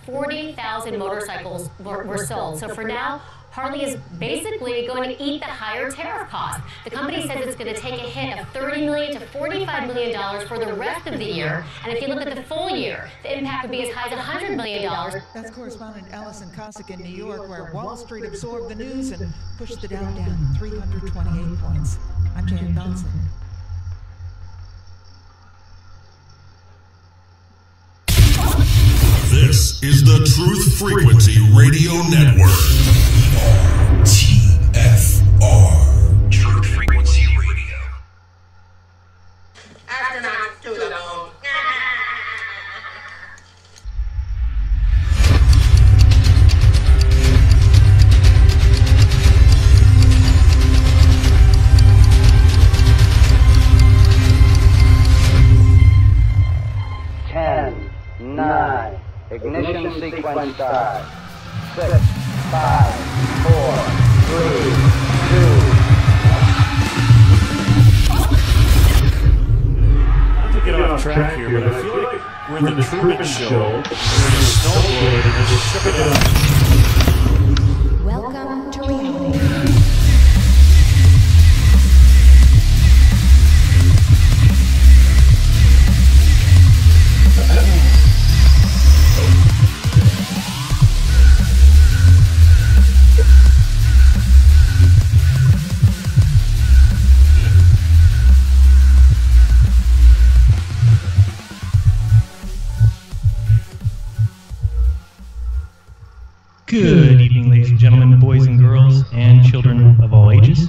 40,000 motorcycles were sold. So for now, Harley is basically going to eat the higher tariff cost. The company says it's going to take a hit of $30 million to $45 million for the rest of the year. And if you look at the full year, the impact would be as high as $100 million. That's correspondent Allison Cossack in New York, where Wall Street absorbed the news and pushed the Dow down 328 points. I'm Jan Donson. This is the Truth Frequency Radio Network. TFR. Truth Frequency Radio. Astronauts to the moon. Ignition sequence start. 6, 5, 4, 3, 2. Not to get off track here, but I feel like we're in the Truman Show. We're in a snowboard and just ship it out. Welcome to reality. Good evening, ladies and gentlemen, boys and girls, and children of all ages.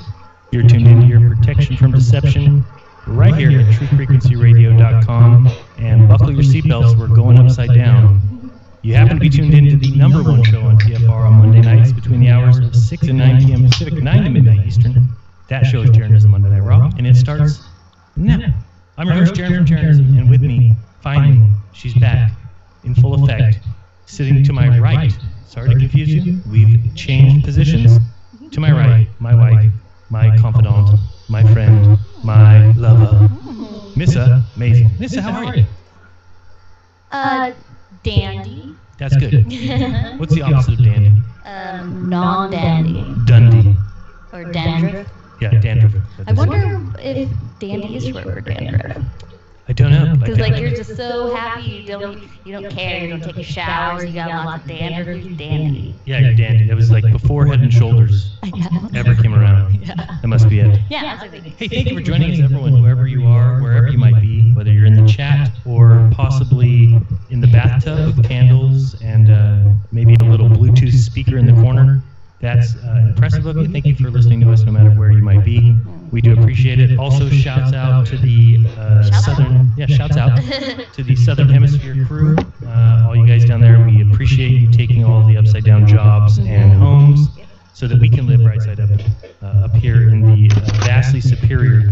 You're tuned into your protection from deception right here at truthfrequencyradio.com, and buckle your seatbelts, we're going upside down. You happen to be tuned into the #1 show on TFR on Monday nights between the hours of 6 and 9 p.m. Pacific, 9 to midnight Eastern. That show is Jeranism Monday Night Raw, and it starts now. I'm your host, Jeran from Jeranism, and with me, finally, she's back in full effect, sitting to my right. Sorry to confuse you. We've changed positions. To my right, my wife, my confidant, my friend, my lover, Missa Amazing. Missa, how are you? Dandy. That's good. What's the opposite of dandy? Non-dandy. Dundee. Or dandruff. Yeah, dandruff. I wonder if dandy is short for dandruff. I don't know. Because like you're just so happy, you don't care, you don't take a shower, you got lots of dandruff, you're dandy. Yeah, you're dandy. That was like before Head and Shoulders ever came around. Yeah. That must be it. Yeah, that's what I think. Hey, thank you for joining us, everyone, whoever you are, wherever you might be, whether you're in the chat or possibly in the bathtub with candles and maybe a little Bluetooth speaker in the corner. That's impressive of you. Thank you for listening to us no matter where you might be. We do appreciate it. Also, shouts out to the Southern Hemisphere crew. All you guys down there, we appreciate you taking all the upside down jobs and homes so that we can live right side up up here in the vastly superior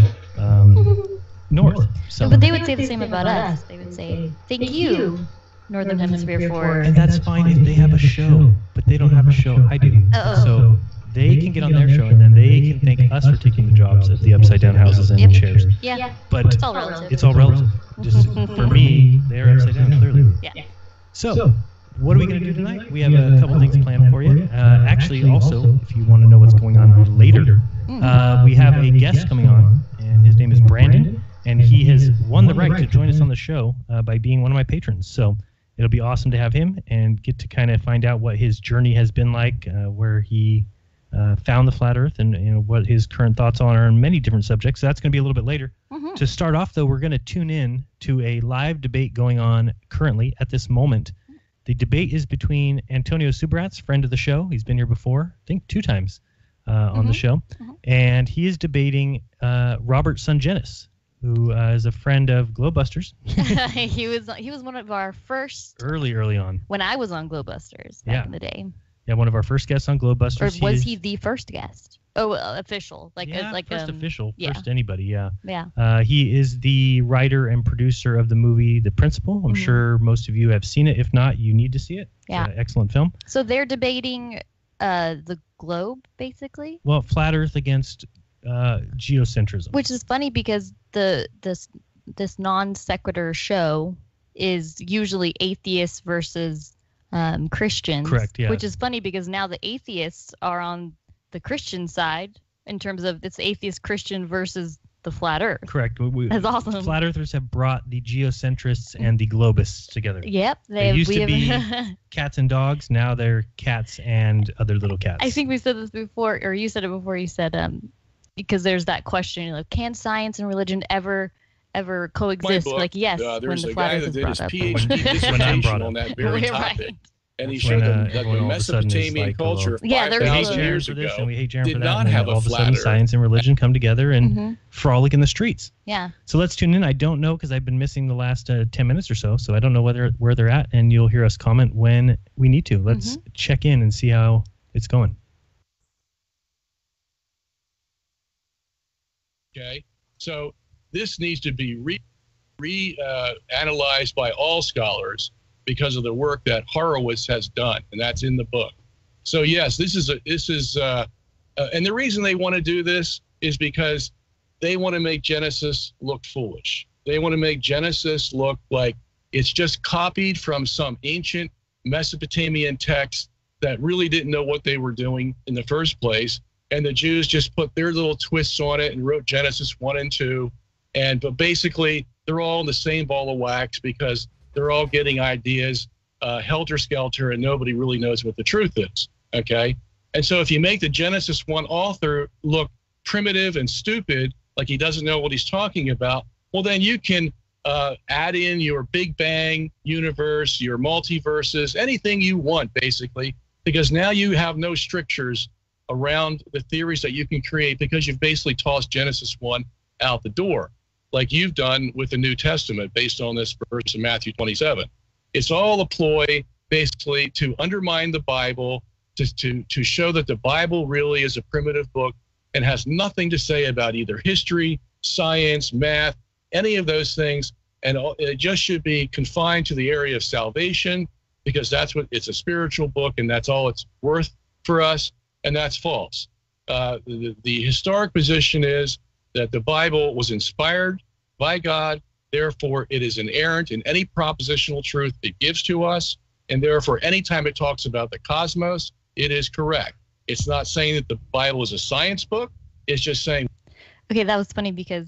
north. So, but they would say the same about us. They would say, thank you, Northern Hemisphere, for... And that's fine if they have a show, but they don't have a show. I do. So they can get on their show, and then they can thank us for taking the jobs at the upside-down houses and chairs. Yeah, but it's all relative. It's all relative. Just for me, they're upside down, clearly. Yeah. So, what are we going to do tonight? We have a couple things planned for you. Actually, also, if you want to know what's going on later, we have a guest coming on, and his name is Brandon, and he has won the right to join us on the show by being one of my patrons. So it'll be awesome to have him and get to kind of find out what his journey has been like, where he found the flat Earth, and what his current thoughts on are on many different subjects. So that's going to be a little bit later. To start off, though, we're going to tune in to a live debate going on currently at this moment. The debate is between Antonio Subratz, friend of the show. He's been here before, I think 2 times on the show. And he is debating Robert Sungenis, who is a friend of Glowbusters. he was one of our first... Early on. When I was on Glowbusters back in the day. Yeah, one of our first guests on Glowbusters. Or was he the first guest? Oh, official. First official. First anybody, yeah. Yeah. He is the writer and producer of the movie The Principal. I'm sure most of you have seen it. If not, you need to see it. Yeah. It's an excellent film. So they're debating the globe, basically? Well, flat Earth against geocentrism. Which is funny because this non sequitur show is usually atheists versus Christians. Correct, yeah. Which is funny because now the atheists are on the Christian side in terms of it's atheist Christian versus the flat Earth. Correct. That's awesome. Flat Earthers have brought the geocentrists and the globists together. Yep. They used to be cats and dogs. Now they're cats and other little cats. I think we said this before, or you said it before. You said because there's that question, like, can science and religion ever coexist? Book, like, yes, there's when the a flat guy Earth that is did brought his up. PhD When I'm brought dissertation up. on that very We're topic. right. And he That's showed when, them that the everyone all of a sudden is Mesopotamian like, culture Yeah, there's we hate 5,000 Jeran years for this ago and we hate Jeran did for that. not And have then all a of a flat sudden Earth. science and religion come together and frolic in the streets. Yeah. So let's tune in. I don't know because I've been missing the last 10 minutes or so. So I don't know where they're at, and you'll hear us comment when we need to. Let's check in and see how it's going. Okay, so this needs to be analyzed by all scholars because of the work that Horowitz has done, and that's in the book. So yes, this is and the reason they want to do this is because they want to make Genesis look foolish. They want to make Genesis look like it's just copied from some ancient Mesopotamian text that really didn't know what they were doing in the first place. And the Jews just put their little twists on it and wrote Genesis 1 and 2. But basically, they're all in the same ball of wax because they're all getting ideas helter-skelter, and nobody really knows what the truth is, okay? And so if you make the Genesis 1 author look primitive and stupid, like he doesn't know what he's talking about, well, then you can add in your Big Bang universe, your multiverses, anything you want, basically, because now you have no strictures around the theories that you can create because you've basically tossed Genesis 1 out the door, like you've done with the New Testament based on this verse in Matthew 27. It's all a ploy, basically, to undermine the Bible, to show that the Bible really is a primitive book and has nothing to say about either history, science, math, any of those things. And it just should be confined to the area of salvation because that's what it's a spiritual book and that's all it's worth for us. And that's false. The historic position is that the Bible was inspired by God. Therefore, it is inerrant in any propositional truth it gives to us. And therefore, anytime it talks about the cosmos, it is correct. It's not saying that the Bible is a science book. It's just saying. Okay, that was funny because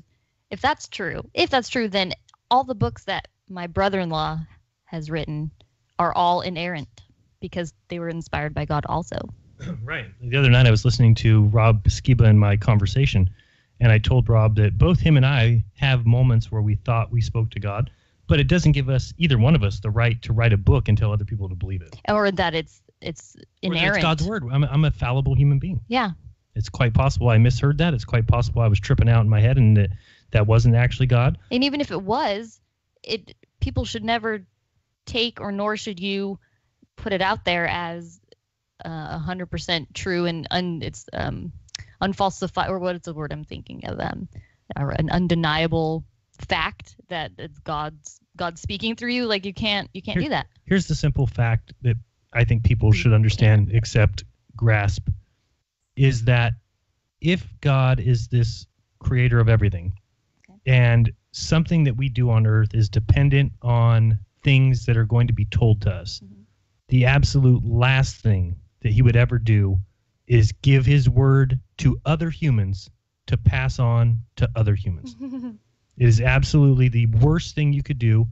if that's true, then all the books that my brother-in-law has written are all inerrant because they were inspired by God also. Right. The other night I was listening to Rob Skiba in my conversation, and I told Rob that both him and I have moments where we thought we spoke to God, but it doesn't give us, either one of us, the right to write a book and tell other people to believe it. Or that it's inerrant. It's God's word. I'm a fallible human being. Yeah. It's quite possible I misheard that. It's quite possible I was tripping out in my head and that wasn't actually God. And even if it was, people should never take, or nor should you put it out there as 100% true and it's unfalsified, or what is the word I'm thinking of, or an undeniable fact that it's God speaking through you. Like you can't do that. Here's the simple fact that I think people should understand, accept, grasp, is that if God is this creator of everything, and something that we do on earth is dependent on things that are going to be told to us, the absolute last thing that he would ever do is give his word to other humans to pass on to other humans. It is absolutely the worst thing you could do,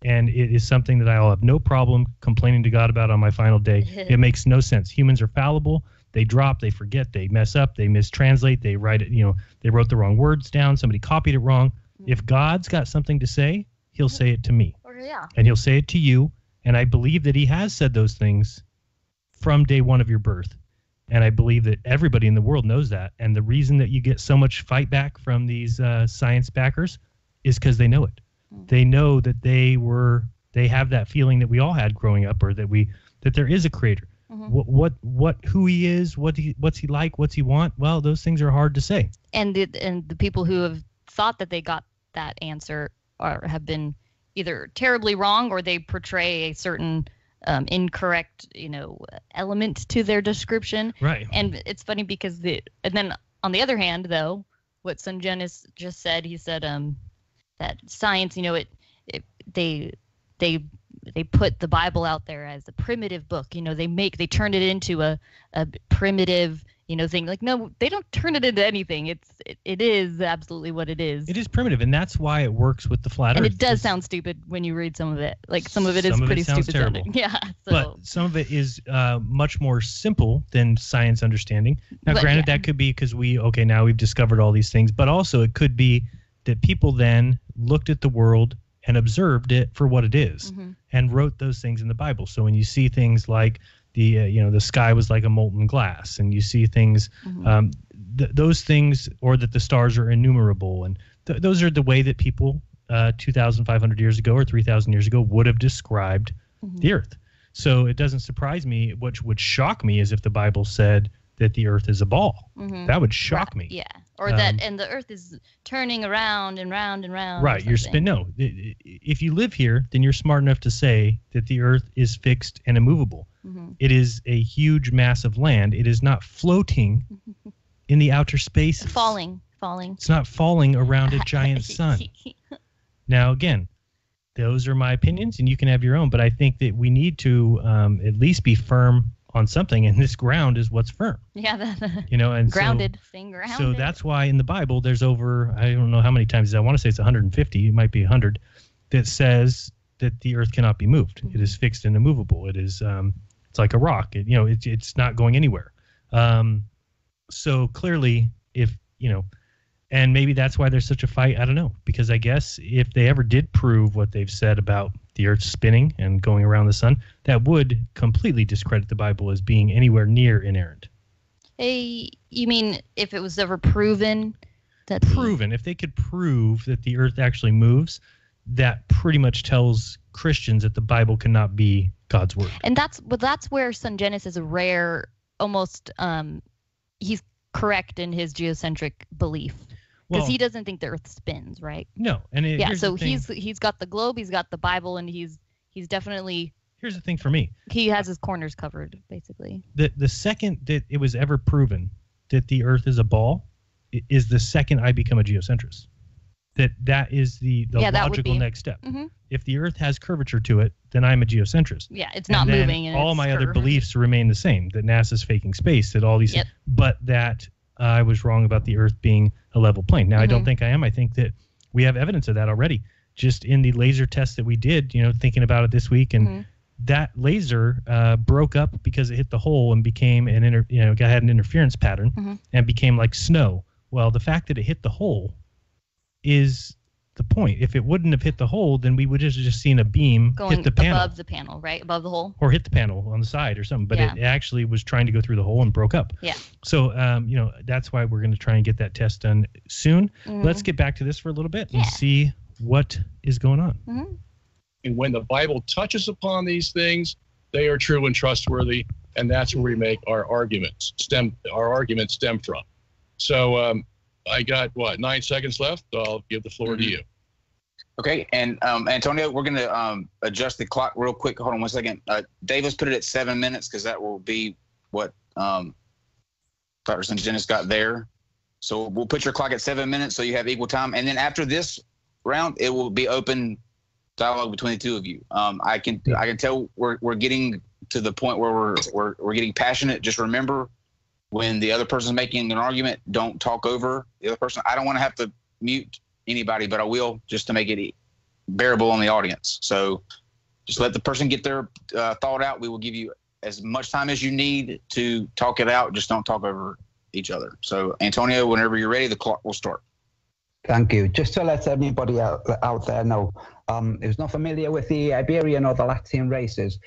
and it is something that I'll have no problem complaining to God about on my final day. It makes no sense. Humans are fallible. They drop, they forget, they mess up, they mistranslate, they write it, they wrote the wrong words down, somebody copied it wrong. If God's got something to say, he'll say it to me. And he'll say it to you, and I believe that he has said those things from day one of your birth. And I believe that everybody in the world knows that. And the reason that you get so much fight back from these science backers is because they know it. They know that they have that feeling that we all had growing up, or that there is a creator. Who he is, what's he like, what's he want? Well, those things are hard to say. And the people who have thought that they got that answer have been either terribly wrong, or they portray a certain incorrect, element to their description. Right. And it's funny because and then on the other hand, though, what Sungenis just said, he said that science, they put the Bible out there as a primitive book. They turned it into a primitive thing. Like, no, they don't turn it into anything. It is absolutely what it is. It is primitive, and that's why it works with the flat Earth. And it does sound stupid when you read some of it. Like, some of it is pretty stupid terrible. sounding. Yeah. So. But some of it is much more simple than science understanding. Now, granted, that could be because now we've discovered all these things, but also it could be that people then looked at the world and observed it for what it is, and wrote those things in the Bible. So when you see things like the sky was like a molten glass, and you see things, those things, or that the stars are innumerable, and those are the way that people 2,500 years ago or 3,000 years ago would have described the Earth. So it doesn't surprise me. What would shock me is if the Bible said that the Earth is a ball. That would shock me. Yeah, or and the Earth is turning around and round and round. Right, no. If you live here, then you're smart enough to say that the Earth is fixed and immovable. It is a huge mass of land. It is not floating in the outer space. Falling. It's not falling around a giant sun. Now, again, those are my opinions, and you can have your own. But I think that we need to at least be firm on something, and this ground is what's firm. Yeah, and grounded, staying grounded. So that's why in the Bible there's over, I don't know how many times, I want to say it's 150, it might be 100, that says that the Earth cannot be moved. It is fixed and immovable. It is it's like a rock. It's not going anywhere. So clearly, and maybe that's why there's such a fight. I don't know, because I guess if they ever did prove what they've said about the Earth spinning and going around the sun, that would completely discredit the Bible as being anywhere near inerrant. Hey, you mean if it was ever proven that? If they could prove that the Earth actually moves, that pretty much tells Christians that the Bible cannot be God's word. And that's where Son Genesis is a rare, almost. He's correct in his geocentric belief. Because he doesn't think the Earth spins, right? No, and so he's got the globe, he's got the Bible, and he's definitely. Here's the thing for me. He has his corners covered, basically. The second that it was ever proven that the Earth is a ball, is the second I become a geocentrist. That is the logical next step. If the Earth has curvature to it, then I'm a geocentrist. Yeah, it's not moving. And all my other beliefs remain the same. That NASA's faking space. That all these, but that. I was wrong about the Earth being a level plane. Now, I don't think I am. I think that we have evidence of that already. Just in the laser test that we did, thinking about it this week, and that laser broke up because it hit the hole and became had an interference pattern and became like snow. Well, the fact that it hit the hole is the point. If it wouldn't have hit the hole, then we would have just seen a beam hit the panel. Above the panel, right? Above the hole? Or hit the panel on the side or something. But it actually was trying to go through the hole and broke up. Yeah. So, that's why we're going to try and get that test done soon. Let's get back to this for a little bit and see what is going on. And when the Bible touches upon these things, they are true and trustworthy, and that's where we make our arguments stem from. So, I got 9 seconds left. I'll give the floor to you. Okay, and Antonio, we're going to adjust the clock real quick. Hold on 1 second. Davis put it at 7 minutes because that will be what Dr. St. Dennis got there. So we'll put your clock at 7 minutes so you have equal time. And then after this round, it will be open dialogue between the two of you. I can tell we're getting to the point where we're getting passionate. Just remember, when the other person's making an argument, don't talk over the other person. I don't want to have to mute anybody, but I will, just to make it bearable on the audience. So just let the person get their thought out. We will give you as much time as you need to talk it out. Just don't talk over each other. So Antonio, whenever you're ready, the clock will start. Thank you. Just to let everybody out there know, who's not familiar with the Iberian or the Latvian races,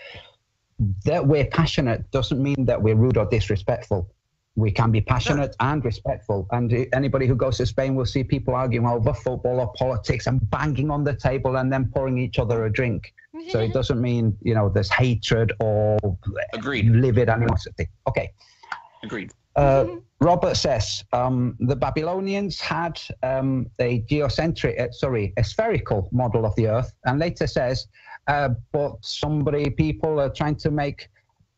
that we're passionate doesn't mean that we're rude or disrespectful. We can be passionate and respectful. And anybody who goes to Spain will see people arguing over football or politics and banging on the table and then pouring each other a drink. So it doesn't mean, there's hatred or livid animosity. Okay. Agreed. Robert says the Babylonians had a spherical model of the Earth, and later says, but people are trying to make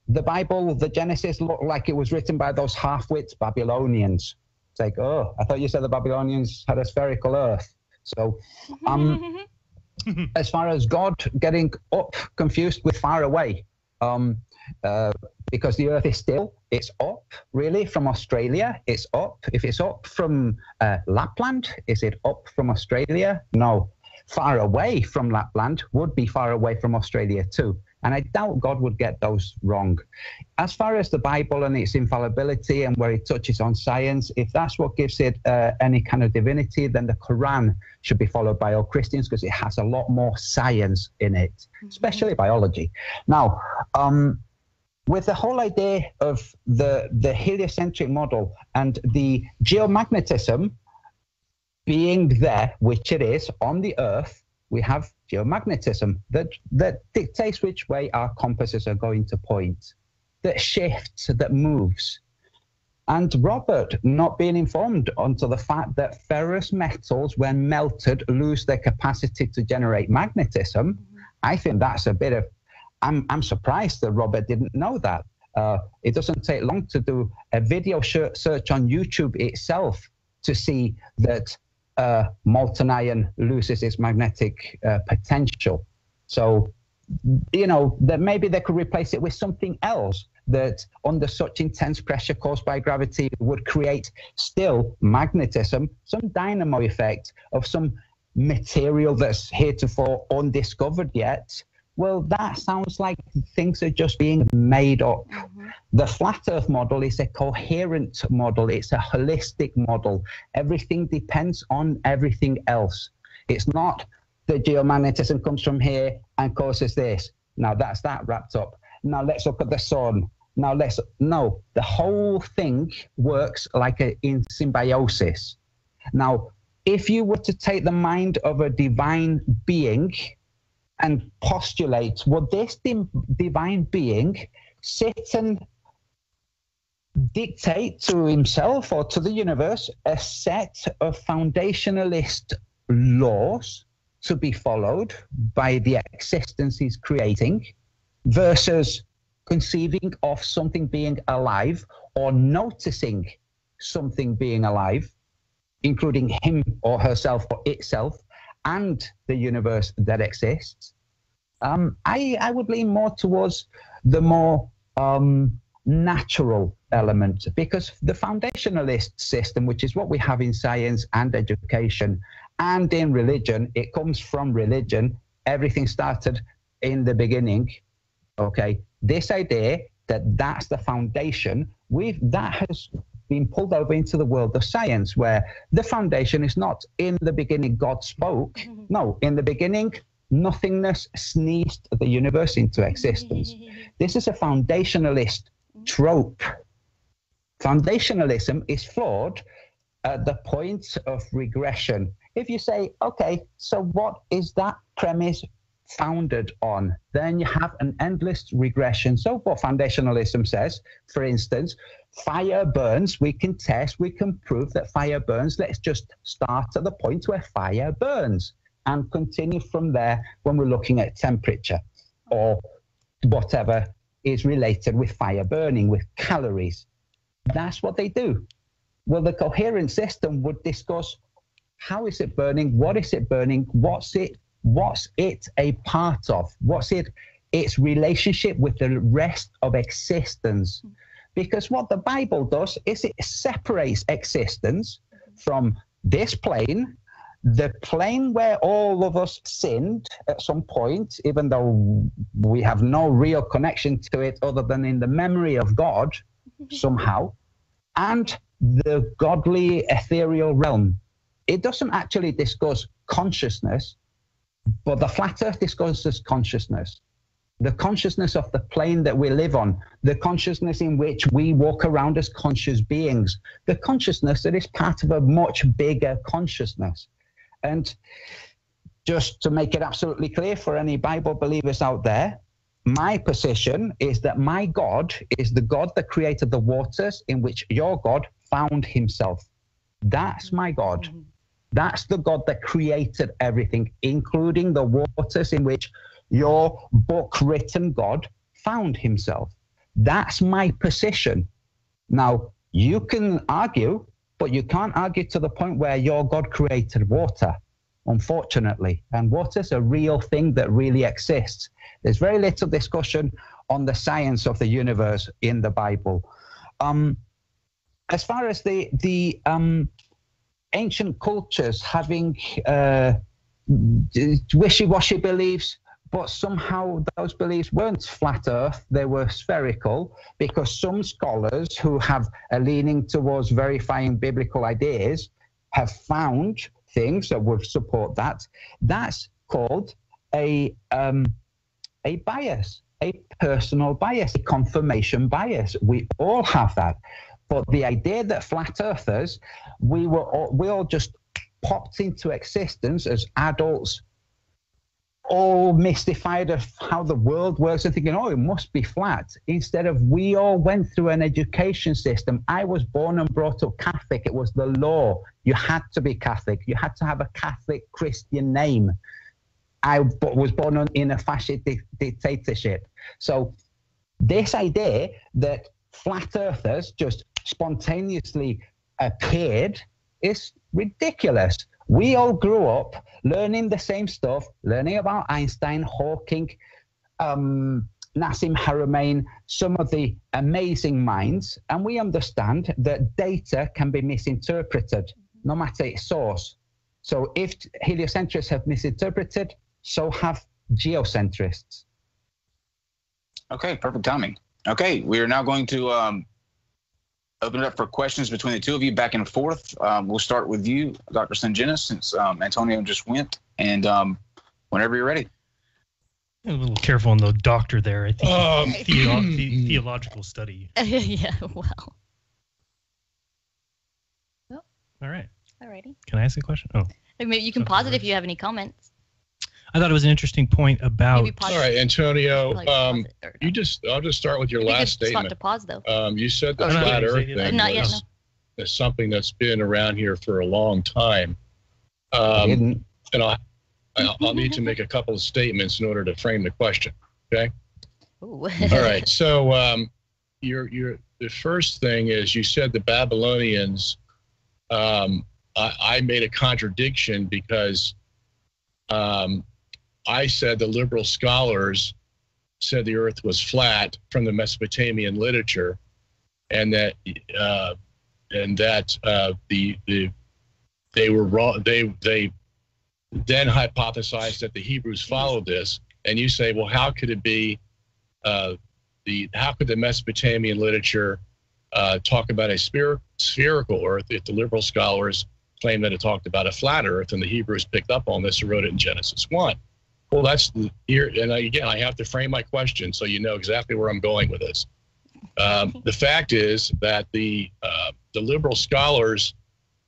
the Bible, the Genesis, looked like it was written by those half-wits Babylonians. It's like, I thought you said the Babylonians had a spherical Earth. So as far as God getting up confused with far away, because the earth is still, it's up really from Australia, it's up. If it's up from Lapland, is it up from Australia? No. Far away from Lapland would be far away from Australia too. And I doubt God would get those wrong. As far as the Bible and its infallibility and where it touches on science, if that's what gives it any kind of divinity, then the Quran should be followed by all Christians because it has a lot more science in it, especially biology. Now, with the whole idea of the heliocentric model and the geomagnetism being there, which it is on the Earth, we have geomagnetism that dictates which way our compasses are going to point, that shifts, that moves. And Robert not being informed onto the fact that ferrous metals, when melted, lose their capacity to generate magnetism, I think that's a bit of, I'm surprised that Robert didn't know that. It doesn't take long to do a video search on YouTube itself to see that molten iron loses its magnetic potential. So, you know, that maybe they could replace it with something else that under such intense pressure caused by gravity would create still magnetism, some dynamo effect of some material that's heretofore undiscovered yet. Well, that sounds like things are just being made up. The flat earth model is a coherent model. It's a holistic model. Everything depends on everything else. It's not the geomagnetism comes from here and causes this. Now that's that wrapped up. Now let's look at the sun. Now no, the whole thing works like in symbiosis. Now, if you were to take the mind of a divine being and postulate, would this divine being sit and dictate to himself or to the universe a set of foundationalist laws to be followed by the existence he's creating versus conceiving of something being alive or noticing something being alive, including him or herself or itself, and the universe that exists? I would lean more towards the more natural element, because the foundationalist system, which is what we have in science and education and in religion, it comes from religion. Everything started in the beginning. Okay, this idea that that's the foundation, that has been pulled over into the world of science, where the foundation is not in the beginning God spoke. No, in the beginning nothingness sneezed the universe into existence. This is a foundationalist trope. Foundationalism is flawed at the point of regression. If you say, okay, so what is that premise founded on? Then you have an endless regression. So what foundationalism says, for instance, fire burns, we can test, we can prove that fire burns. Let's just start at the point where fire burns and continue from there when we're looking at temperature or whatever is related with fire burning, with calories. That's what they do. Well, the coherent system would discuss, how is it burning? What is it burning? What's it a part of? What's its relationship with the rest of existence? Because what the Bible does is it separates existence from this plane, the plane where all of us sinned at some point, even though we have no real connection to it other than in the memory of God somehow, and the godly ethereal realm. It doesn't actually discuss consciousness, but the flat earth discusses consciousness. The consciousness of the plane that we live on, the consciousness in which we walk around as conscious beings, the consciousness that is part of a much bigger consciousness. And just to make it absolutely clear for any Bible believers out there, my position is that my God is the God that created the waters in which your God found himself. That's my God. That's the God that created everything, including the waters in which your book-written God found himself. That's my position. Now, you can argue, but you can't argue to the point where your God created water. unfortunately. And what is a real thing that really exists? There's very little discussion on the science of the universe in the Bible. As far as the ancient cultures having wishy-washy beliefs, but somehow those beliefs weren't flat earth, they were spherical, because some scholars who have a leaning towards verifying biblical ideas have found things that would support that. That's called a bias, a personal bias, a confirmation bias. We all have that. But the idea that flat earthers, we all just popped into existence as adults, all mystified of how the world works and thinking, oh, it must be flat. Instead of, we all went through an education system. I was born and brought up Catholic. It was the law. You had to be Catholic. You had to have a Catholic Christian name. I was born in a fascist dictatorship. So this idea that flat earthers just spontaneously appeared is ridiculous. We all grew up learning the same stuff, learning about Einstein, Hawking, Nassim Haramein, some of the amazing minds, and we understand that data can be misinterpreted, no matter its source. So if heliocentrists have misinterpreted, so have geocentrists. Okay, perfect timing. Okay, we are now going to open it up for questions between the two of you, back and forth. We'll start with you, Dr. Sangenis, since Antonio just went, and whenever you're ready. A little careful on the doctor there. I think theological study. Yeah, well. All right. Alrighty. Can I ask a question? Oh. Maybe you can pause it if you have any comments. I thought it was an interesting point about. All right, Antonio. I'll just start with your last statement. To pause though. You said the flat Earth thing is something that's been around here for a long time. And I'll need to make a couple of statements in order to frame the question. Okay. Ooh. All right. So the first thing is, you said the Babylonians. I made a contradiction because. I said the liberal scholars said the Earth was flat from the Mesopotamian literature, and that they were wrong. They then hypothesized that the Hebrews followed this, and you say, well, how could it be? How could the Mesopotamian literature talk about a spherical Earth if the liberal scholars claim that it talked about a flat Earth, and the Hebrews picked up on this and wrote it in Genesis 1? Well, that's here, and again, I have to frame my question so you know exactly where I'm going with this. The fact is that the liberal scholars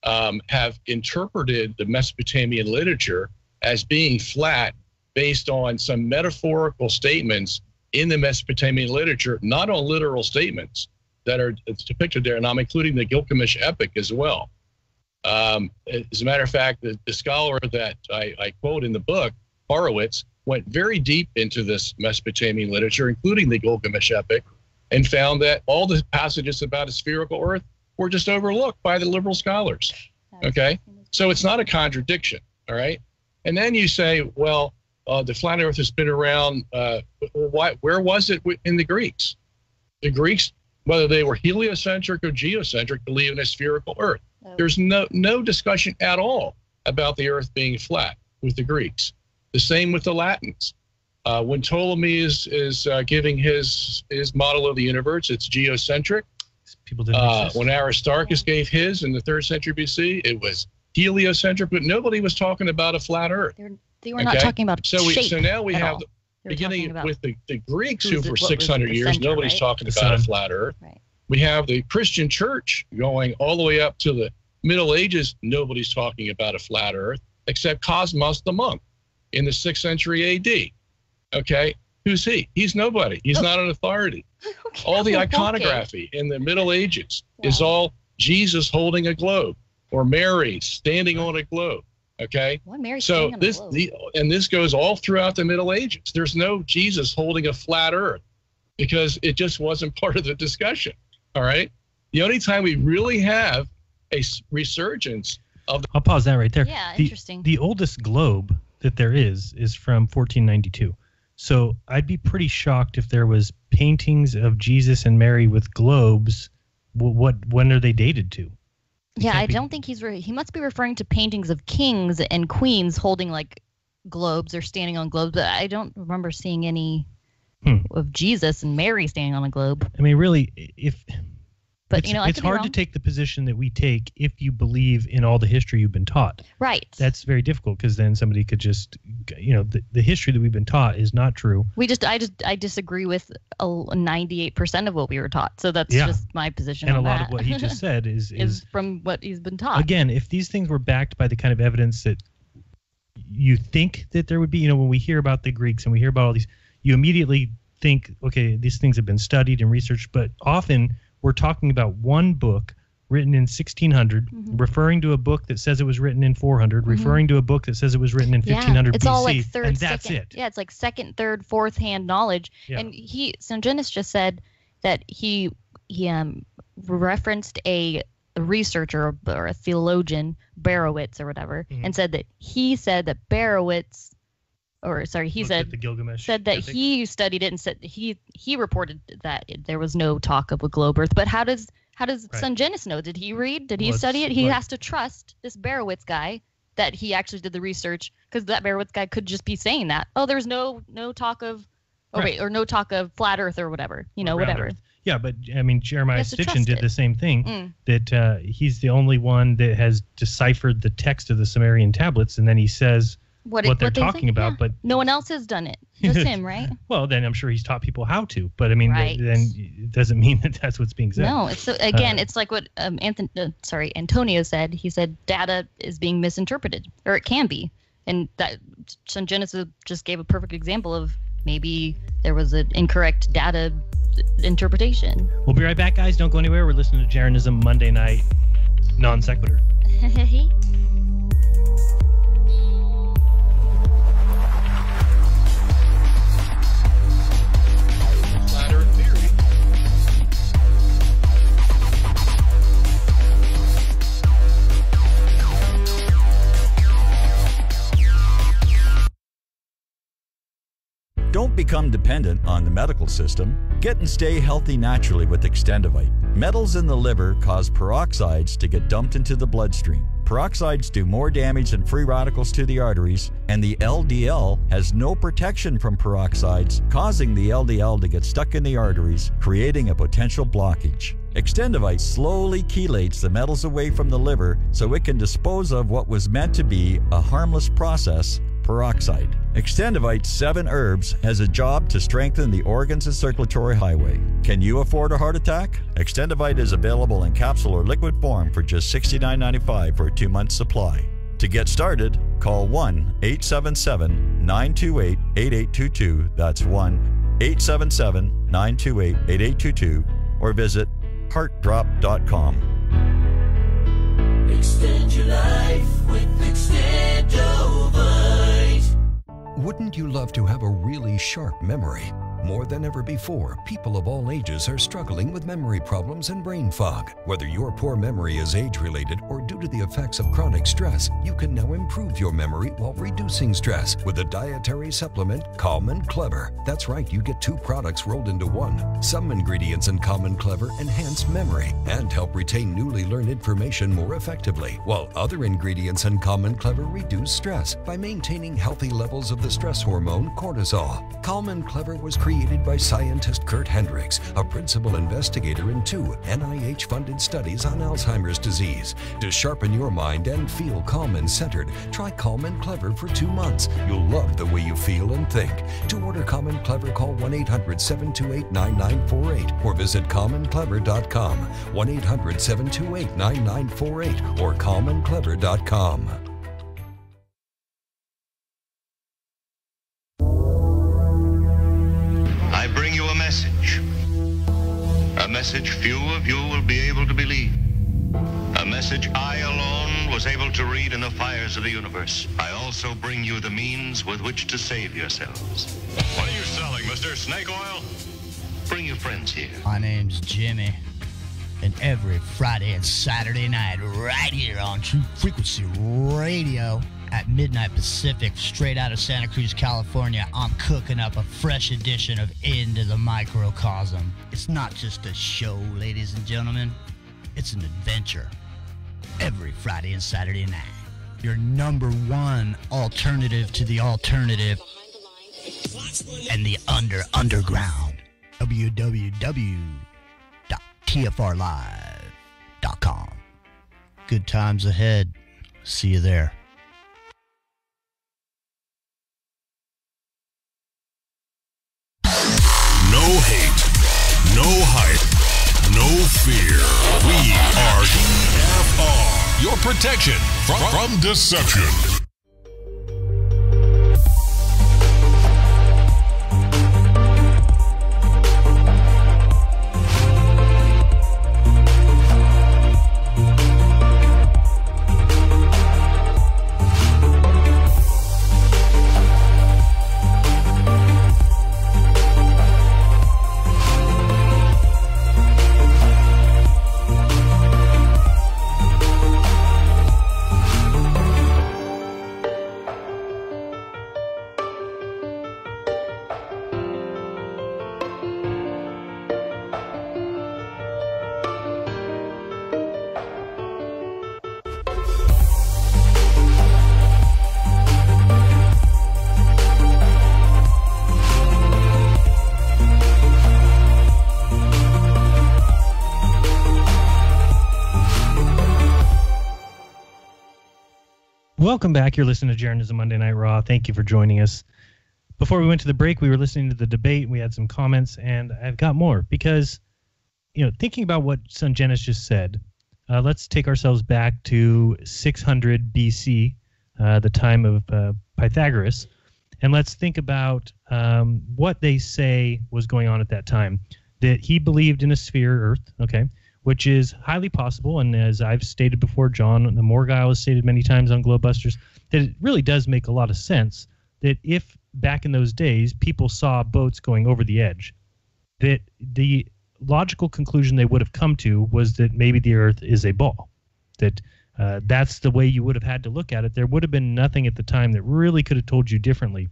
have interpreted the Mesopotamian literature as being flat based on some metaphorical statements in the Mesopotamian literature, not on literal statements that are depicted there, and I'm including the Gilgamesh epic as well. As a matter of fact, the scholar that I quote in the book, Horowitz, went very deep into this Mesopotamian literature, including the Gilgamesh epic, and found that all the passages about a spherical Earth were just overlooked by the liberal scholars. Okay, so it's not a contradiction. All right, and then you say, well, the flat Earth has been around. Where was it in the Greeks? The Greeks, whether they were heliocentric or geocentric, believe in a spherical Earth. There's no discussion at all about the Earth being flat with the Greeks. The same with the Latins. When Ptolemy is giving his model of the universe, it's geocentric. People didn't when Aristarchus gave his in the 3rd century BC, it was heliocentric, but nobody was talking about a flat Earth. They were not talking about shape. So now we have, beginning with the Greeks, who for 600 years, nobody's talking about a flat Earth. Right. We have the Christian church going all the way up to the Middle Ages. Nobody's talking about a flat Earth except Cosmos the monk in the 6th century AD. Okay, who's he? He's nobody. He's not an authority. Okay. All the iconography in the Middle Ages is all Jesus holding a globe or Mary standing on a globe. Okay, so this goes all throughout the Middle Ages. There's no Jesus holding a flat Earth because it just wasn't part of the discussion. All right. The only time we really have a resurgence I'll pause that right there. Yeah, interesting. The oldest globe that there is from 1492. So I'd be pretty shocked if there was paintings of Jesus and Mary with globes. When are they dated to? Yeah, I don't think he must be referring to paintings of kings and queens holding like globes or standing on globes. But I don't remember seeing any of Jesus and Mary standing on a globe. I mean, really, But it's hard to take the position that we take if you believe in all the history you've been taught. Right. That's very difficult because then somebody could just, the history that we've been taught is not true. I disagree with 98% of what we were taught. So that's just my position. And on a lot that. of what he just said is from what he's been taught. Again, if these things were backed by the kind of evidence that you think that there would be, when we hear about the Greeks and we hear about all these, you immediately think, okay, these things have been studied and researched, but often we're talking about one book written in 1600, referring to a book that says it was written in 400, referring to a book that says it was written in 1500 it's BC, all like third, and that's second, it. Yeah, it's like second, third, fourth hand knowledge. Yeah. And Sangenis just said that he referenced a researcher or a theologian, Barowitz or whatever, and said that he said that Barowitz, he said that he studied it and said he reported that there was no talk of a globe Earth. But how does Sangenis know? Did he read? Did he study it? He has to trust this Barowitz guy that he actually did the research, because that Barowitz guy could just be saying that. Oh, there's no talk of no talk of flat Earth or whatever. Whatever. Earth. Yeah, but I mean, Jeremiah Sitchin did the same thing. That he's the only one that has deciphered the text of the Sumerian tablets, and then he says what they're talking about, but no one else has done it. Just him, right? Well, then I'm sure he's taught people how to, but I mean, then it doesn't mean that that's what's being said. No, it's it's like what Antonio said. He said data is being misinterpreted, or it can be, and that Sangenis just gave a perfect example of maybe there was an incorrect data interpretation. We'll be right back, guys. Don't go anywhere. We're listening to Jeranism Monday Night Non Sequitur. Don't become dependent on the medical system. Get and stay healthy naturally with Extendivite. Metals in the liver cause peroxides to get dumped into the bloodstream. Peroxides do more damage than free radicals to the arteries, and the LDL has no protection from peroxides, causing the LDL to get stuck in the arteries, creating a potential blockage. Extendivite slowly chelates the metals away from the liver so it can dispose of what was meant to be a harmless process, peroxide. Extendivite 7 herbs has a job to strengthen the organs and circulatory highway. Can you afford a heart attack? Extendivite is available in capsule or liquid form for just $69.95 for a 2-month supply. To get started, call 1-877-928-8822. That's 1-877-928-8822, or visit heartdrop.com. Extend your life with Extendovite. Wouldn't you love to have a really sharp memory? More than ever before, people of all ages are struggling with memory problems and brain fog. Whether your poor memory is age-related or due to the effects of chronic stress, you can now improve your memory while reducing stress with a dietary supplement, Calm and Clever. That's right, you get 2 products rolled into one. Some ingredients in Calm and Clever enhance memory and help retain newly learned information more effectively, while other ingredients in Calm and Clever reduce stress by maintaining healthy levels of the stress hormone cortisol. Calm and Clever was created by scientist Kurt Hendricks, a principal investigator in 2 NIH-funded studies on Alzheimer's disease. To sharpen your mind and feel calm and centered, try Calm and Clever for 2 months. You'll love the way you feel and think. To order Calm and Clever, call 1-800-728-9948 or visit calmandclever.com, 1-800-728-9948 or calmandclever.com. I bring you a message few of you will be able to believe, a message I alone was able to read in the fires of the universe. I also bring you the means with which to save yourselves. What are you selling, Mr. Snake Oil? Bring your friends here. My name's Jimmy. And every Friday and Saturday night, right here on True Frequency Radio at midnight Pacific, straight out of Santa Cruz, California, I'm cooking up a fresh edition of Into the Microcosm. It's not just a show, ladies and gentlemen. It's an adventure. Every Friday and Saturday night. Your number one alternative to the alternative and the underground. www.tfrlive.com. Good times ahead. See you there. No hate, no hype, no fear. We are TFR, your protection from deception. Welcome back. You're listening to Jeranism Monday Night Raw. Thank you for joining us. Before we went to the break, we were listening to the debate. We had some comments, and I've got more because, thinking about what Son Genis just said, let's take ourselves back to 600 BC, the time of Pythagoras, and let's think about what they say was going on at that time. That he believed in a sphere, Earth, okay, which is highly possible, and as I've stated before, John the Morgile has stated many times on Globebusters, that it really does make a lot of sense that if back in those days people saw boats going over the edge, that the logical conclusion they would have come to was that maybe the Earth is a ball, that that's the way you would have had to look at it. There would have been nothing at the time that really could have told you differently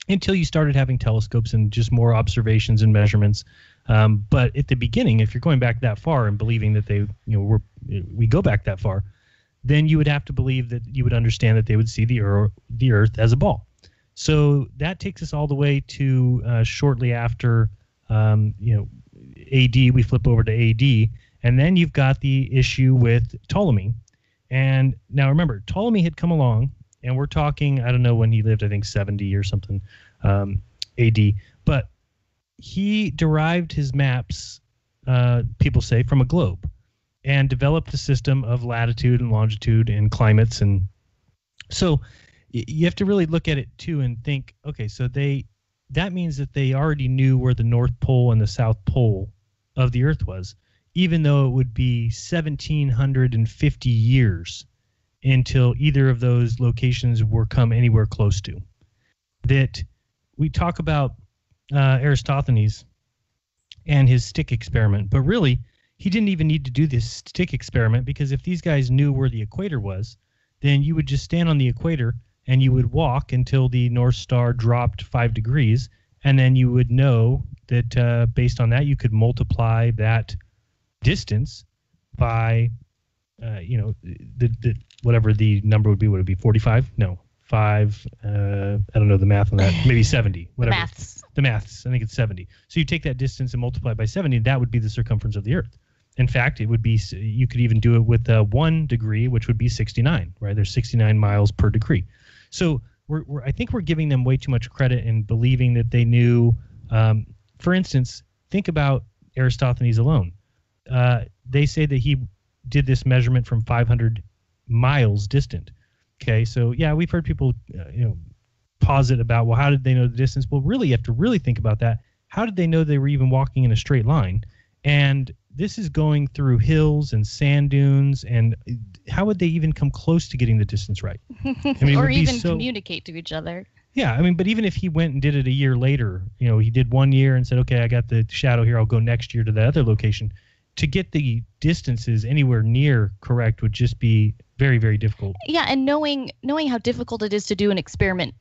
until you started having telescopes and just more observations and measurements. But at the beginning, if you're going back that far and believing that we go back that far, then you would have to believe that you would understand that they would see the Earth as a ball. So that takes us all the way to shortly after, AD. We flip over to AD, and then you've got the issue with Ptolemy. And now remember, Ptolemy had come along, and we're talking, I don't know when he lived, I think 70 or something, AD, but he derived his maps, people say, from a globe and developed a system of latitude and longitude and climates. And so you have to really look at it, too, and think, okay, so that means that they already knew where the North Pole and the South Pole of the Earth was, even though it would be 1,750 years until either of those locations were come anywhere close to. That we talk about Aristophanes and his stick experiment, but really he didn't even need to do this stick experiment, because if these guys knew where the equator was, then you would just stand on the equator and you would walk until the North Star dropped 5 degrees, and then you would know that based on that you could multiply that distance by the whatever the number would be. Would it be 45? No, 5. I don't know the math on that. Maybe 70. Whatever. The maths. I think it's 70. So you take that distance and multiply by 70. That would be the circumference of the Earth. In fact, it would be. You could even do it with 1 degree, which would be 69. Right? There's 69 miles per degree. So I think we're giving them way too much credit in believing that they knew. For instance, think about Aristophanes alone. They say that he did this measurement from 500 miles distant. Okay, so yeah, we've heard people, posit about, well, how did they know the distance? Well, really, you have to really think about that. How did they know they were even walking in a straight line? And this is going through hills and sand dunes, and how would they even come close to getting the distance right? I mean, or even communicate to each other. Yeah, I mean, but even if he went and did it a year later, he did 1 year and said, okay, I got the shadow here, I'll go next year to that other location. to get the distances anywhere near correct would just be very, very difficult. Yeah, and knowing how difficult it is to do an experiment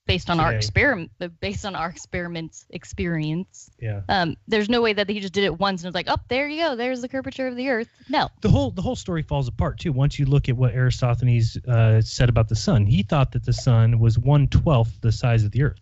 based on our experiment's experience. Yeah. There's no way that he just did it once and was like, oh, there you go, there's the curvature of the Earth. No. The whole story falls apart too. Once you look at what Aristophanes said about the sun, he thought that the sun was 1/12 the size of the Earth.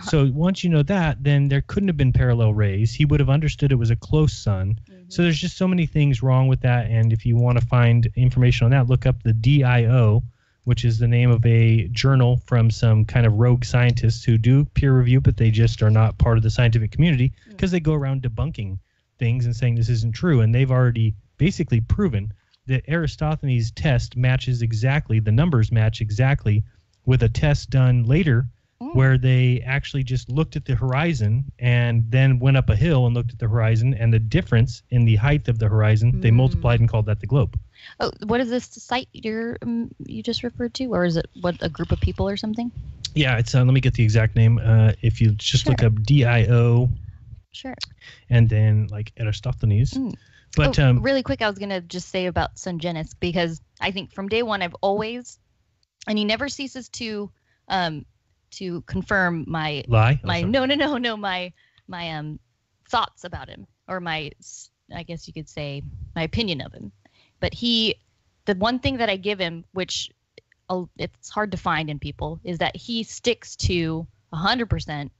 So once you know that, then there couldn't have been parallel rays. He would have understood it was a close sun. So there's just so many things wrong with that. And if you want to find information on that, look up the DIO, which is the name of a journal from some kind of rogue scientists who do peer review, but they just are not part of the scientific community because they go around debunking things and saying this isn't true. And they've already basically proven that Aristophanes' test matches exactly, the numbers match exactly with a test done later where they actually just looked at the horizon and then went up a hill and looked at the horizon, and the difference in the height of the horizon, they multiplied and called that the globe. Oh, what is this site you just referred to, or is it a group of people or something? Yeah, it's let me get the exact name. If you just look up DIO, and then like Aristophanes. But really quick, I was gonna just say about Sungenis, because I think from day one I've always, and he never ceases to confirm my thoughts about him, or I guess you could say my opinion of him. But the one thing that I give him, which it's hard to find in people, is that he sticks to 100%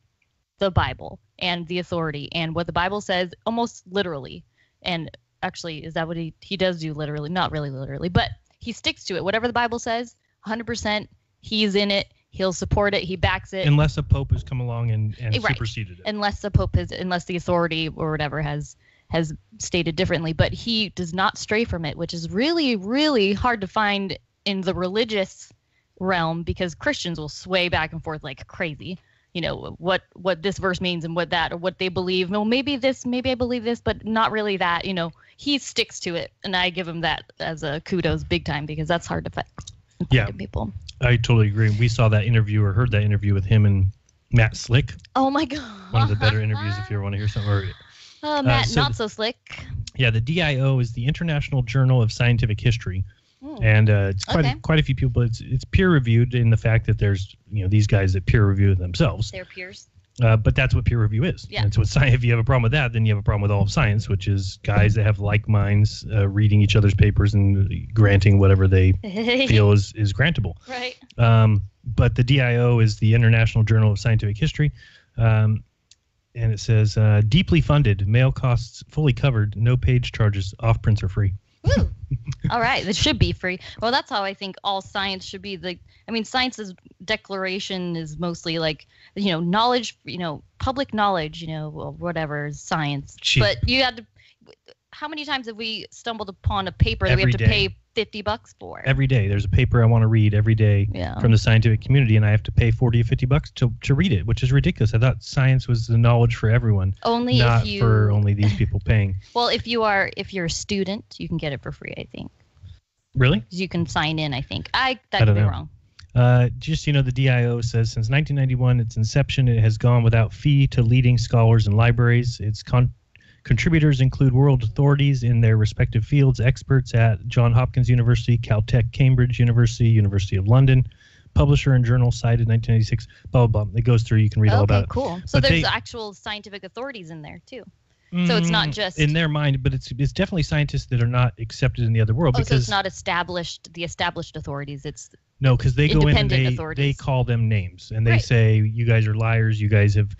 the Bible and the authority and what the Bible says, almost literally. And actually, is that what he does do literally? Not really literally, but he sticks to it. Whatever the Bible says, 100%, he's in it. He'll support it. He backs it. Unless a pope has come along and superseded it. Unless the authority or whatever has stated differently. But he does not stray from it, which is really, really hard to find in the religious realm, because Christians will sway back and forth like crazy. You know, what this verse means and what that, or what they believe. No, maybe I believe this, but not really that. You know, he sticks to it. And I give him that as a kudos big time, because that's hard to find in people. I totally agree. We saw that interview, or heard that interview with him and Matt Slick. Oh my God. One of the better interviews if you ever want to hear something. Matt, not so slick. Yeah, the DIO is the International Journal of Scientific History. And it's quite a few people. It's peer reviewed in the fact that there's these guys that peer review themselves. They're peers. But that's what peer review is. Yeah. And so if you have a problem with that, then you have a problem with all of science, which is guys that have like minds reading each other's papers and granting whatever they feel is grantable. Right. But the DIO is the International Journal of Scientific History. And it says, deeply funded, mail costs fully covered, no page charges, off prints are free. Woo. All right, it should be free. Well, that's how I think all science should be. Science's declaration is mostly like, knowledge, public knowledge, whatever is science. Cheap. But you had to. How many times have we stumbled upon a paper that we have to pay $50 for? Every day. There's a paper I want to read every day from the scientific community, and I have to pay $40 or $50 to read it, which is ridiculous. I thought science was the knowledge for everyone, not for only these people paying. Well, if you're a student, you can get it for free, I think. Really? You can sign in, I think. That could be wrong. The DIO says since 1991, its inception, it has gone without fee to leading scholars and libraries. Its contributors include world authorities in their respective fields, experts at Johns Hopkins University, Caltech, Cambridge University, University of London, publisher and journal cited 1996, blah, blah, blah. It goes through. You can read all about it. Okay, cool. So there's actual scientific authorities in there, too. So it's not just in their mind, but it's definitely scientists that are not accepted in the other world. So it's not the established authorities. It's no, because they go in and they call them names, and they say, you guys are liars. You guys have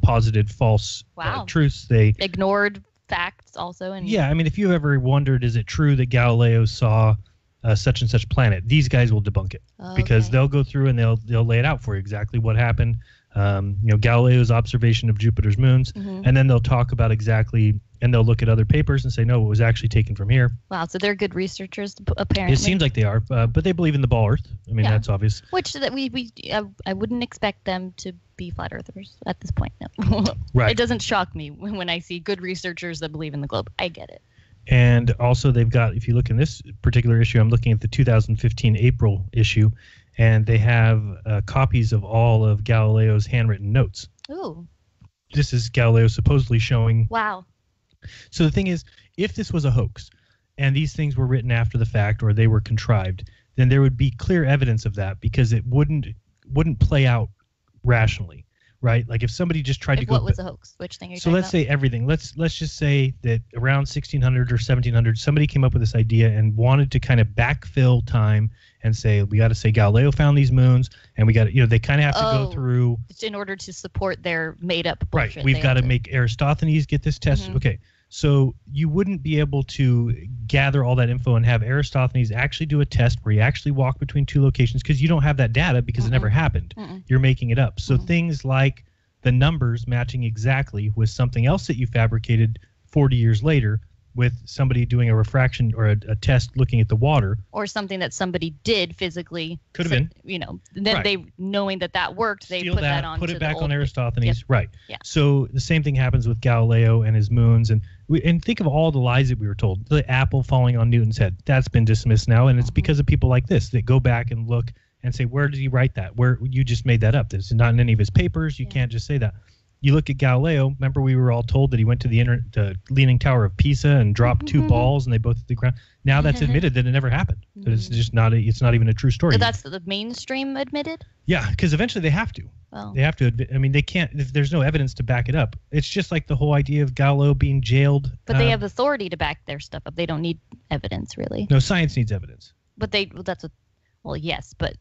posited false truths. They ignored facts also. And yeah, I mean, if you ever wondered, is it true that Galileo saw such and such planet? These guys will debunk it because they'll go through and they'll lay it out for you exactly what happened. Galileo's observation of Jupiter's moons, and then they'll talk about exactly, and they'll look at other papers and say, no, it was actually taken from here. Wow, so they're good researchers, apparently. It seems like they are, but they believe in the ball Earth. I mean, that's obvious. Which that I wouldn't expect them to be flat earthers at this point. No. Right. It doesn't shock me when I see good researchers that believe in the globe. I get it. And also they've got, if you look in this particular issue, I'm looking at the 2015 April issue, and they have copies of all of Galileo's handwritten notes. Ooh. This is Galileo supposedly showing So the thing is, if this was a hoax and these things were written after the fact or they were contrived, then there would be clear evidence of that because it wouldn't play out rationally, right? Like if somebody just tried to go. What was a hoax? Which thing are you So talking let's about? say everything. Let's just say that around 1600 or 1700, somebody came up with this idea and wanted to kind of backfill time and say, we got to say Galileo found these moons, and we got to, they kind of have to go through. In order to support their made-up bullshit. Right. We've got to make Aristophanes get this tested. Okay. So you wouldn't be able to gather all that info and have Aristophanes actually do a test where he actually walked between two locations because you don't have that data because it never happened. You're making it up. So things like the numbers matching exactly with something else that you fabricated 40 years later with somebody doing a refraction or a test looking at the water. Or something that somebody did physically. Could have been. Then Right. they, knowing that worked, they Steal put that on. put to it the back old on Aristophanes. Yep. Right. Yeah. So the same thing happens with Galileo and his moons. And think of all the lies that we were told. The apple falling on Newton's head. That's been dismissed now. And it's because of people like this that go back and look and say, where did he write that? Where you just made that up. This is not in any of his papers. You can't just say that. You look at Galileo. Remember, we were all told that he went to the Leaning Tower of Pisa and dropped two balls, and they both hit the ground. Now that's admitted that it never happened. That it's just not. It's not even a true story. So that's the mainstream admitted? Yeah, because eventually they have to. Oh. They have to admit. I mean, they can't. If there's no evidence to back it up, it's just like the whole idea of Galileo being jailed. But they have authority to back their stuff up. They don't need evidence, really. No, science needs evidence. But yes, but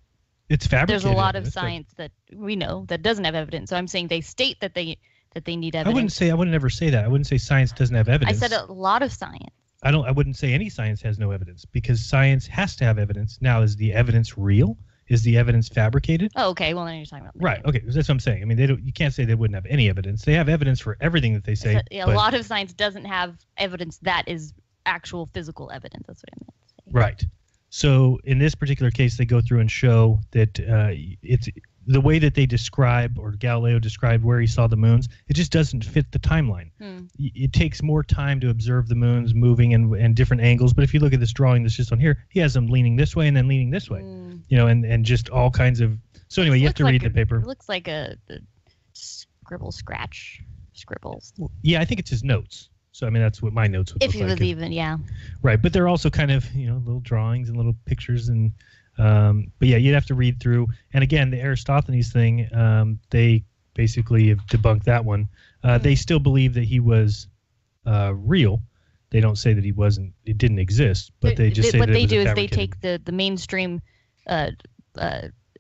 It's fabricated. there's a lot of evidence. science that we know that doesn't have evidence. So I'm saying they state that they need evidence. I wouldn't ever say that. I wouldn't say science doesn't have I evidence. said a lot of science. I wouldn't say any science has no evidence because science has to have evidence. Now, is the evidence real? Is the evidence fabricated? Oh, okay. Well, then you're talking about Right. Okay. That's what I'm saying. I mean, you can't say they wouldn't have any evidence. They have evidence for everything that they say. a lot of science doesn't have evidence that is actual physical evidence. That's what I meant to say. Right. So in this particular case, they go through and show that it's the way that they describe, or Galileo described where he saw the moons, it just doesn't fit the timeline. It takes more time to observe the moons moving and different angles. But if you look at this drawing that's just on here, he has them leaning this way and then leaning this way, and just all kinds of. So anyway, you have to read the paper. It looks like a scribbles. Yeah, I think it's his notes. So I mean, that's what my notes would If look he like. was even, yeah. Right, but they're also kind of little drawings and little pictures and. But yeah, you'd have to read through. And again, the Aristophanes thing, they basically have debunked that one. They still believe that he was real. They don't say that he wasn't. It didn't exist, but they just say what that they it was do is they fabricated. take the mainstream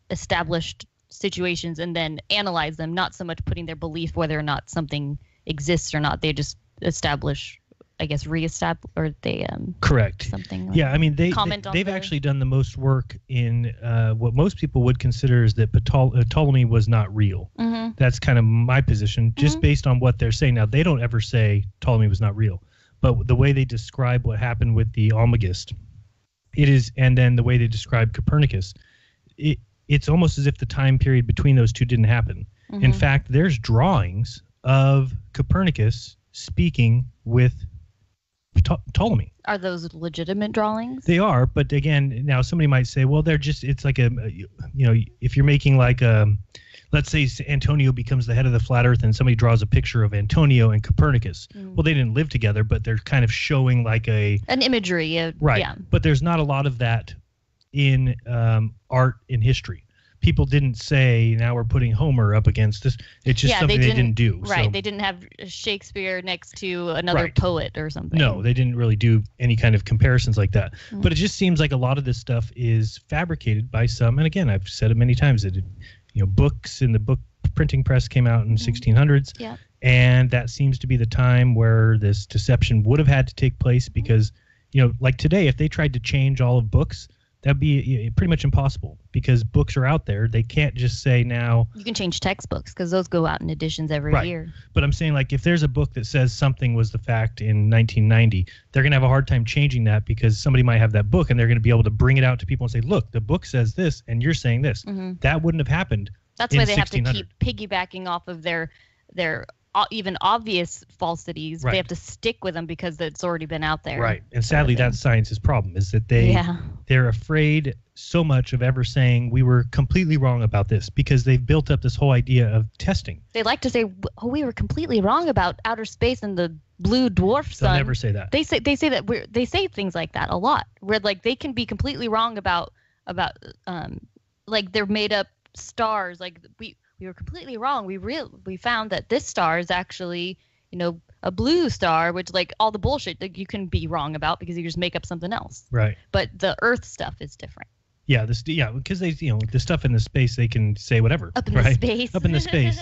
established situations and then analyze them. Not so much putting their belief whether or not something exists or not. They just establish. I guess reestablish, or they correct something. Yeah, I mean they've the... actually done the most work in what most people would consider is that Ptolemy was not real. That's kind of my position, just based on what they're saying. Now they don't ever say Ptolemy was not real, but the way they describe what happened with the Almagest, it is, and then the way they describe Copernicus, it's almost as if the time period between those two didn't happen. In fact, there's drawings of Copernicus speaking with Ptolemy. Are those legitimate drawings? They are, but again, now somebody might say, well, they're just, it's like if you're making like let's say Antonio becomes the head of the flat earth and somebody draws a picture of Antonio and Copernicus. Well, they didn't live together, but they're kind of showing like an imagery. Right. Yeah. But there's not a lot of that in art in history. People didn't say, now we're putting Homer up against this. It's just something they didn't do. Right. So. They didn't have Shakespeare next to another poet or something. No, they didn't really do any kind of comparisons like that. But it just seems like a lot of this stuff is fabricated by some. And again, I've said it many times that, books in the book printing press came out in 1600s. Yeah. And that seems to be the time where this deception would have had to take place because, like today, if they tried to change all of books, that'd be pretty much impossible because books are out there. They can't just say now. You can change textbooks because those go out in editions every year. But I'm saying, like, if there's a book that says something was the fact in 1990, they're going to have a hard time changing that because somebody might have that book and they're going to be able to bring it out to people and say, look, the book says this and you're saying this. That wouldn't have happened. That's why they have to keep piggybacking off of their even obvious falsities, Right. they have to stick with them because it's already been out there. Right. And sadly, that's science's problem, is that they're afraid so much of ever saying we were completely wrong about this, because they've built up this whole idea of testing. They like to say, "Oh, we were completely wrong about outer space and the blue dwarf sun." They'll never say that. They say that they say things like that a lot, where like they can be completely wrong about like they're made up stars. Like we were completely wrong. We found that this star is actually, a blue star, which like all the bullshit that you can be wrong about because you just make up something else. Right. But the Earth stuff is different. Yeah, because they, the stuff in the space, they can say whatever. Up in the space. Up in the space.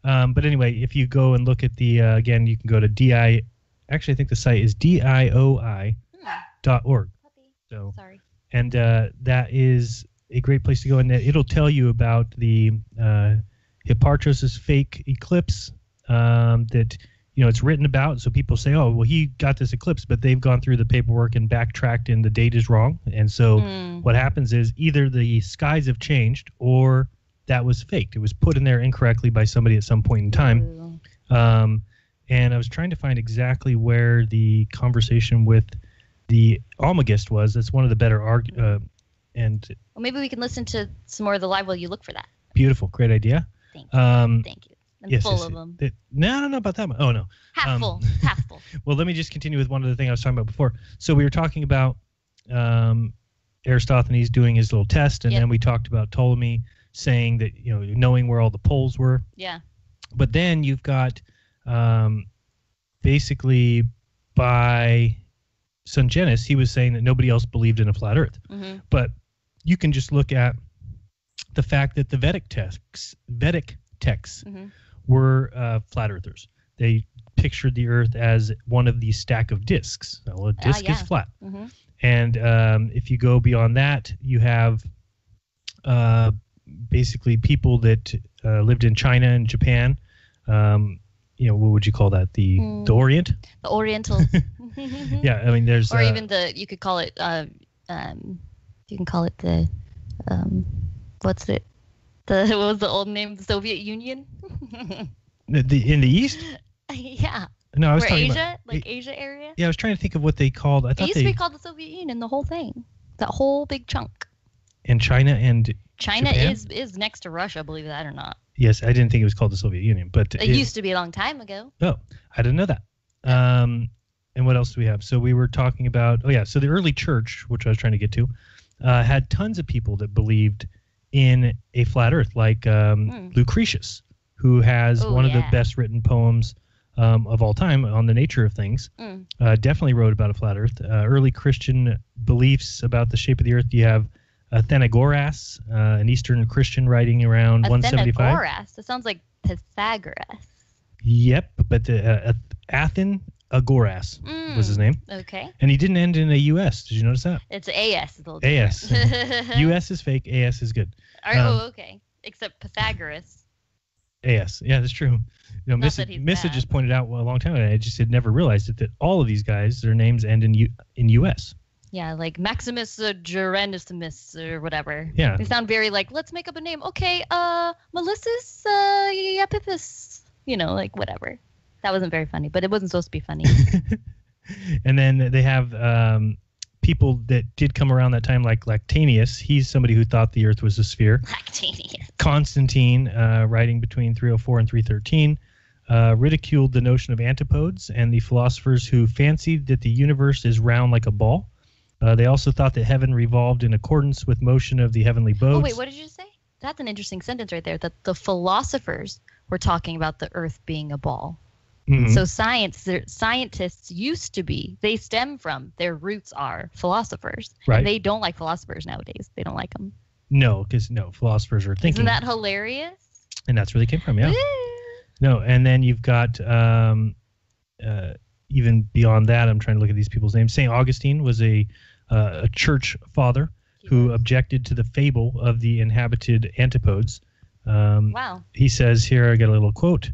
But anyway, if you go and look at the, again, you can go to actually I think the site is dioi.org. So, sorry. And that is a great place to go, and it'll tell you about the Hipparchos' fake eclipse that, it's written about. So people say, oh, well, he got this eclipse, but they've gone through the paperwork and backtracked, and the date is wrong. And so what happens is either the skies have changed or that was faked. It was put in there incorrectly by somebody at some point in time. And I was trying to find exactly where the conversation with the Almagist was. That's one of the better Well, maybe we can listen to some more of the live while you look for that. Beautiful. Great idea. Thank you. Thank you. I'm full of them. No, I don't know about that one. Oh, no. Half full. Half full. Well, let me just continue with one other thing I was talking about before. So we were talking about Aristophanes doing his little test, and then we talked about Ptolemy saying that, knowing where all the poles were. Yeah. But then you've got basically by Sungenis, he was saying that nobody else believed in a flat earth. Mm-hmm. But you can just look at the fact that the Vedic texts were flat earthers. They pictured the earth as one of these stack of discs. Well, a disc is flat. Mm-hmm. And if you go beyond that, you have basically people that lived in China and Japan. What would you call that? The Orient? The Oriental. Yeah, I mean, there's... Or even you could call it, you can call it the, what was the old name? The Soviet Union? in the East? Yeah. No, I was Or talking Asia? about... Like Asia area? Yeah, I was trying to think of what they called... I It thought used to be called the Soviet Union, the whole thing. That whole big chunk. And China and China Japan? is next to Russia, believe that or not. Yes, I didn't think it was called the Soviet Union, but... It used to be a long time ago. Oh, I didn't know that. And what else do we have? So we were talking about... Oh, yeah, so the early church, which I was trying to get to, had tons of people that believed in a flat earth, like Lucretius, who has one of the best written poems of all time on the nature of things. Definitely wrote about a flat earth. Early Christian beliefs about the shape of the earth. You have Athenagoras, an Eastern Christian writing around 175. Athenagoras? That sounds like Pythagoras. Yep, but the Athenagoras was his name. Okay. And he didn't end in a US. Did you notice that? It's AS. AS. US is fake. AS is good. Okay. Except Pythagoras. AS. Yeah, that's true. Missa just pointed out a long time ago. I just had never realized it, that all of these guys, their names end in US. Yeah, like Maximus Jeranism or whatever. Yeah. They sound very like, let's make up a name. Okay, Melissus Yapipus. Like whatever. That wasn't very funny, but it wasn't supposed to be funny. And then they have people that did come around that time, like Lactantius. He's somebody who thought the earth was a sphere. Lactantius. Constantine, writing between 304 and 313, ridiculed the notion of antipodes and the philosophers who fancied that the universe is round like a ball. They also thought that heaven revolved in accordance with motion of the heavenly boats. Oh, wait, what did you say? That's an interesting sentence right there, that the philosophers were talking about the earth being a ball. Mm-hmm. So scientists used to be, they stem from, their roots are philosophers. Right. And they don't like philosophers nowadays. They don't like them. No, because philosophers are thinking. Isn't that hilarious? And that's where they came from, yeah. No, and then you've got, even beyond that, I'm trying to look at these people's names. St. Augustine was a church father who objected to the fable of the inhabited antipodes. Wow. He says here, I got a little quote.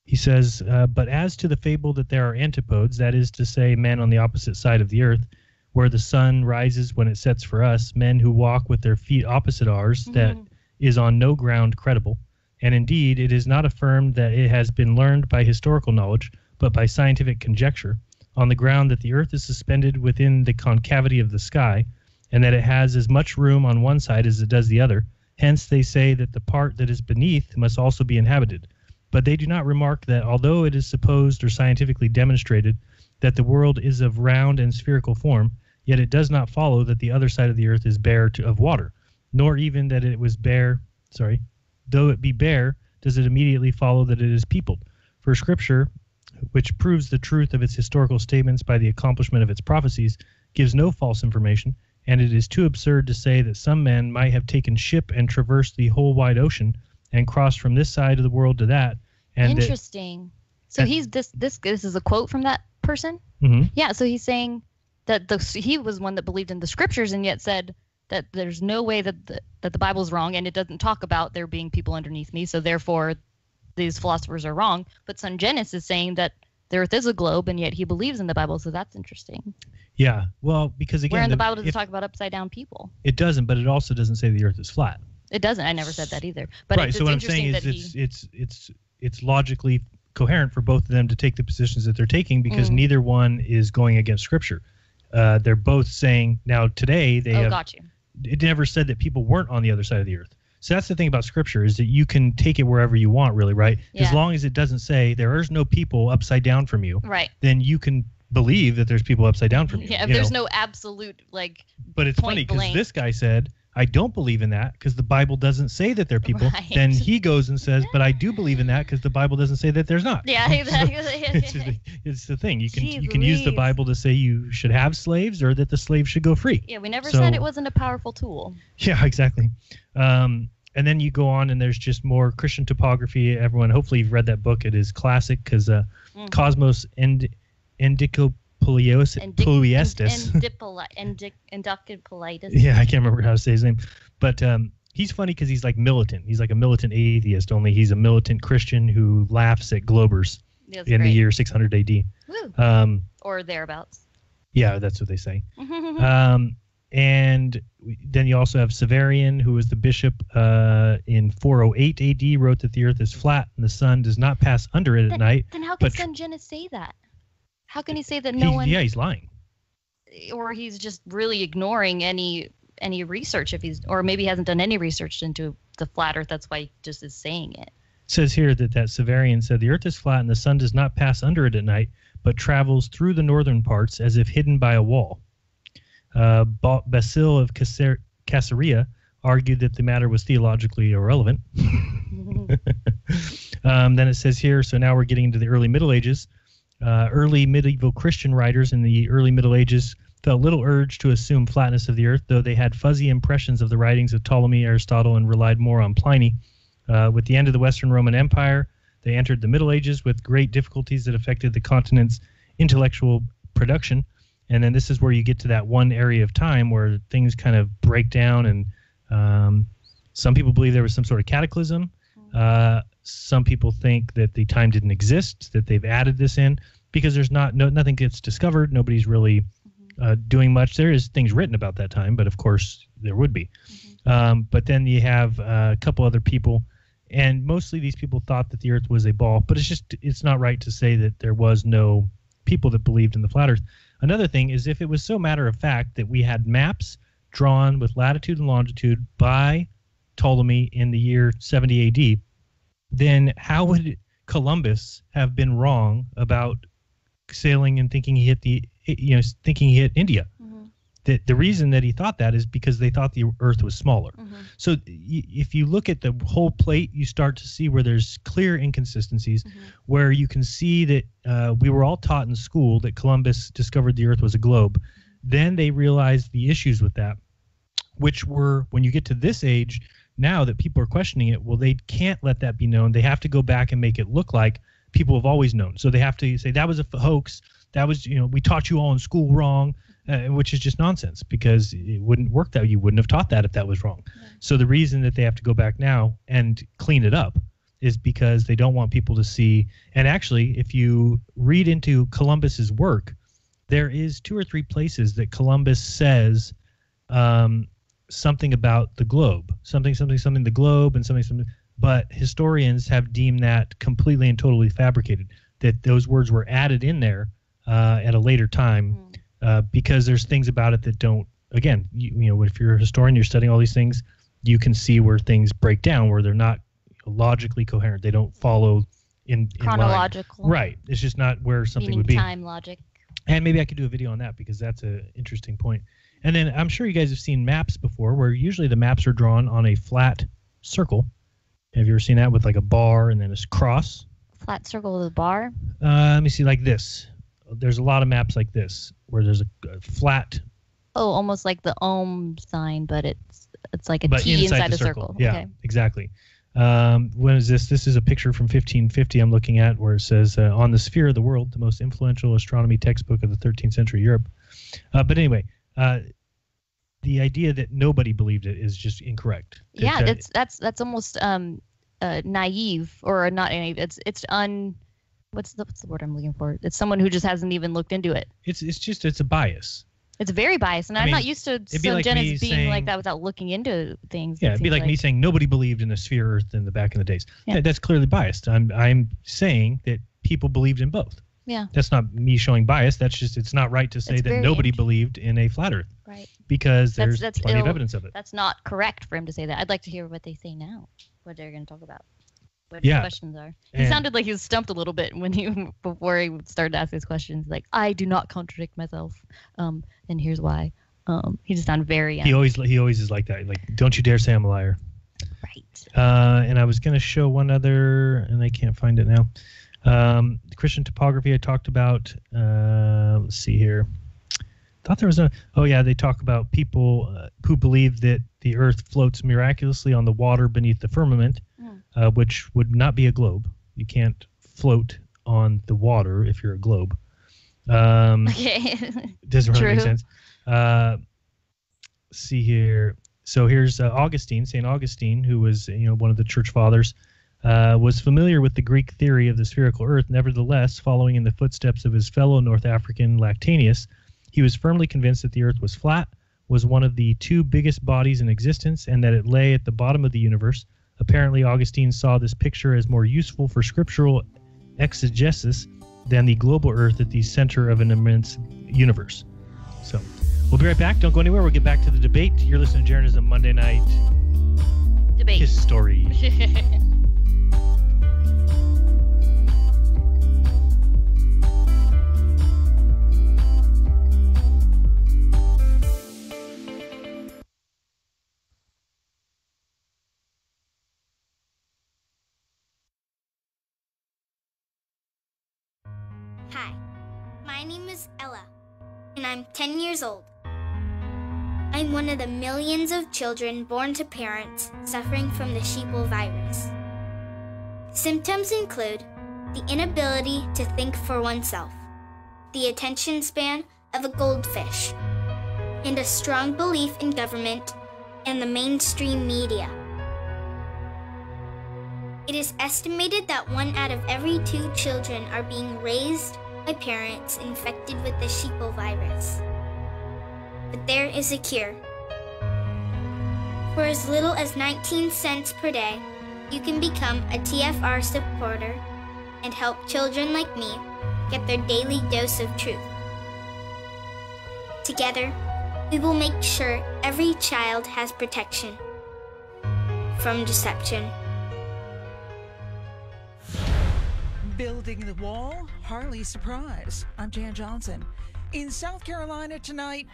He says, but as to the fable that there are antipodes, that is to say, men on the opposite side of the earth, where the sun rises when it sets for us, men who walk with their feet opposite ours, that is on no ground credible. And indeed, it is not affirmed that it has been learned by historical knowledge, but by scientific conjecture, on the ground that the Earth is suspended within the concavity of the sky, and that it has as much room on one side as it does the other. Hence, they say that the part that is beneath must also be inhabited. But they do not remark that although it is supposed or scientifically demonstrated that the world is of round and spherical form, yet it does not follow that the other side of the Earth is bare of water, nor even that it was bare, though it be bare, does it immediately follow that it is peopled. For Scripture, which proves the truth of its historical statements by the accomplishment of its prophecies, gives no false information, and it is too absurd to say that some men might have taken ship and traversed the whole wide ocean and crossed from this side of the world to that. And interesting. So this is a quote from that person? Mm-hmm. Yeah, so he's saying that he was one that believed in the Scriptures and yet said that there's no way that the Bible's wrong, and it doesn't talk about there being people underneath me, so therefore these philosophers are wrong. But Son Genis is saying that the Earth is a globe, and yet he believes in the Bible, so that's interesting. Yeah, well, because again, where in the Bible does it talk about upside down people? It doesn't, but it also doesn't say the Earth is flat. It doesn't. I never said that either. But right. So what I'm saying is it's logically coherent for both of them to take the positions that they're taking, because neither one is going against Scripture. They're both saying now today they have. Got you. It never said that people weren't on the other side of the Earth. So that's the thing about Scripture, is that you can take it wherever you want, really, right? Yeah. As long as it doesn't say there is no people upside down from you, right? Then you can believe that there's people upside down from you. Yeah, if there's no absolute But it's funny because this guy said, I don't believe in that because the Bible doesn't say that they're people. Right. Then he goes and says, but I do believe in that because the Bible doesn't say that there's not. Yeah, exactly. It's the thing. You can use the Bible to say you should have slaves or that the slaves should go free. Yeah, we never said it wasn't a powerful tool. Yeah, exactly. And then you go on and there's just more Christian topography. Everyone, hopefully you've read that book. It is classic because Cosmos Endicopoliotis. Yeah, I can't remember how to say his name. But he's funny because he's like militant. He's like a militant atheist, only he's a militant Christian who laughs at Globers in the year 600 AD. Woo. Or thereabouts. Yeah, that's what they say. And then you also have Severian, who was the bishop in 408 AD, wrote that the earth is flat and the sun does not pass under it at night. Then how can Son Genis say that? How can he say that no one... Yeah, he's lying. Or he's just really ignoring any research, or maybe he hasn't done any research into the flat earth. That's why he just is saying it. It says here that Severian said the earth is flat and the sun does not pass under it at night, but travels through the northern parts as if hidden by a wall. Basil of Caesarea argued that the matter was theologically irrelevant. Then it says here, so now we're getting into the early Middle Ages. Early medieval Christian writers in the early Middle Ages felt little urge to assume flatness of the earth, though they had fuzzy impressions of the writings of Ptolemy, Aristotle, and relied more on Pliny. With the end of the Western Roman Empire, they entered the Middle Ages with great difficulties that affected the continent's intellectual production. And then this is where you get to that one area of time where things kind of break down, and some people believe there was some sort of cataclysm. Some people think that the time didn't exist, that they've added this in because there's nothing gets discovered. Nobody's really doing much. There is things written about that time, but of course there would be. But then you have a couple other people, and mostly these people thought that the earth was a ball, but it's not right to say that there was no people that believed in the flat earth. Another thing is, if it was so matter of fact that we had maps drawn with latitude and longitude by Ptolemy in the year 70 AD, then how would Columbus have been wrong about sailing and thinking he hit India? The reason that he thought that is because they thought the earth was smaller. So if you look at the whole plate, you start to see where there's clear inconsistencies, where you can see that we were all taught in school that Columbus discovered the earth was a globe. Then they realized the issues with that, which were, when you get to this age now that people are questioning it, well, they can't let that be known. They have to go back and make it look like people have always known. So they have to say that was a hoax. That was, we taught you all in school wrong. Which is just nonsense, because it wouldn't work that. You wouldn't have taught that if that was wrong. Yeah. So the reason that they have to go back now and clean it up is because they don't want people to see. And actually, if you read into Columbus's work, there is 2 or 3 places that Columbus says something about the globe, something the globe, and something. but historians have deemed that completely and totally fabricated, that those words were added in there at a later time because there's things about it that don't, again, you know, if you're a historian, you're studying all these things, you can see where things break down, where they're not logically coherent. They don't follow in chronological. line. Right. It's just not where something would be. Time logic. And maybe I could do a video on that because that's an interesting point. And then I'm sure you guys have seen maps before where usually the maps are drawn on a flat circle. Have you ever seen that with like a bar and then a cross? Flat circle with a bar? Let me see, like this. There's a lot of maps like this where there's a flat. Oh, almost like the ohm sign, but it's like a T inside a circle. Yeah, okay. Exactly. When is this? This is a picture from 1550 I'm looking at where it says, on the sphere of the world, the most influential astronomy textbook of the 13th century Europe. But anyway, the idea that nobody believed it is just incorrect. Yeah, that's almost naive, or not naive. It's what's the word I'm looking for? It's someone who just hasn't even looked into it. It's a bias. It's very biased, and I'm not used to Jeranism being like that without looking into things. Yeah, it'd be like me saying nobody believed in a sphere Earth in the back in the days. Yeah, that's clearly biased. I'm saying that people believed in both. Yeah. That's not me showing bias. That's just it's not right to say that nobody believed in a flat Earth. Right. Because there's plenty of evidence of it. That's not correct for him to say that. I'd like to hear what they say now. What they're going to talk about. What his questions are. He sounded like he was stumped a little bit before he started to ask his questions. Like, I do not contradict myself, and here's why. He just sounded very. He always is like that. Like, don't you dare say I'm a liar. Right. And I was going to show one other, and I can't find it now. The Christian topography I talked about. Let's see here. Thought there was a. Oh yeah, they talk about people who believe that the Earth floats miraculously on the water beneath the firmament. Which would not be a globe. You can't float on the water if you're a globe. Okay. Doesn't really make sense. See here. So here's Augustine, St. Augustine, who was one of the church fathers, was familiar with the Greek theory of the spherical Earth. Nevertheless, following in the footsteps of his fellow North African Lactantius, he was firmly convinced that the Earth was flat, was one of the two biggest bodies in existence, and that it lay at the bottom of the universe. Apparently, Augustine saw this picture as more useful for scriptural exegesis than the global Earth at the center of an immense universe. So, we'll be right back. Don't go anywhere. We'll get back to the debate. You're listening to Jeranism Monday Night Debate. History. Hi, my name is Ella, and I'm 10 years old. I'm one of the millions of children born to parents suffering from the sheeple virus. Symptoms include the inability to think for oneself, the attention span of a goldfish, and a strong belief in government and the mainstream media. It is estimated that 1 out of every 2 children are being raised by parents infected with the sheeple virus. But there is a cure. For as little as 19 cents per day, you can become a TFR supporter and help children like me get their daily dose of truth. Together, we will make sure every child has protection from deception. Building the wall, Harley surprise. I'm Jan Johnson. In South Carolina tonight.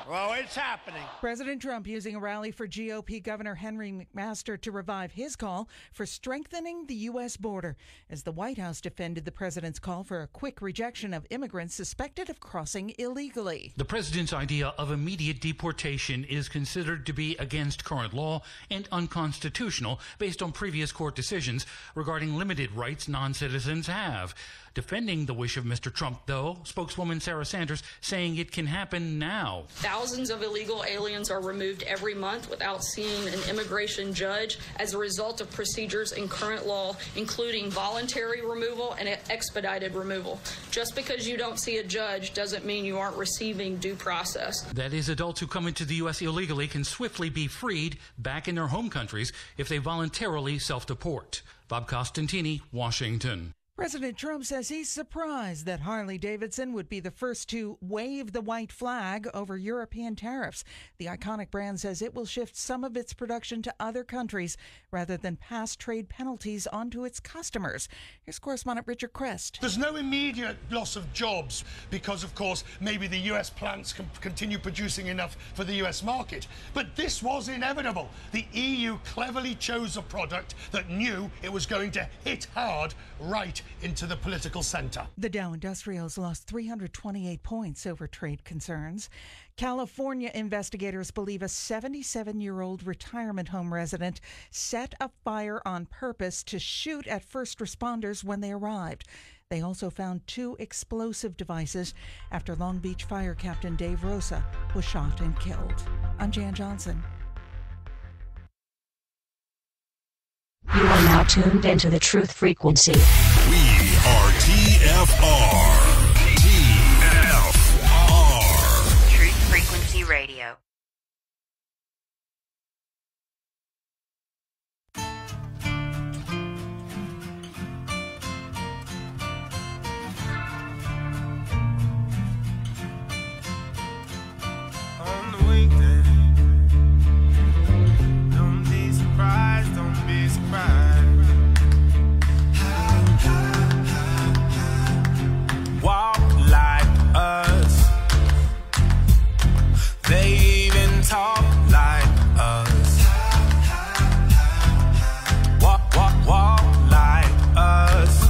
Well, it's happening. President Trump using a rally for GOP Governor Henry McMaster to revive his call for strengthening the U.S. border as the White House defended the president's call for a quick rejection of immigrants suspected of crossing illegally. The president's idea of immediate deportation is considered to be against current law and unconstitutional based on previous court decisions regarding limited rights non-citizens have. Defending the wish of Mr. Trump, though, spokeswoman Sarah Sanders saying it can happen now. Thousands of illegal aliens are removed every month without seeing an immigration judge as a result of procedures in current law, including voluntary removal and expedited removal. Just because you don't see a judge doesn't mean you aren't receiving due process. That is, adults who come into the U.S. illegally can swiftly be freed back in their home countries if they voluntarily self-deport. Bob Costantini, Washington. President Trump says he's surprised that Harley-Davidson would be the first to wave the white flag over European tariffs. The iconic brand says it will shift some of its production to other countries rather than pass trade penalties onto its customers. Here's correspondent Richard Crest. There's no immediate loss of jobs because, of course, maybe the U.S. plants can continue producing enough for the U.S. market. But this was inevitable. The EU cleverly chose a product that knew it was going to hit hard right into the political center. The Dow Industrials lost 328 points over trade concerns. California investigators believe a 77-year-old retirement home resident set a fire on purpose to shoot at first responders when they arrived. They also found 2 explosive devices after Long Beach Fire Captain Dave Rosa was shot and killed. I'm Jan Johnson. You are now tuned into the Truth Frequency. We are TFR. TFR. Truth Frequency Radio. On the weekday, don't be surprised, don't be surprised. Walk like us. They even talk like us. Walk like us.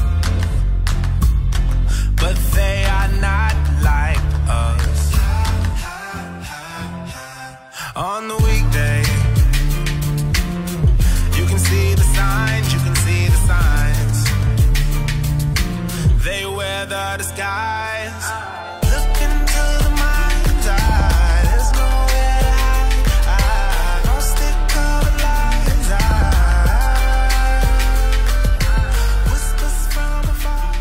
But they are not like us. On the weekday, you can see the signs, you can see the signs. They wear the disguise. Look into the mind's eye. There's nowhere to hide. Don't stick covered lies. Whispers from afar.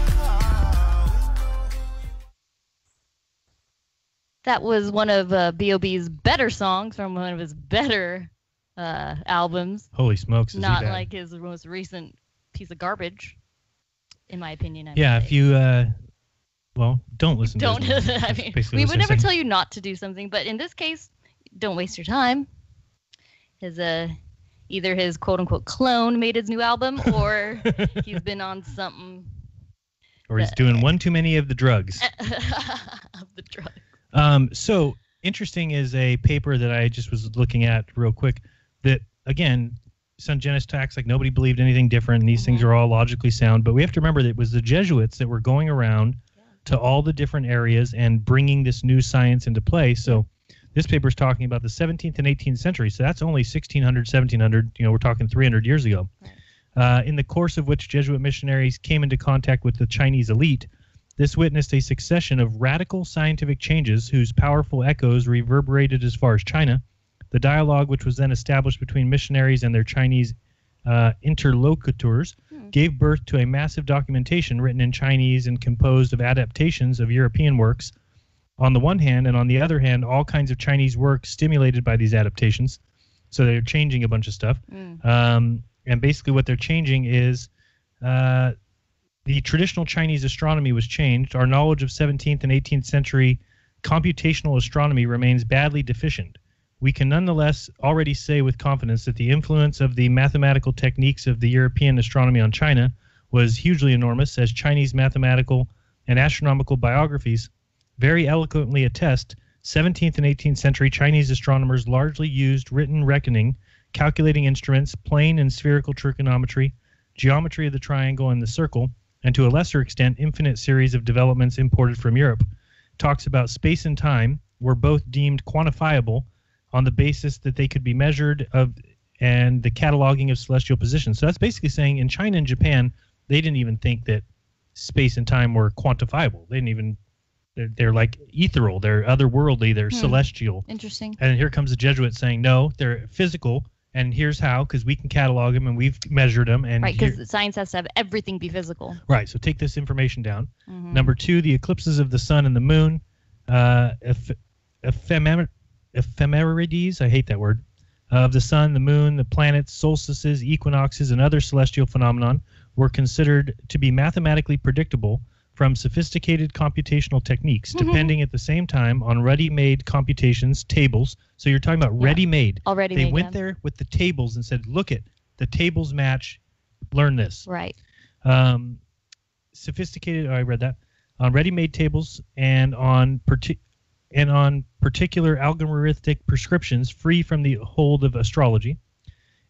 That was one of B.O.B.'s better songs from one of his better albums. Holy smokes, is Not he bad. like his most recent piece of garbage, in my opinion. Yeah, if you, well, don't listen Don't. to his music. I That's mean, basically we what would they're never saying. tell you not to do something, but in this case, don't waste your time. His either his quote unquote clone made his new album, or he's been on something. Or he's doing one too many of the drugs. Of the drugs. So interesting is a paper that I just was looking at real quick that, again, Sungenis acts like nobody believed anything different, and these things are all logically sound. But we have to remember that it was the Jesuits that were going around to all the different areas and bringing this new science into play. So this paper is talking about the 17th and 18th century. So that's only 1600, 1700. You know, we're talking 300 years ago. In the course of which Jesuit missionaries came into contact with the Chinese elite, this witnessed a succession of radical scientific changes whose powerful echoes reverberated as far as China. The dialogue, which was then established between missionaries and their Chinese interlocutors, gave birth to a massive documentation written in Chinese and composed of adaptations of European works on the one hand, and on the other hand, all kinds of Chinese works stimulated by these adaptations. So they're changing a bunch of stuff. And basically what they're changing is the traditional Chinese astronomy was changed. Our knowledge of 17th and 18th century computational astronomy remains badly deficient. We can nonetheless already say with confidence that the influence of the mathematical techniques of the European astronomy on China was hugely enormous, as Chinese mathematical and astronomical biographies very eloquently attest. 17th and 18th century Chinese astronomers largely used written reckoning, calculating instruments, plane and spherical trigonometry, geometry of the triangle and the circle, and to a lesser extent, infinite series of developments imported from Europe. Talks about space and time were both deemed quantifiable on the basis that they could be measured and the cataloging of celestial positions. So that's basically saying in China and Japan, they didn't even think that space and time were quantifiable. They didn't even. They're like ethereal. They're otherworldly. They're celestial. Interesting. And here comes the Jesuit saying, no, they're physical, and here's how, because we can catalog them and we've measured them. And right, because science has to have everything be physical. Right. So take this information down. Mhm. Number 2, the eclipses of the sun and the moon, ephemerides. I hate that word. Of the sun, the moon, the planets, solstices, equinoxes, and other celestial phenomenon were considered to be mathematically predictable from sophisticated computational techniques, depending at the same time on ready-made computations, tables. So you're talking about ready-made. Already They made, went yeah. there with the tables and said, look it, the tables match, learn this. Right. Sophisticated, I read that, on ready-made tables and on particular algorithmic prescriptions free from the hold of astrology.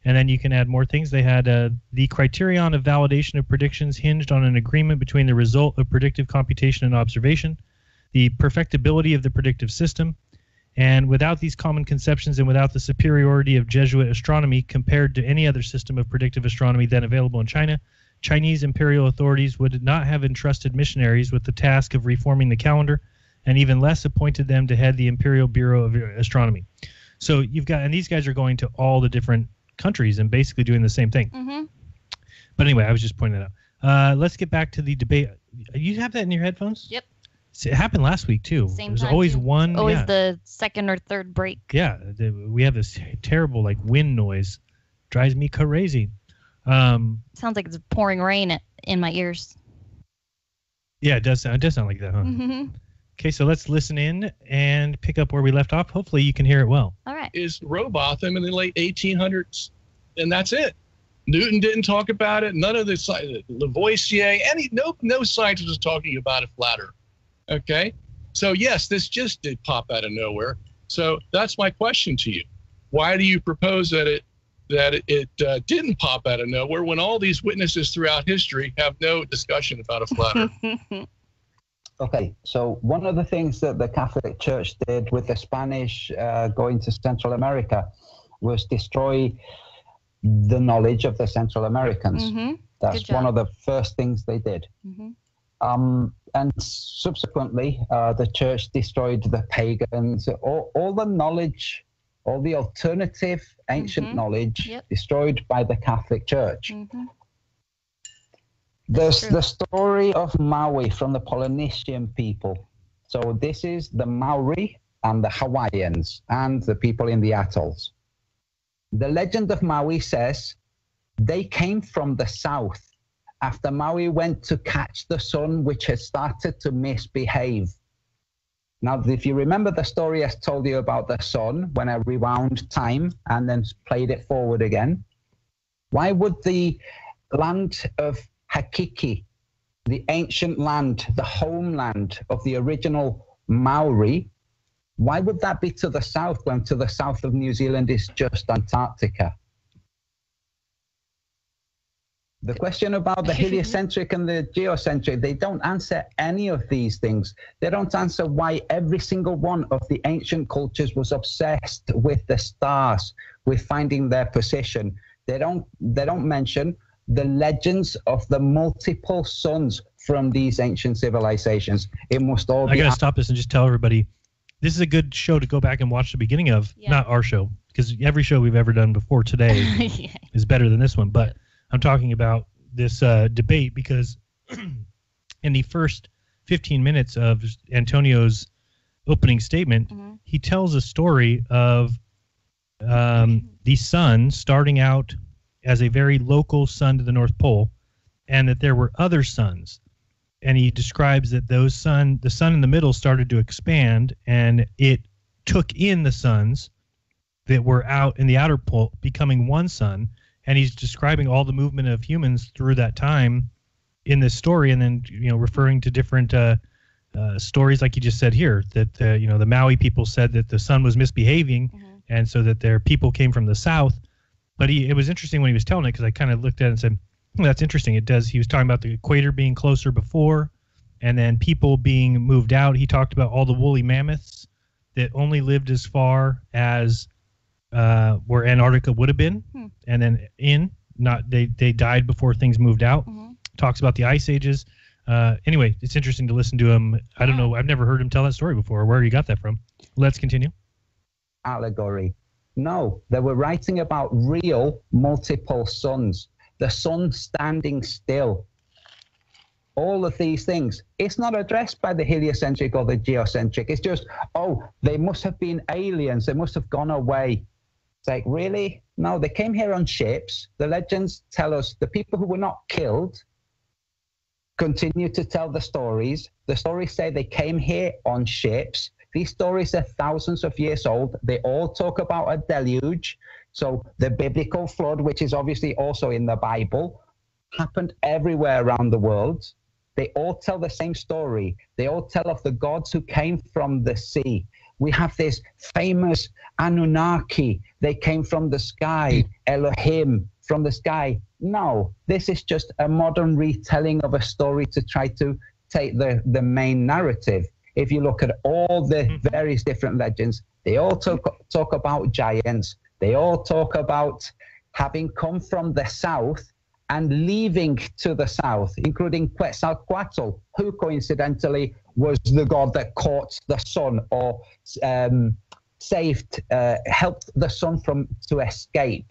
And then you can add more things. They had the criterion of validation of predictions hinged on an agreement between the result of predictive computation and observation, the perfectibility of the predictive system, and without these common conceptions and without the superiority of Jesuit astronomy compared to any other system of predictive astronomy then available in China, Chinese imperial authorities would not have entrusted missionaries with the task of reforming the calendar, and even less appointed them to head the Imperial Bureau of Astronomy. So you've got, and these guys are going to all the different countries and basically doing the same thing. Mm-hmm. But anyway, I was just pointing that out. Let's get back to the debate. You have that in your headphones? Yep. It happened last week too. Same There's time, always too. one. Always yeah. the second or third break. Yeah, we have this terrible like wind noise. Drives me crazy. Sounds like it's pouring rain in my ears. Yeah, it does sound like that, huh? Mm-hmm. Okay, so let's listen in and pick up where we left off. Hopefully you can hear it well. All right. Is Robotham in the late 1800s, and that's it. Newton didn't talk about it. None of the Lavoisier, no scientist was talking about a flat Earth. Okay, so yes, this just did pop out of nowhere. So that's my question to you: why do you propose that it didn't pop out of nowhere when all these witnesses throughout history have no discussion about a flat Earth? Okay, so one of the things that the Catholic Church did with the Spanish going to Central America was destroy the knowledge of the Central Americans. Mm-hmm. That's one of the first things they did. Mm-hmm. And subsequently, the church destroyed the pagans, all the knowledge, all the alternative ancient knowledge destroyed by the Catholic Church. Mm-hmm. There's the story of Maui from the Polynesian people. So this is the Maori and the Hawaiians and the people in the atolls. The legend of Maui says they came from the south after Maui went to catch the sun, which had started to misbehave. Now, if you remember the story I told you about the sun, when I rewound time and then played it forward again, why would the land of Hakiki, the ancient land, the homeland of the original Maori, why would that be to the south when to the south of New Zealand is just Antarctica? The question about the heliocentric and the geocentric, they don't answer any of these things. They don't answer why every single one of the ancient cultures was obsessed with the stars, with finding their position. They don't mention the legends of the multiple suns from these ancient civilizations. It must all be... I got to stop this and just tell everybody, this is a good show to go back and watch the beginning of, not our show, because every show we've ever done before today is better than this one. But I'm talking about this debate because in the first 15 minutes of Antonio's opening statement, he tells a story of the sun starting out as a very local sun to the North Pole, and that there were other suns. And he describes that the sun in the middle started to expand, and it took in the suns that were out in the outer pole, becoming one sun. And he's describing all the movement of humans through that time in this story, and then referring to different stories, like you just said here, that the Maui people said that the sun was misbehaving, and so that their people came from the south. But it was interesting when he was telling it, because I kind of looked at it and said, that's interesting. It does. He was talking about the equator being closer before, and then people being moved out. He talked about all the woolly mammoths that only lived as far as where Antarctica would have been, and then they died before things moved out. Talks about the ice ages. Anyway, it's interesting to listen to him. I don't know. I've never heard him tell that story before. Where you got that from? Let's continue. Allegory. No, they were writing about real multiple suns. The sun standing still. All of these things. It's not addressed by the heliocentric or the geocentric. It's just, oh, they must have been aliens. They must have gone away. It's like, really? No, they came here on ships. The legends tell us the people who were not killed continue to tell the stories. The stories say they came here on ships. These stories are thousands of years old. They all talk about a deluge. So the biblical flood, which is obviously also in the Bible, happened everywhere around the world. They all tell the same story. They all tell of the gods who came from the sea. We have this famous Anunnaki. They came from the sky. Elohim from the sky. No, this is just a modern retelling of a story to try to take the main narrative. If you look at all the various different legends, they all talk about giants. They all talk about having come from the south and leaving to the south, including Quetzalcoatl, who coincidentally was the god that caught the sun or helped the sun to escape.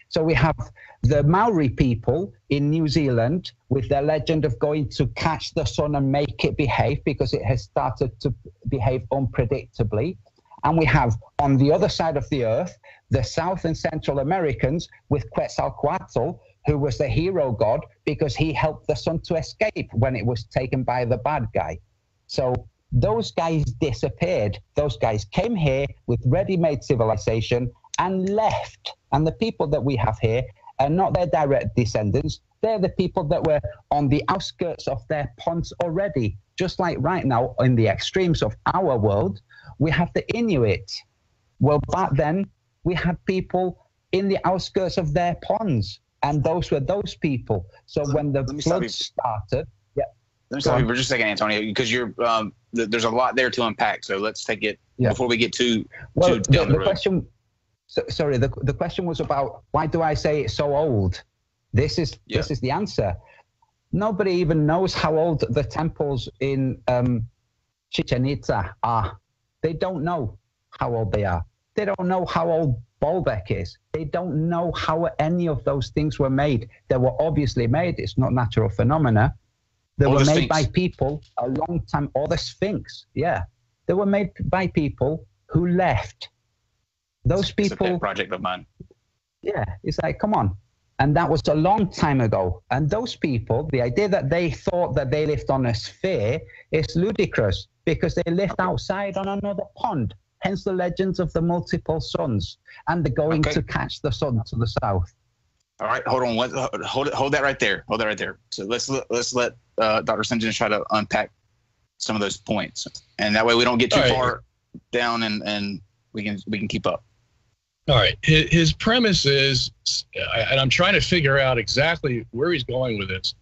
So we have the Maori people in New Zealand with their legend of going to catch the sun and make it behave because it has started to behave unpredictably. And we have on the other side of the earth, the South and Central Americans with Quetzalcoatl, who was the hero god because he helped the sun to escape when it was taken by the bad guy. So those guys disappeared. Those guys came here with ready-made civilization and left. And the people that we have here are not their direct descendants. They're the people that were on the outskirts of their ponds already. Just like right now in the extremes of our world, we have the Inuit. Well, back then we had people in the outskirts of their ponds. And those were those people. So when the flood started, let me stop you for just a second, Antonio, because you're there's a lot there to unpack. So let's take it before we get too down the road. Question, sorry, the question was about why do I say it's so old? This is the answer. Nobody even knows how old the temples in Chichen Itza are. They don't know how old they are. They don't know how old Baalbek is. They don't know how any of those things were made. They were obviously made. It's not natural phenomena. They were made by people a long time. Or the Sphinx, they were made by people who left. Those people. It's a pet project of mine. Yeah, it's like, come on. And that was a long time ago. And those people, the idea that they thought that they lived on a sphere is ludicrous because they lived outside on another pond. Hence the legends of the multiple suns and the going to catch the sun to the south. All right, hold on. Hold that right there. Hold that right there. So let's let Dr. St. John try to unpack some of those points, and that way we don't get too far down, and we can keep up. All right. His premise is, and I'm trying to figure out exactly where he's going with this.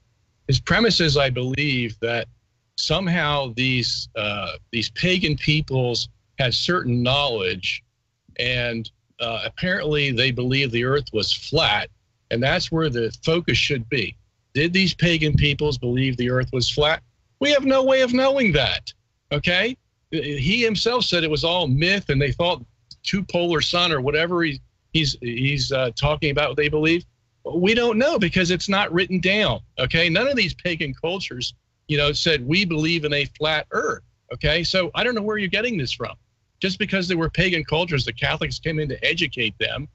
His premise is, I believe, that somehow these pagan peoples had certain knowledge, and apparently they believe the earth was flat, and that's where the focus should be. Did these pagan peoples believe the earth was flat? We have no way of knowing that, okay? He himself said it was all myth, and they thought two-polar sun or whatever he's talking about, they believe. We don't know because it's not written down, okay? None of these pagan cultures, said we believe in a flat earth, okay? So I don't know where you're getting this from. Just because they were pagan cultures, the Catholics came in to educate them.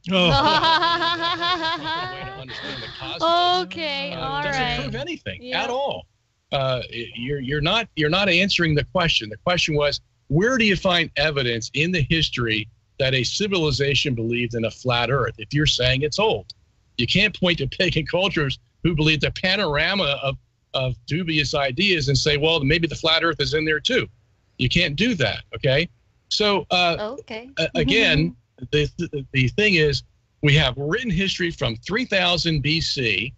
Okay, all doesn't right. prove anything at all. You're not answering the question. The question was, where do you find evidence in the history that a civilization believed in a flat earth? If you're saying it's old, you can't point to pagan cultures who believed a panorama of dubious ideas and say, well, maybe the flat earth is in there too. You can't do that, okay? So again, the thing is, we have written history from 3000 BC,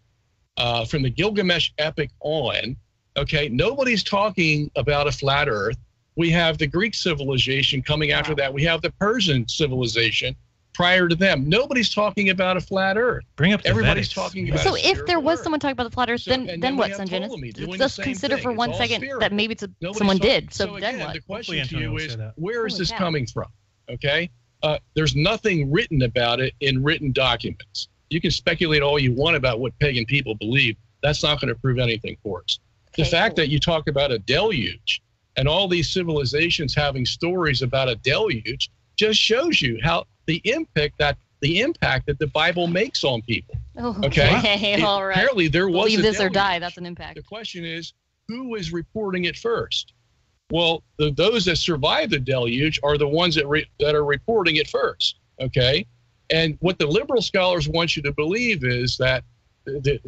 from the Gilgamesh epic on. Okay, nobody's talking about a flat earth. We have the Greek civilization coming after that. We have the Persian civilization prior to them. Nobody's talking about a flat Earth. Bring up the Everybody's Vedics. talking about. So if there was someone talking about the flat Earth, then what, Sungenis? Let's Just consider for 1 second that maybe someone did. So then what? The question to you is, where is this coming from? Okay, there's nothing written about it in written documents. You can speculate all you want about what pagan people believe. That's not going to prove anything for us. The fact that you talk about a deluge and all these civilizations having stories about a deluge just shows you how the impact that the Bible makes on people. Okay, all right. Apparently there was believe a this or deluge. die. That's an impact. The question is, who is reporting it first? Well, those that survived the deluge are the ones that are reporting it first. Okay, and what the liberal scholars want you to believe is that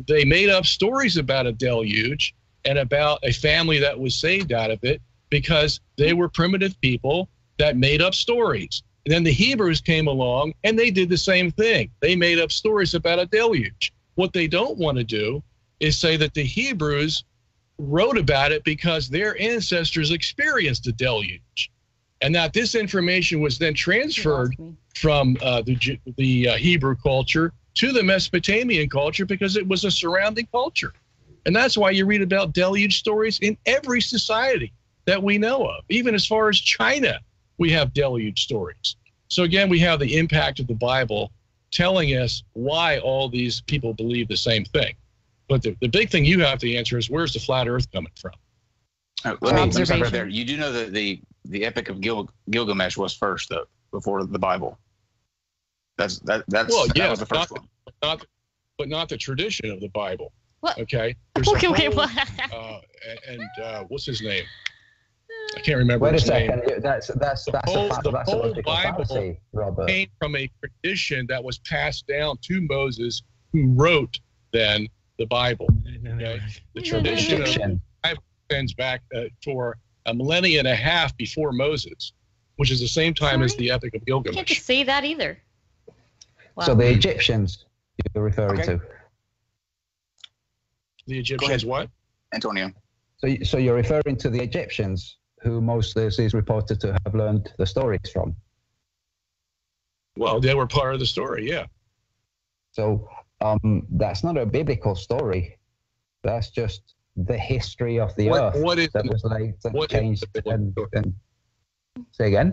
they made up stories about a deluge and about a family that was saved out of it because they were primitive people that made up stories. And then the Hebrews came along and they did the same thing. They made up stories about a deluge. What they don't want to do is say that the Hebrews wrote about it because their ancestors experienced a deluge, and that this information was then transferred from the Hebrew culture to the Mesopotamian culture because it was a surrounding culture. And that's why you read about deluge stories in every society that we know of. Even as far as China, we have deluge stories. So again, we have the impact of the Bible telling us why all these people believe the same thing. But the big thing you have to answer is, where's the flat Earth coming from? Let me stop right there. You do know that the Epic of Gilgamesh was first, though, before the Bible. That was the first one. But not the tradition of the Bible. What? Okay. What's his name? I can't remember. Wait a his second. name. That's The whole Bible fallacy, Robert. came from a tradition that was passed down to Moses, who wrote then the Bible. Okay? The tradition of the Bible extends back for a millennia and a half before Moses, which is the same time as the Epic of You can't Gilgamesh. just say that either. Wow. So the Egyptians you're referring to. The Egyptians what? Antonio. So you're referring to the Egyptians who Moses is reported to have learned the stories from. Well, they were part of the story, yeah. So that's not a biblical story. That's just the history of the earth that was laid and changed. And say again?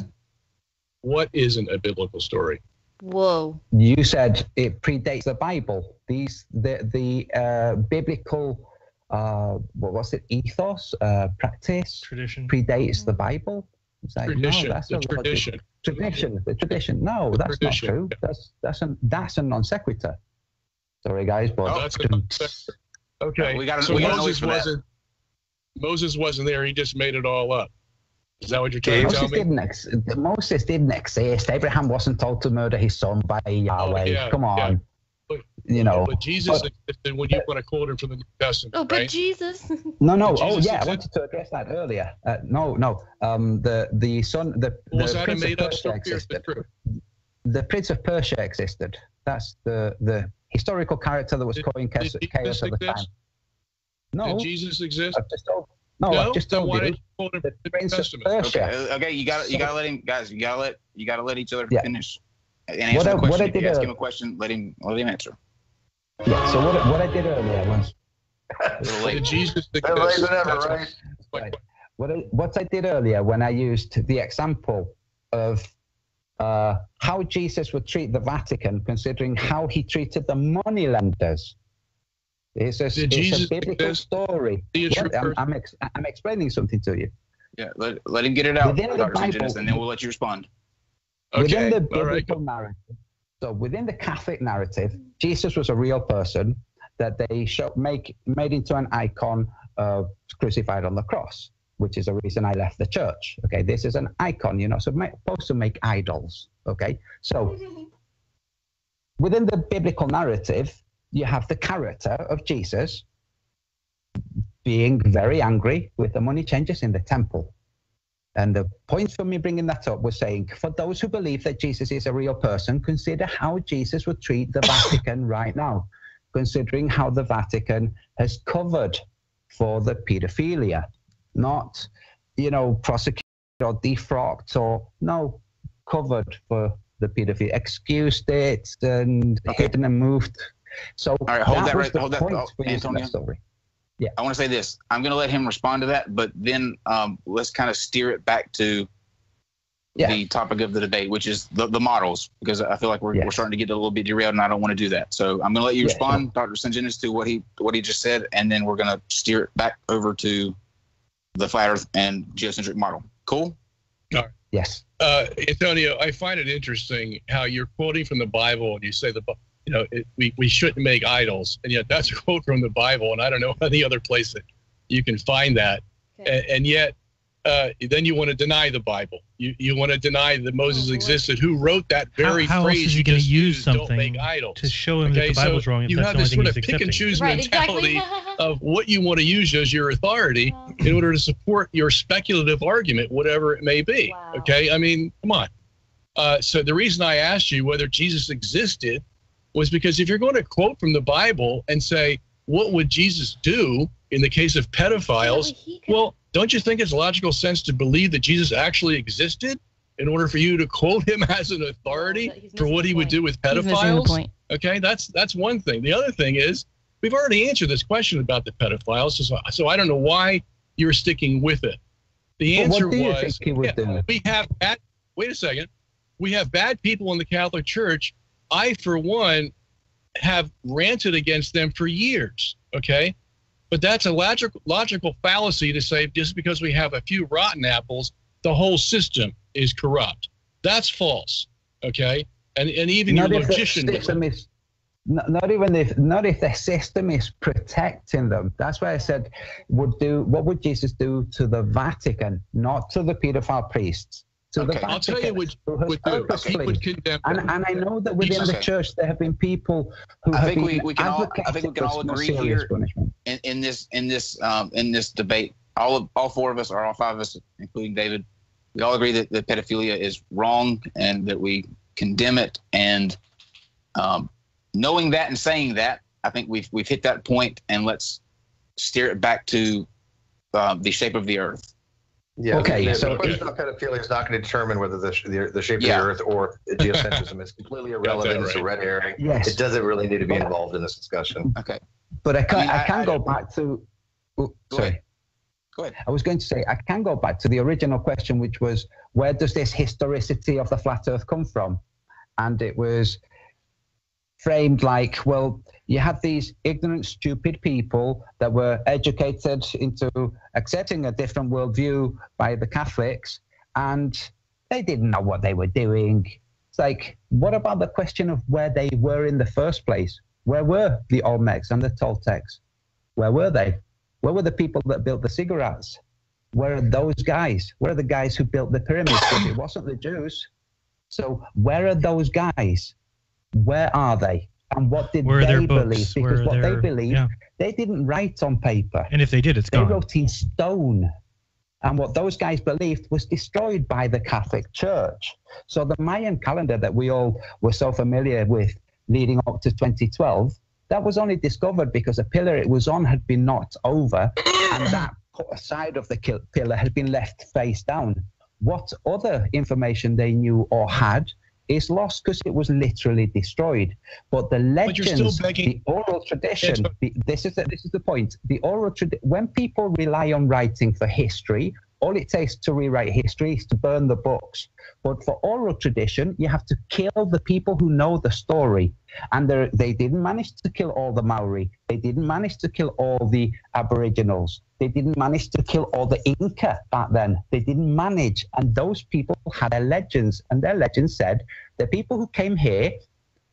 What isn't a biblical story? Whoa. You said it predates the Bible. The biblical what was it? Ethos, practice, tradition predates the Bible. It's like, Tradition. no, that's The not tradition. The tradition. No, that's Tradition. not true. That's a non sequitur. Sorry, guys, but Okay. Moses wasn't there. He just made it all up. Is that what you're trying to tell me? Moses didn't exist. Abraham wasn't told to murder his son by Yahweh. Come on. Yeah. But Jesus But- existed when you want to quote him from the New Testament, Oh, but right? Jesus. No. But Oh, Jesus yeah. I existed. wanted to address that earlier. No. The son, the Was that a Prince of made-up Persia story or is it existed. true? The Prince of Persia existed. That's the historical character that was causing chaos at the time. No. Did Jesus exist? I've just told. No, I've just then told why you. did you quote him from the New Prince of Testament? Persia. Okay. You gotta let him, guys. You gotta let each other Yeah. finish and answer the question. If you ask him a question, let him answer. Yeah. So what I did earlier was. Did Jesus exist? Better late than never, That's right? what- What I did earlier when I used the example of how Jesus would treat the Vatican, considering how he treated the moneylenders. It's a biblical story. I'm explaining something to you. Yeah, let him get it out, Within the Dr. Bible- Sungenis, and then we'll let you respond. Within the biblical narrative, so within the Catholic narrative, Jesus was a real person that they made into an icon crucified on the cross, which is the reason I left the church. Okay, this is an icon, you're not supposed to make idols. Okay, so within the biblical narrative, you have the character of Jesus being very angry with the money changers in the temple. And the point for me bringing that up was saying, for those who believe that Jesus is a real person, consider how Jesus would treat the Vatican right now, considering how the Vatican has covered for the pedophilia, not, prosecuted or defrocked covered for the pedophilia, excused it and hidden and moved. So all right, hold that was right, the hold that, point for using Antonio. that story. Yeah, I want to say this. I'm going to let him respond to that, but then let's kind of steer it back to the topic of the debate, which is the models, because I feel like we're starting to get a little bit derailed, and I don't want to do that. So I'm going to let you respond, Dr. Sangenis, to what he just said, and then we're going to steer it back over to the flat Earth and geocentric model. Cool? All right. Yes. Antonio, I find it interesting how you're quoting from the Bible, and you say we shouldn't make idols, and yet that's a quote from the Bible, and I don't know any other place that you can find that, and yet then you want to deny the Bible. You want to deny that Moses existed. Who wrote that very how phrase? Else is he going to use something don't make idols to show him that the Bible's wrong? If you that's have the this only sort thing of he's pick and choose Exactly. mentality of what you want to use as your authority in order to support your speculative argument, whatever it may be. Wow. Okay, I mean, come on. So the reason I asked you whether Jesus existed was because if you're going to quote from the Bible and say, what would Jesus do in the case of pedophiles? Well, don't you think it's logical sense to believe that Jesus actually existed in order for you to quote him as an authority for what he would do with pedophiles? Okay, that's one thing. The other thing is, we've already answered this question about the pedophiles, so I don't know why you're sticking with it. The answer was, we have bad, wait a second, we have bad people in the Catholic Church. I, for one, have ranted against them for years, okay? But that's a logical fallacy to say just because we have a few rotten apples, the whole system is corrupt. That's false, okay? And even your logician... Not if the system is protecting them. That's why I said, what would Jesus do to the Vatican, not to the pedophile priests? To the Vatican, I'll tell you what he would condemn. And I know that within the church there have been people who I have think been we can all agree here in this debate. All four of us, or all five of us, including David, we all agree that pedophilia is wrong and that we condemn it. And knowing that and saying that, I think we've hit that point, and let's steer it back to the shape of the Earth. Yeah. Okay. So the question of pedophilia is not going to determine whether the shape of the Earth or geocentrism is completely irrelevant. It's a red herring. Yes. It doesn't really need to be involved in this discussion. Okay. But I can go back to. Sorry. Go ahead. I was going to say I can go back to the original question, which was, where does this historicity of the flat Earth come from? And it was framed like, well, you had these ignorant, stupid people that were educated into accepting a different worldview by the Catholics, and they didn't know what they were doing. It's like, what about the question of where they were in the first place? Where were the Olmecs and the Toltecs? Where were they? Where were the people that built the cigarettes? Where are those guys? Where are the guys who built the pyramids? Because it wasn't the Jews. So where are those guys? Where are they? And what did they believe? Because what they believed, they didn't write on paper. And if they did, it's gone. They wrote in stone. And what those guys believed was destroyed by the Catholic Church. So the Mayan calendar that we all were so familiar with leading up to 2012, that was only discovered because a pillar it was on had been knocked over, and that side of the pillar had been left face down. What other information they knew or had is lost because it was literally destroyed. But the legends, the oral tradition, this is the point. The oral when people rely on writing for history, all it takes to rewrite history is to burn the books. But for oral tradition, you have to kill the people who know the story. And they didn't manage to kill all the Maori. They didn't manage to kill all the Aboriginals. They didn't manage to kill all the Inca back then. They didn't manage. And those people had their legends. And their legends said the people who came here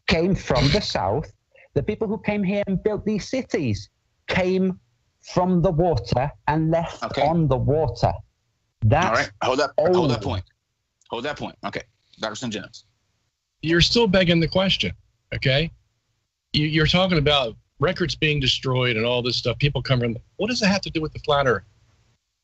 came from the south. The people who came here and built these cities came from the water and left on the water. That's all right. Hold that point. Hold that point. Okay. Dr. Sangenis. You're still begging the question, okay? You're talking about records being destroyed and all this stuff. People come from. What does that have to do with the flat Earth?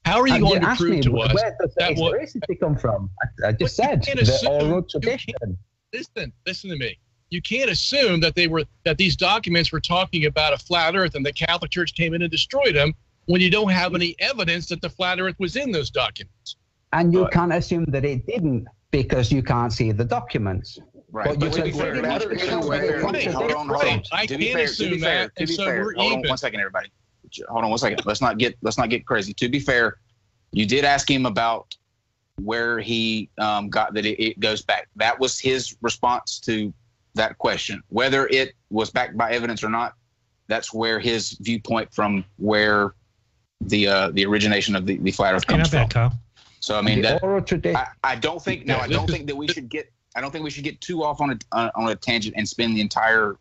How are you going to prove to us where does the historicity come from? I just said the oral tradition. Listen to me. You can't assume that these documents were talking about a flat Earth and the Catholic Church came in and destroyed them when you don't have any evidence that the flat Earth was in those documents. And you can't assume that it didn't because you can't see the documents. Right. But to be fair, I can't assume that. To be fair, hold on 1 second, everybody. Hold on 1 second. Let's not get crazy. To be fair, you did ask him about where he got that it goes back. That was his response to that question. Whether it was backed by evidence or not, that's where his viewpoint from where the origination of the flat Earth comes from. Kyle. So I mean, I don't think that we should get. I don't think we should get too off on a tangent and spend the entire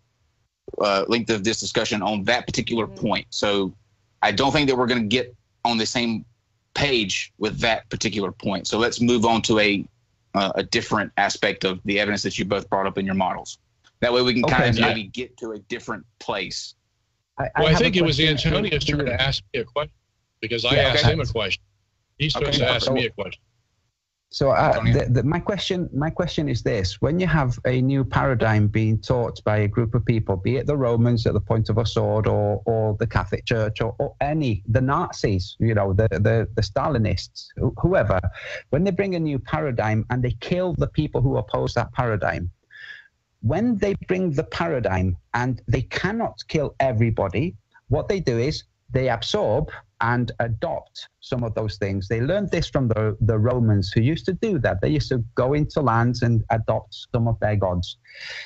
length of this discussion on that particular point. So I don't think that we're going to get on the same page with that particular point. So let's move on to a different aspect of the evidence that you both brought up in your models. That way we can kind of maybe get to a different place. I think it was Antonio's turn to ask me a question because I asked him a question. He's supposed to ask me a question. So my question is this: when you have a new paradigm being taught by a group of people, be it the Romans at the point of a sword, or the Catholic Church, or the Nazis, the Stalinists, whoever, when they bring a new paradigm and they kill the people who oppose that paradigm, when they bring the paradigm and they cannot kill everybody, what they do is they absorb and adopt some of those things. They learned this from the Romans, who used to do that. They used to go into lands and adopt some of their gods.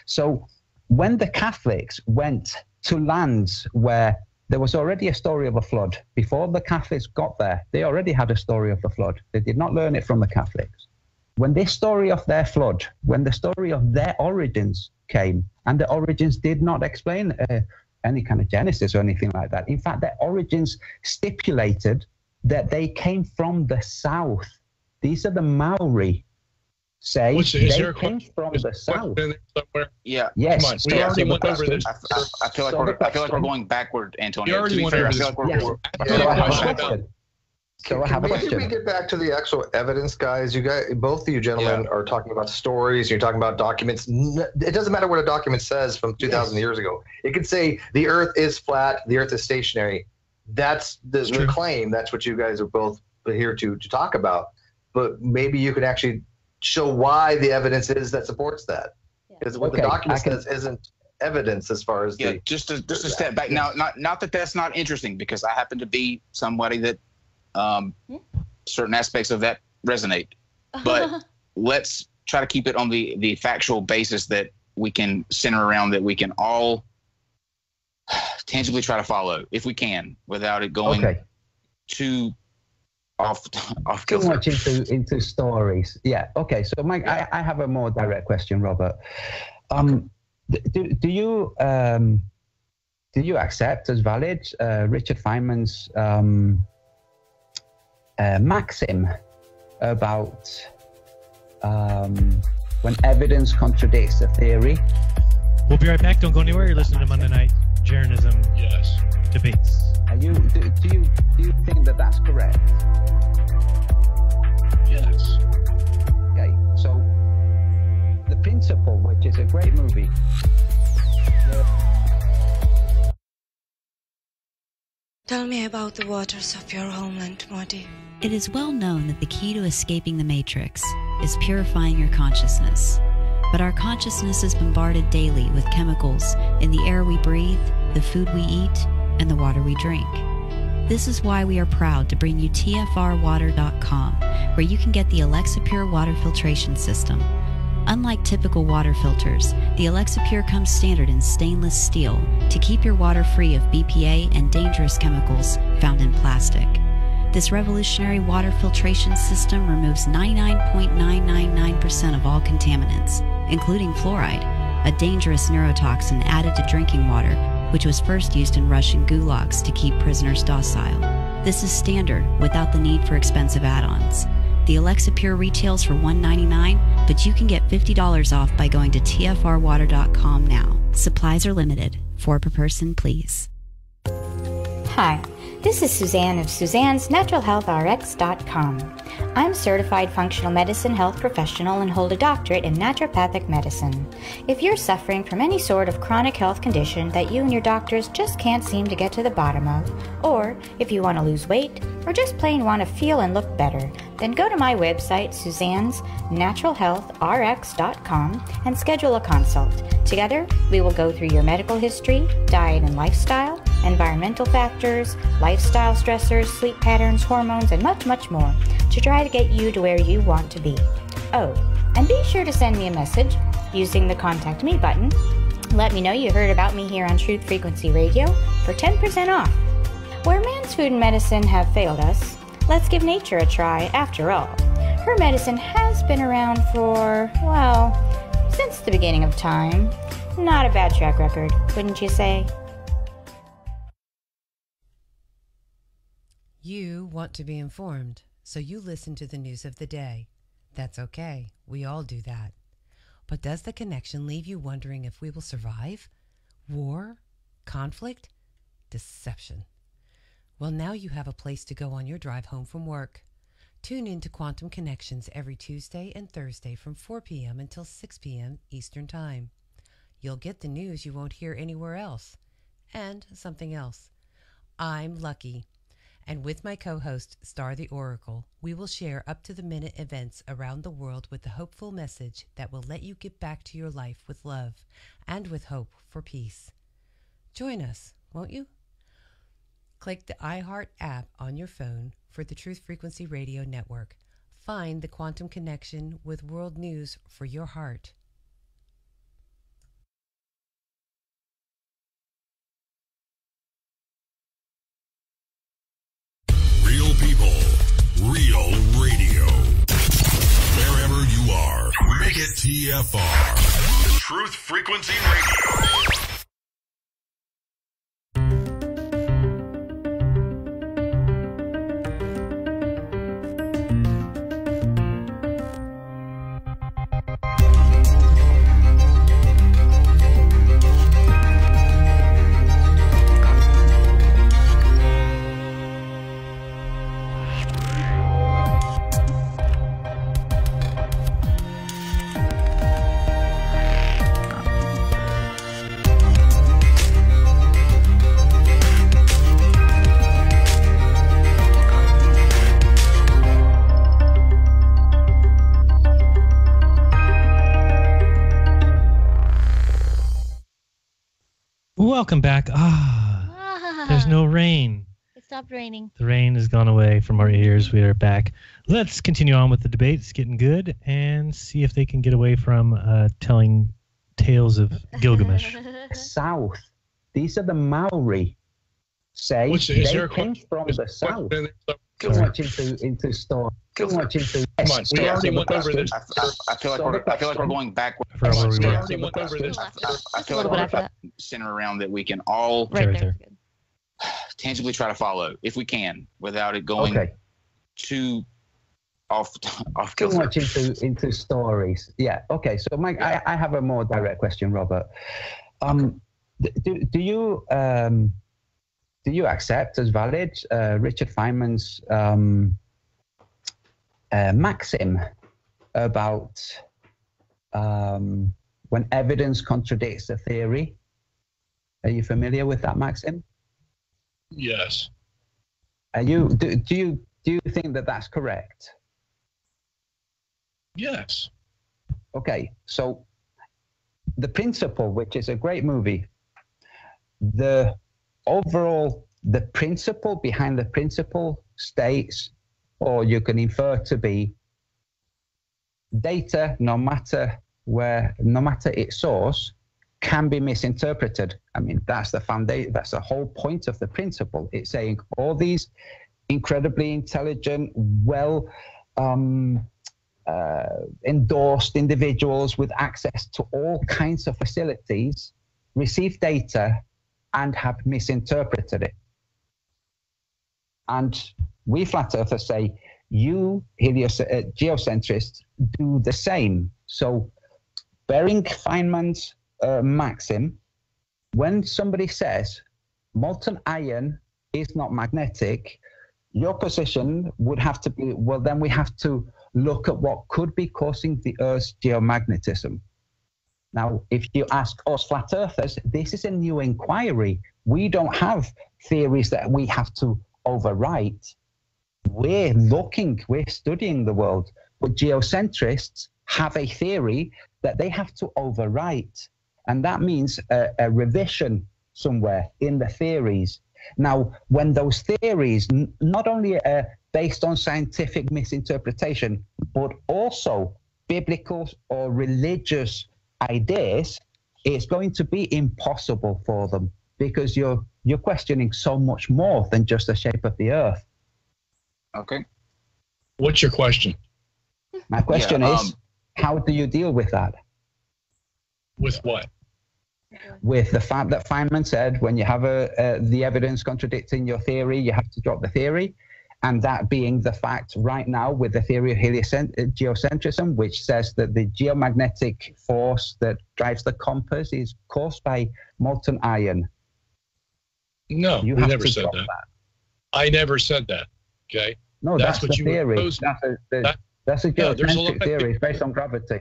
So when the Catholics went to lands where there was already a story of a flood, before the Catholics got there, they already had a story of the flood. They did not learn it from the Catholics. When this story of their flood, when the story of their origins came, and the origins did not explain any kind of Genesis or anything like that. In fact, their origins stipulated that they came from the south. These are the Maori. They came from the south. Yeah. Yes. I feel like we're going backward, Antonio. To be fair, I feel like we're So I have a question. Maybe we get back to the actual evidence, guys. You guys, both of you gentlemen, are talking about stories. You're talking about documents. It doesn't matter what a document says from 2,000 years ago. It could say the Earth is flat, the Earth is stationary. That's the claim. That's what you guys are both here to talk about. But maybe you can actually show why the evidence is that supports that. Because what the document says isn't evidence as far as just a step back. Now, not that that's not interesting, because I happen to be somebody that certain aspects of that resonate, but let's try to keep it on the factual basis that we can center around, that we can all tangibly try to follow, if we can, without it going too off too much into stories. Yeah. Okay. So Mike, I have a more direct question, Robert. Do you accept as valid Richard Feynman's maxim about when evidence contradicts a theory? We'll be right back. Don't go anywhere. You're listening to Monday Night Jeranism Debates. Do you think that that's correct? Yes. Okay. So The Principle, which is a great movie. Tell me about the waters of your homeland, Modi. It is well known that the key to escaping the Matrix is purifying your consciousness. But our consciousness is bombarded daily with chemicals in the air we breathe, the food we eat, and the water we drink. This is why we are proud to bring you TFRwater.com, where you can get the Alexa Pure water filtration system. Unlike typical water filters, the Alexa Pure comes standard in stainless steel to keep your water free of BPA and dangerous chemicals found in plastic. This revolutionary water filtration system removes 99.999% of all contaminants, including fluoride, a dangerous neurotoxin added to drinking water, which was first used in Russian gulags to keep prisoners docile. This is standard without the need for expensive add-ons. The Alexa Pure retails for $199, but you can get $50 off by going to TFRwater.com now. Supplies are limited. 4 per person, please. Hi, This is Suzanne of Suzanne'sNaturalHealthRx.com. I'm a certified functional medicine health professional and hold a doctorate in naturopathic medicine. If you're suffering from any sort of chronic health condition that you and your doctors just can't seem to get to the bottom of, or if you want to lose weight, or just plain want to feel and look better, then go to my website, Suzanne'sNaturalHealthRx.com, and schedule a consult. Together, we will go through your medical history, diet and lifestyle, environmental factors, lifestyle stressors, sleep patterns, hormones, and much, much more to try to get you to where you want to be. Oh, and be sure to send me a message using the Contact Me button. Let me know you heard about me here on Truth Frequency Radio for 10% off. Where man's food and medicine have failed us, let's give nature a try after all. Her medicine has been around for, well, since the beginning of time. Not a bad track record, wouldn't you say? You want to be informed, so you listen to the news of the day. That's okay. We all do that. But does the connection leave you wondering if we will survive? War? Conflict? Deception. Well, now you have a place to go on your drive home from work. Tune in to Quantum Connections every Tuesday and Thursday from 4 p.m. until 6 p.m. Eastern Time. You'll get the news you won't hear anywhere else. And something else. I'm Lucky. And with my co-host, Star the Oracle, we will share up-to-the-minute events around the world with a hopeful message that will let you get back to your life with love and with hope for peace. Join us, won't you? Click the iHeart app on your phone for the Truth Frequency Radio Network. Find the Quantum Connection with world news for your heart. Real people, real radio. Wherever you are, make it TFR. Truth Frequency Radio. Welcome back. There's no rain. It stopped raining. The rain has gone away from our ears. We are back. Let's continue on with the debate. It's getting good, and see if they can get away from telling tales of Gilgamesh. South. These are the Maori. Say they came from the south. Too much into storm. Too much into. Come on, we already went over this. I feel like we're going backwards. We already went over this. I feel like we're center around that we can all tangibly try to follow if we can without it going too off too much into stories. Yeah. Okay. So, Mike, I have a more direct question, Robert. Do you accept as valid Richard Feynman's maxim about when evidence contradicts a theory? Are you familiar with that maxim? Yes. Do you think that that's correct? Yes. Okay. So, The Principle, which is a great movie, the principle behind the principle states, or you can infer to be, data, no matter its source, can be misinterpreted. I mean, that's the foundation, that's the whole point of the principle. It's saying all these incredibly intelligent, well endorsed individuals with access to all kinds of facilities receive data and have misinterpreted it. And we flat earthers say, you geocentrists do the same. So bearing Feynman's maxim, when somebody says molten iron is not magnetic, your position would have to be, well, then we have to look at what could be causing the Earth's geomagnetism. Now, if you ask us flat earthers, this is a new inquiry. We don't have theories that we have to overwrite. We're studying the world, but geocentrists have a theory that they have to overwrite. And that means a revision somewhere in the theories. Now, when those theories not only are based on scientific misinterpretation, but also biblical or religious ideas, it's going to be impossible for them, because you're questioning so much more than just the shape of the Earth. Okay. What's your question? My question is, how do you deal with that? With what? With the fact that Feynman said when you have the evidence contradicting your theory, you have to drop the theory. And that being the fact right now with the theory of geocentrism, which says that the geomagnetic force that drives the compass is caused by molten iron. No, you we have never to said drop that. I never said that. Okay. No, that's what the you theory. proposed. That's a there's a lot geocentric theory. It's based on gravity.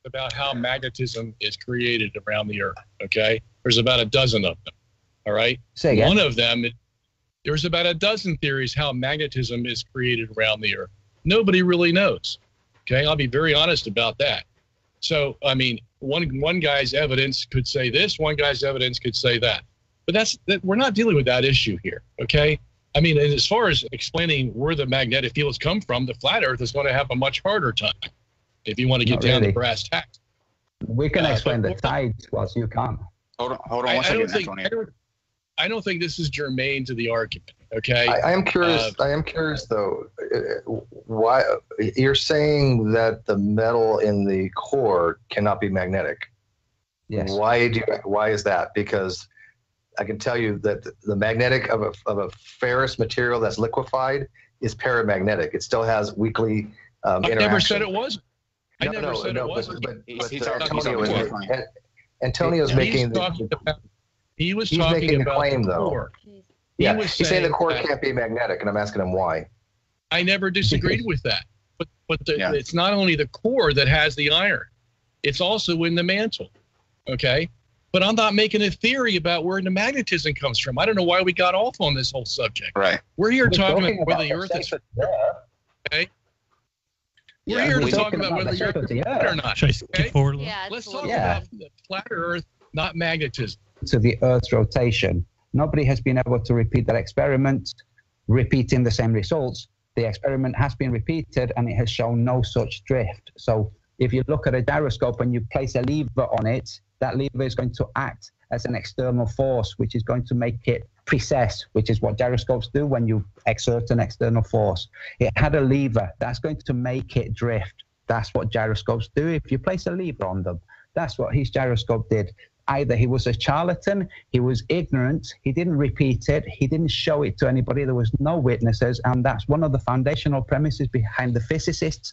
About how magnetism is created around the Earth. Okay. There's about a dozen of them. All right. Say again. One of them, there's about a dozen theories how magnetism is created around the Earth. Nobody really knows. Okay. I'll be very honest about that. So, I mean, one guy's evidence could say this, one guy's evidence could say that. But we're not dealing with that issue here. Okay. I mean, as far as explaining where the magnetic fields come from, the flat Earth is going to have a much harder time if you want to get down to brass tacks. We can explain the tides, whilst you can't. Hold on one second, I don't think this is germane to the argument. Okay. I am curious. I am curious though. Why you're saying that the metal in the core cannot be magnetic? Yes. Why is that? Because I can tell you that the magnetic of a ferrous material that's liquefied is paramagnetic. It still has weekly interaction. I never said it wasn't. I never said it wasn't. Antonio's making he was talking about claim, the core. Yeah, he's saying the core can't be magnetic, and I'm asking him why. I never disagreed with that. But it's not only the core that has the iron. It's also in the mantle. Okay? But I'm not making a theory about where the magnetism comes from. I don't know why we got off on this whole subject. Right. We're here talking about whether the Earth is... Okay? We're here to talk about whether the Earth is flat or not. Should I skip forward? Yeah, let's talk about the flat Earth, not magnetism. To the Earth's rotation. Nobody has been able to repeat that experiment, repeating the same results. The experiment has been repeated and it has shown no such drift. So if you look at a gyroscope and you place a lever on it, that lever is going to act as an external force, which is going to make it precess, which is what gyroscopes do when you exert an external force. It had a lever that's going to make it drift. That's what gyroscopes do. If you place a lever on them, that's what his gyroscope did. Either he was a charlatan, he was ignorant, he didn't repeat it, he didn't show it to anybody, there was no witnesses, and that's one of the foundational premises behind the physicists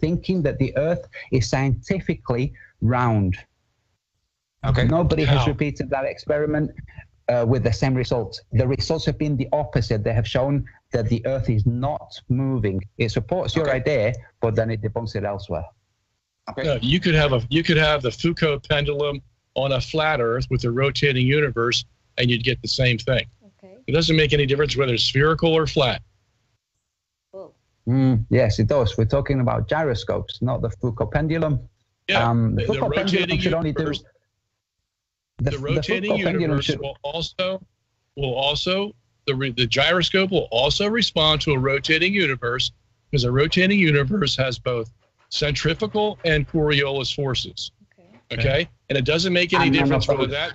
thinking that the Earth is scientifically round. Okay. Nobody has repeated that experiment with the same results. The results have been the opposite. They have shown that the Earth is not moving. It supports your idea, but then it debunks it elsewhere. Okay. You could have the Foucault pendulum on a flat Earth with a rotating universe, and you'd get the same thing. Okay. It doesn't make any difference whether it's spherical or flat. Yes, it does. We're talking about gyroscopes, not the Foucault pendulum. Yeah, the Foucault pendulum should only do. The rotating universe the gyroscope will also respond to a rotating universe, because a rotating universe has both centrifugal and Coriolis forces. Okay? And it doesn't make any difference whether that...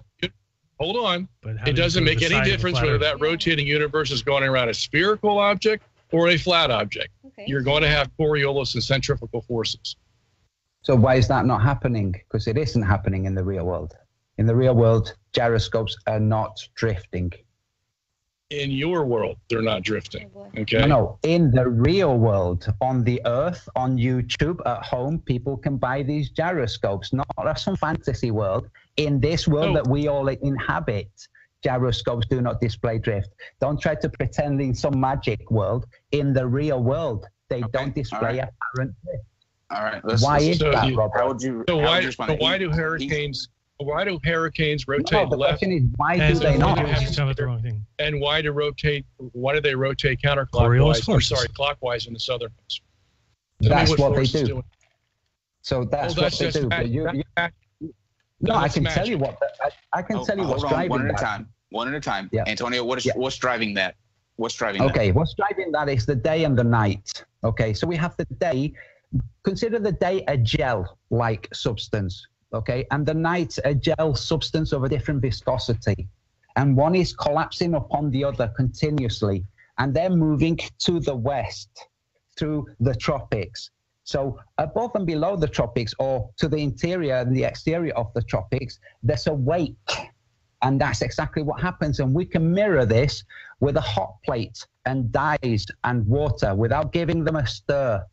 Hold on. It doesn't make any difference whether that rotating universe is going around a spherical object or a flat object. Okay. You're going to have Coriolis and centrifugal forces. So why is that not happening? Because it isn't happening in the real world. In the real world, gyroscopes are not drifting. In your world, they're not drifting. Okay. No, in the real world, on the Earth, on YouTube, at home, people can buy these gyroscopes. Not some fantasy world. In this world that we all inhabit, gyroscopes do not display drift. Don't try to pretend in some magic world. In the real world, they don't display apparent drift. All right. Why is that, Robert? How would you? So how would you respond? why do hurricanes? Why do hurricanes rotate No, the left? question is, why do they not? He's talking about the wrong thing. And why do they rotate Coriolis counterclockwise? Or forces. sorry, clockwise in the southern hemisphere? Tell me That's what they force is do. doing. So that's Well, what they just do. But no, I can tell you what. I can tell you what's driving one at a that. time. One at a time. Yeah. Antonio, what's driving that? What's driving that? Okay, what's driving that is the day and the night. Okay, so we have the day. Consider the day a gel-like substance. Okay, and the night a gel substance of a different viscosity, and one is collapsing upon the other continuously, and they're moving to the west through the tropics. So above and below the tropics, or to the interior and the exterior of the tropics, there's a wake. And that's exactly what happens. And we can mirror this with a hot plate and dyes and water without giving them a stir.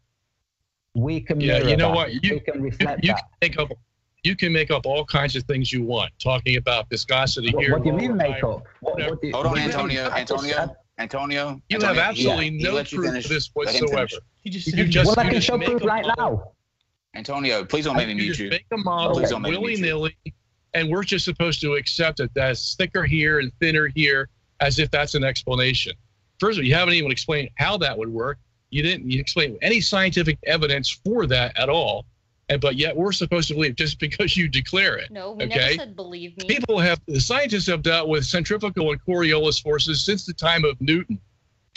We can mirror you know that. what? We can reflect that. You can make up all kinds of things you want, talking about viscosity here. What do you mean make up? Hold on, Antonio. You have absolutely no proof of this whatsoever. Well, I can show proof right now. Antonio, please don't make me mute you. Make a model Please don't make me mute you. willy-nilly, and we're just supposed to accept it that's thicker here and thinner here, as if that's an explanation. First of all, you haven't even explained how that would work. You didn't explain any scientific evidence for that at all. But yet we're supposed to believe just because you declare it. No, we never said believe me. The scientists have dealt with centrifugal and Coriolis forces since the time of Newton.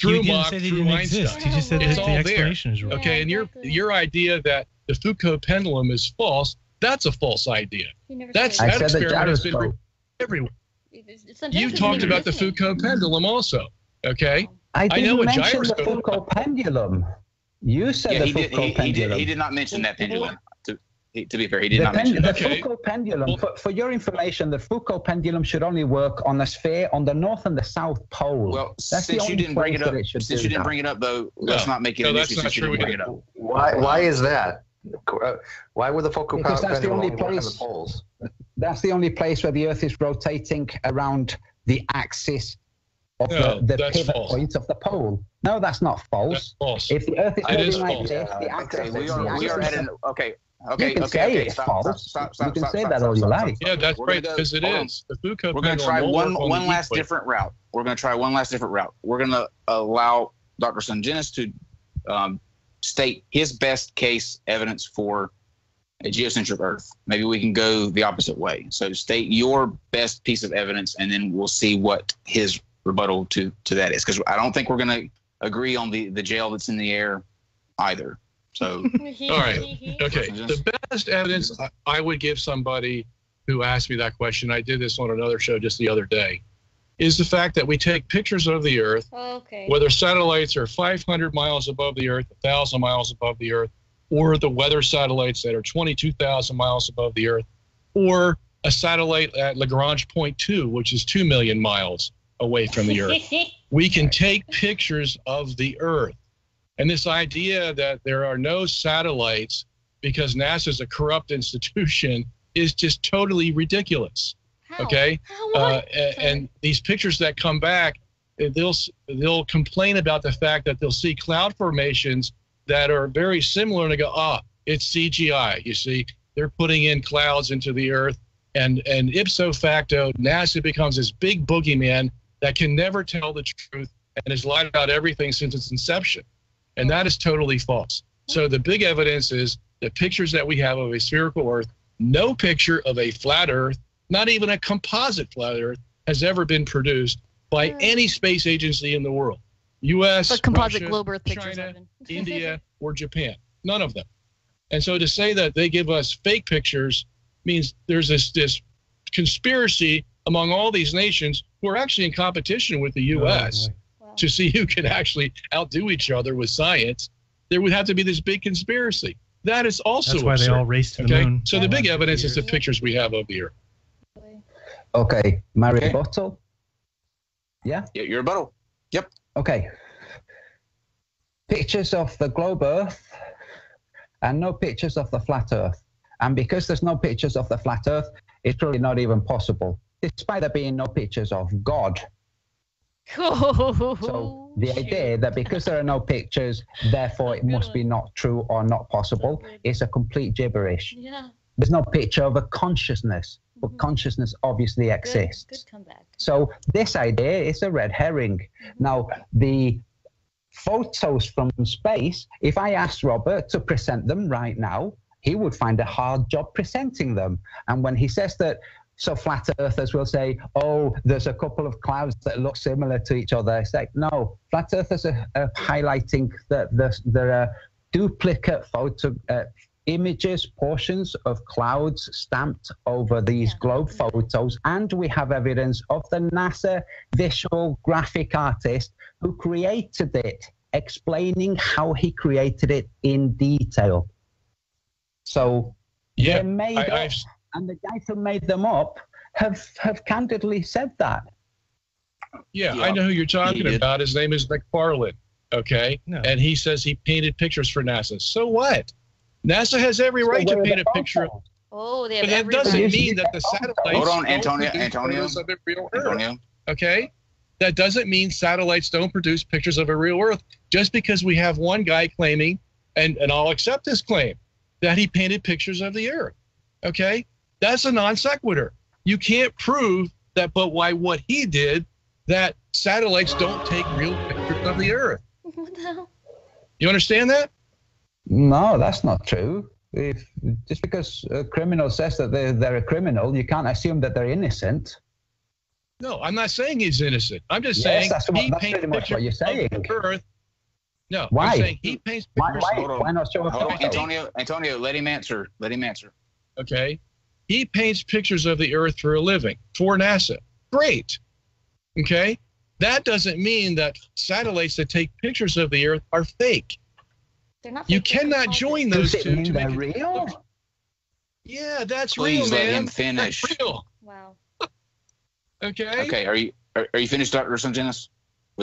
Through Mach, through Einstein. He just said that It's the all explanation there. is wrong. Okay, and your idea that the Foucault pendulum is false, that's a false idea. That experiment has been repeated everywhere. You talked about the Foucault pendulum also, okay? I know didn't what mention gyroscope. the Foucault pendulum. You said the Foucault pendulum. He did not mention that pendulum. To be fair, he did not mention the that. Foucault pendulum, for your information, the Foucault pendulum should only work on a sphere on the north and the south pole. Well, That's since you didn't bring it up, though, let's not make it an issue since you didn't bring it up. Why is that? Why would the Foucault Because that's the pendulum only only work on the place. poles? That's the only place where the Earth is rotating around the axis of No, the that's pivot false. point of the pole. No, that's not false. That's false. If the Earth is It is moving like false. this, the axis Okay, we is the are axis at an You can say it's false. You can say that all you like. Yeah, that's We're right, gonna go- because it hold on. is. The Foucault We're going to pendulum try will one work on the last equator. different route. We're going to try one last different route. We're going to allow Dr. Sungenis to state his best case evidence for a geocentric Earth. Maybe we can go the opposite way. So state your best piece of evidence, and then we'll see what his rebuttal to that is. Because I don't think we're going to agree on the gel that's in the air either. So, all right. Okay. The best evidence I would give somebody who asked me that question, I did this on another show just the other day, is the fact that we take pictures of the Earth, whether satellites are 500 miles above the Earth, 1,000 miles above the Earth, or the weather satellites that are 22,000 miles above the Earth, or a satellite at Lagrange point 2, which is 2 million miles away from the Earth. We can take pictures of the Earth. And this idea that there are no satellites because NASA is a corrupt institution is just totally ridiculous. Okay? And these pictures that come back, they'll complain about the fact that they'll see cloud formations that are very similar, and they go, it's CGI. You see, they're putting in clouds into the Earth, and ipso facto, NASA becomes this big boogeyman that can never tell the truth and has lied about everything since its inception. And that is totally false. So the big evidence is the pictures that we have of a spherical Earth, no picture of a flat Earth, not even a composite flat Earth, has ever been produced by any space agency in the world. U.S., But composite Russia, globe Earth pictures China, have been. India, or Japan. None of them. And so to say that they give us fake pictures means there's this conspiracy among all these nations who are actually in competition with the U.S. to see who can actually outdo each other with science. There would have to be this big conspiracy. That is also That's why absurd. they all race to the moon. So the big evidence is the pictures we have of the Earth. Okay, my rebuttal. Yeah, your rebuttal. Yep. Okay. Pictures of the globe Earth and no pictures of the flat Earth. And because there's no pictures of the flat Earth, it's really not even possible. despite there being no pictures of God. So the idea that because there are no pictures, therefore it must be not true or not possible is a complete gibberish. Yeah. There's no picture of a consciousness, but consciousness obviously exists. Good comeback. So this idea is a red herring. Now, the photos from space, if I asked Robert to present them right now, he would find a hard job presenting them. And when he says that, so flat earthers will say, oh, there's a couple of clouds that look similar to each other. It's like, no, flat earthers are highlighting that there are duplicate images, portions of clouds stamped over these globe photos. And we have evidence of the NASA visual graphic artist who created it, explaining how he created it in detail. So they're made up. And the guys who made them up have candidly said that. Yeah, I know who you're talking about. His name is McFarland, okay? No. And he says he painted pictures for NASA. So what? NASA has every right to paint a picture. Oh, they have but that doesn't mean that the satellites. Hold on, Antonio. Okay? That doesn't mean satellites don't produce pictures of a real Earth just because we have one guy claiming, and I'll accept his claim, that he painted pictures of the Earth. Okay? That's a non sequitur. You can't prove that, but why what he did, that satellites don't take real pictures of the Earth. What the hell? You understand that? No, that's not true. Just because a criminal says that they're a criminal, you can't assume that they're innocent. No, I'm not saying he's innocent. I'm just saying that's pretty much what you're saying. Earth. No, why? I'm saying he paints pictures. Why not show Antonio, let him answer. Let him answer. Okay. He paints pictures of the Earth for a living, for NASA. Great. Okay? That doesn't mean that satellites that take pictures of the Earth are fake. They're not. You cannot join those two to make it real. Yeah, that's Please real, let man. him finish. That's real. Wow. Okay. Okay. Are you finished, Dr. Sungenis?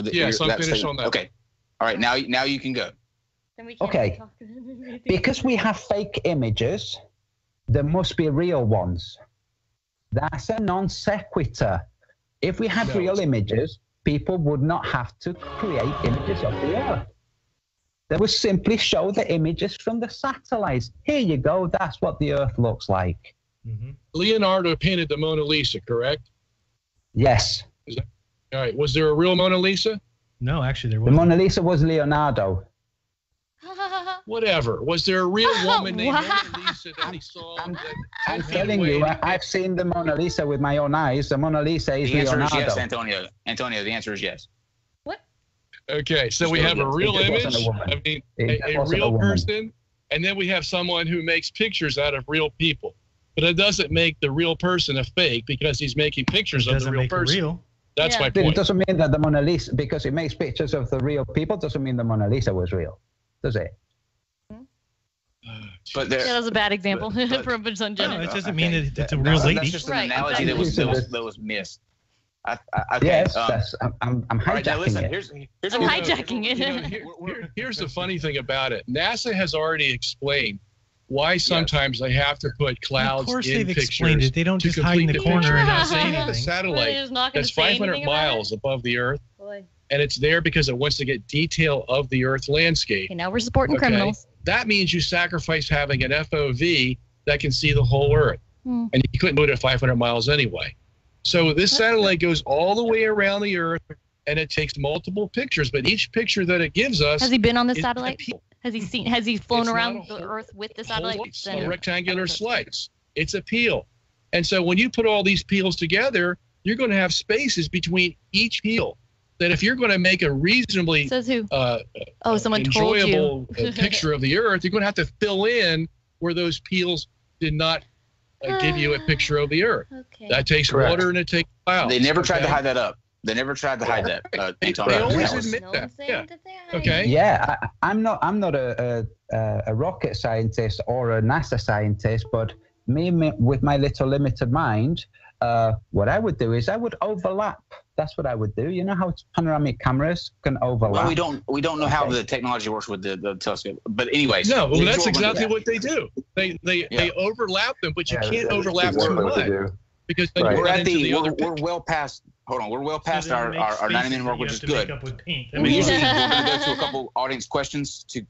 Yes, I'm finished on that. Okay. All right. Now you can go. Then we can't okay. Because we have fake images, there must be real ones. That's a non sequitur. If we had real images, people would not have to create images of the Earth. They would simply show the images from the satellites. Here you go. That's what the Earth looks like. Mm-hmm. Leonardo painted the Mona Lisa, correct? Yes. All right. Was there a real Mona Lisa? No, actually, there The wasn't. Mona Lisa was Leonardo. Whatever. Was there a real woman named Mona Lisa that he saw? I'm telling you, I've seen the Mona Lisa with my own eyes. The Mona Lisa is The answer Leonardo. is yes, Antonio. Antonio, the answer is yes. Okay, so we have a real image, a real person, and then we have someone who makes pictures out of real people. But it doesn't make the real person a fake because he's making pictures of the real person. That's my point. It doesn't mean that the Mona Lisa, because it makes pictures of the real people, doesn't mean the Mona Lisa was real, does it? But that was a bad example from Sungenis. No, it doesn't mean that it's a real lady. That's just an analogy that was missed. Okay, yes, I'm hijacking right, now listen, it. Here's I'm hijacking it. Here's the funny thing about it. NASA has already explained why sometimes they have to put clouds in pictures. Of course they've explained it. They don't just hide in the corner and not say anything. The satellite that's 500 miles above the Earth, and it's there because it wants to get detail of the Earth landscape. Okay, now we're supporting criminals. That means you sacrifice having an FOV that can see the whole Earth. And you couldn't do it at 500 miles anyway. So this satellite goes all the way around the Earth, and it takes multiple pictures. But each picture that it gives us... Has he been on the satellite? Has he flown around the Earth with the satellite? A rectangular slice. It's a peel. And so when you put all these peels together, you're going to have spaces between each peel. That if you're going to make a reasonably enjoyable picture of the Earth, you're going to have to fill in where those peels did not give you a picture of the Earth. Okay. That takes water and it takes clouds. They never tried to hide that up. They never tried to hide that. They always admit that. Yeah. Okay. Yeah, I'm not a rocket scientist or a NASA scientist, but me with my little limited mind, what I would do is I would overlap. That's what I would do. You know how panoramic cameras can overlap? Well, we don't know how the technology works with the telescope. But anyways. No, well, that's exactly what they do. They overlap them, but you can't overlap too much because we're well past. Hold on, we're well past our 90-minute mark, which is good. We're going to go to a couple audience questions to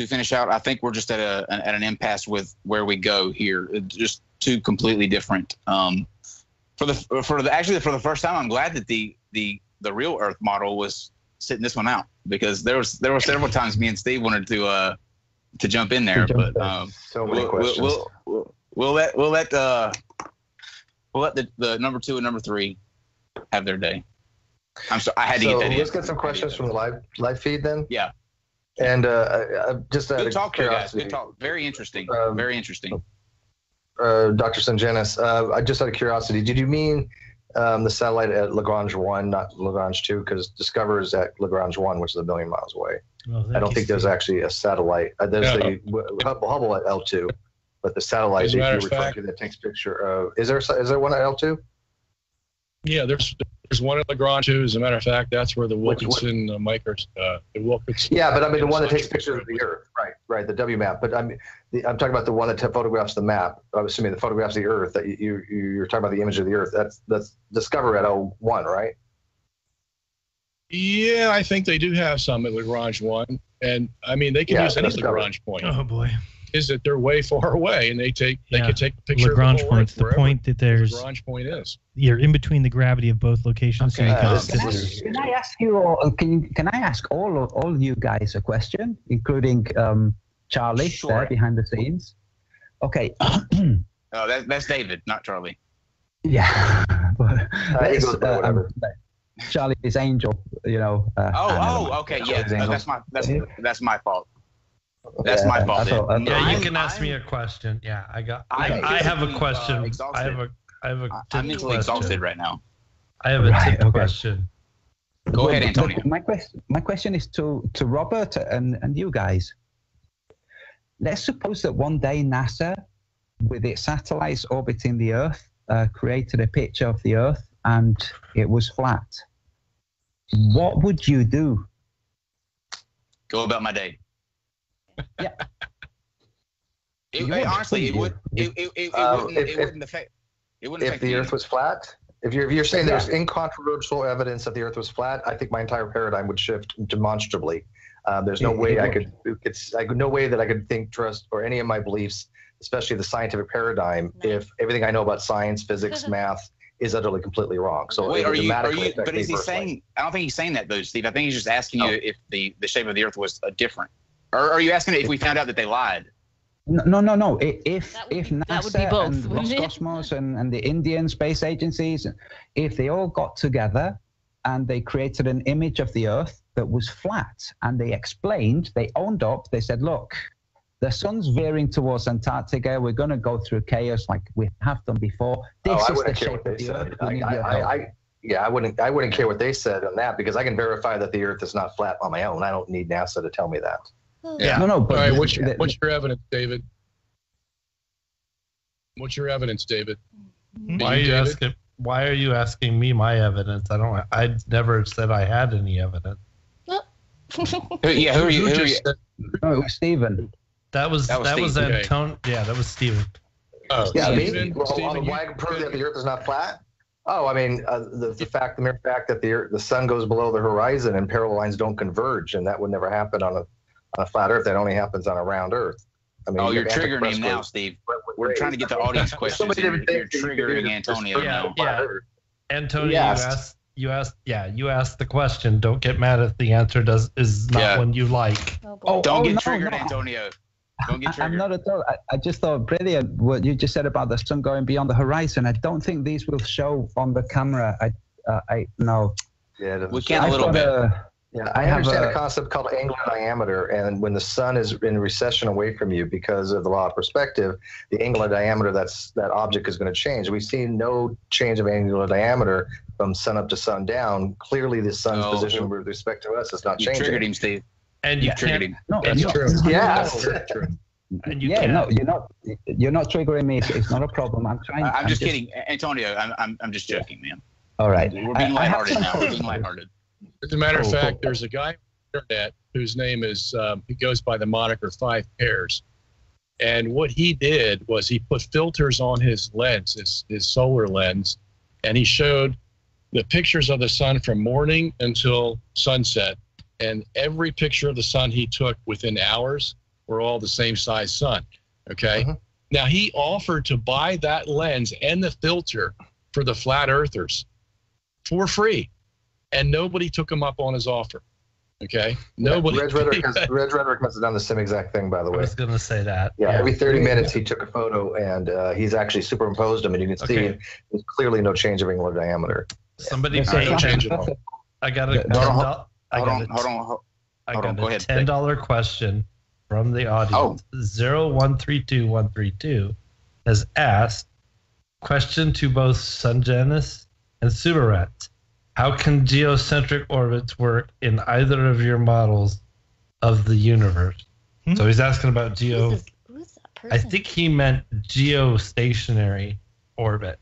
finish out. I think we're just at an impasse with where we go here. Just two completely different. For the first time, I'm glad that the real Earth model was sitting this one out, because there were several times me and Steve wanted to jump in there, but so many questions. We'll let the number 2 and number 3 have their day. I'm sorry, I had to get that in. Let's get some questions from the live feed then. Yeah. And just good talk to you guys. Good talk. Very interesting. Very interesting. Dr. Sungenis, just out of curiosity, did you mean the satellite at Lagrange 1, not Lagrange 2? Because Discover is at Lagrange 1, which is 1 million miles away. I don't think there's actually a satellite. There's the Hubble at L2, but the satellite that you refer to that takes picture of, is there one at L2? Yeah, there's one at Lagrange 2. As a matter of fact, that's where the Wilkinson Yeah, but I mean the one that takes pictures of the Earth, right? The WMAP. But I'm talking about the one that photographs the map. I'm assuming the photographs of the Earth. That you're talking about the image of the Earth. That's Discover at L1, right? Yeah, I think they do have some at Lagrange 1, and I mean they can use any Lagrange point. Oh boy. Is that they're way far away, and they could take a picture Lagrange of the points. The point that there's Lagrange point is. You're in between the gravity of both locations. Okay. Can I ask you all? Can I ask all you guys a question, including Charlie there behind the scenes? Okay. Oh, that's David, not Charlie. Yeah. Whatever. Charlie is Angel. Okay. Yeah, that's my fault. That's my fault. Yeah, you can ask me a question. Yeah, I have a question. Exhausted. I have a I'm mentally exhausted right now. I have a tip question. Go ahead, Antonio. My question is to Robert and you guys. Let's suppose that one day NASA, with its satellites orbiting the Earth, created a picture of the Earth and it was flat. What would you do? Go about my day. Yeah. Honestly, it wouldn't affect. If the Earth was flat, if you're saying there's incontrovertible evidence that the Earth was flat, I think my entire paradigm would shift demonstrably. There's no way no way that I could think, trust, or any of my beliefs, especially the scientific paradigm, if everything I know about science, physics, math is utterly completely wrong. So wait, but is he saying? I don't think he's saying that though, Steve. I think he's just asking you if the shape of the Earth was different. Or are you asking if we found out that they lied? No. If NASA and Roscosmos and the Indian space agencies, if they all got together and they created an image of the Earth that was flat, and they explained, they owned up, they said, look, the sun's veering towards Antarctica. We're going to go through chaos like we have done before. This is the shape of the Earth. I wouldn't care what they said on that, because I can verify that the Earth is not flat on my own. I don't need NASA to tell me that. Yeah. No. But all right. What's your evidence, David? What's your evidence, David? Why are you asking me my evidence? I never said I had any evidence. Who are you? No, it was Stephen. That was Antonio. Yeah, that was Stephen. Oh, yeah. Why prove that the Earth is not flat? Oh, I mean, the mere fact that the sun goes below the horizon and parallel lines don't converge, and that would never happen on a flat Earth. That only happens on a round Earth. I mean, you're triggering him now, Steve. We're trying to get the audience questions. You're triggering Antonio now. Yeah. Antonio, you asked the question. Don't get mad if the answer is not one you like. Don't get triggered, Antonio. Don't get triggered. I'm not at all. I just thought brilliant what you just said about the sun going beyond the horizon. I don't think these will show on the camera. I know. Yeah, we can a little bit. I understand a concept called angular diameter, and when the sun is in recession away from you because of the law of perspective, the angular diameter that object is going to change. We've seen no change of angular diameter from sun up to sun down. Clearly, the sun's position with respect to us is not changing. You triggered him, Steve. And you triggered him. No, that's true. Yes. True. And you're not triggering me. It's not a problem. I'm just kidding, Antonio. I'm just joking, man. All right. We're being lighthearted now. We're being lighthearted. As a matter of fact, there's a guy on the internet whose name is he goes by the moniker 5 Pairs, And what he did was he put filters on his lens, his solar lens, and he showed the pictures of the sun from morning until sunset. And every picture of the sun he took within hours were all the same size sun. Okay. Now he offered to buy that lens and the filter for the flat earthers for free. And nobody took him up on his offer. Okay. Nobody. Red Rhetoric has done the same exact thing, by the way. I was going to say that. Yeah, every 30 minutes he took a photo and he's actually superimposed them, and you can see there's clearly no change of angular diameter. Somebody no change at all. I got a $10 question from the audience. 0132132 has asked, question to both Sungenis and Subaret. How can geocentric orbits work in either of your models of the universe? So he's asking about Who's that person? I think he meant geostationary orbit.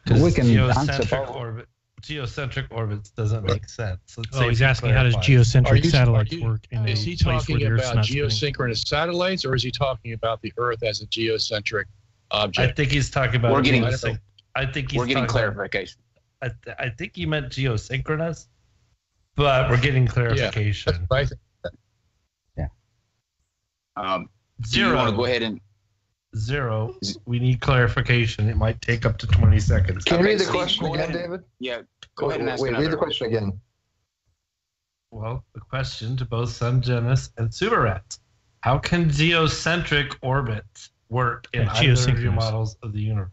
We can answer geocentric orbits doesn't make sense. He's asking how does geocentric satellites work? Is he talking about geosynchronous satellites, or is he talking about the Earth as a geocentric object? I think he's talking about. We're getting clarification. I think he meant geosynchronous, but we're getting clarification. Yeah. Do you want to go ahead and 0? We need clarification. It might take up to 20 seconds. Can you read the question again, David? Yeah, go ahead and ask read the question again. Well, the question to both Sungenis and Subaret. How can geocentric orbits work in either of your models of the universe?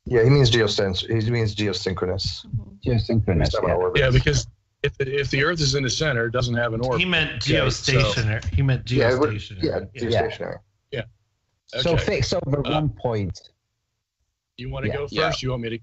Yeah, he means geosynchronous. He means geosynchronous. Geosynchronous. Yeah, because if the Earth is in the center, it doesn't have an orbit. He meant geostationary. He meant geostationary. Yeah, geostationary. Yeah. Okay. So fix over 1 point. You want to go first? You want me to?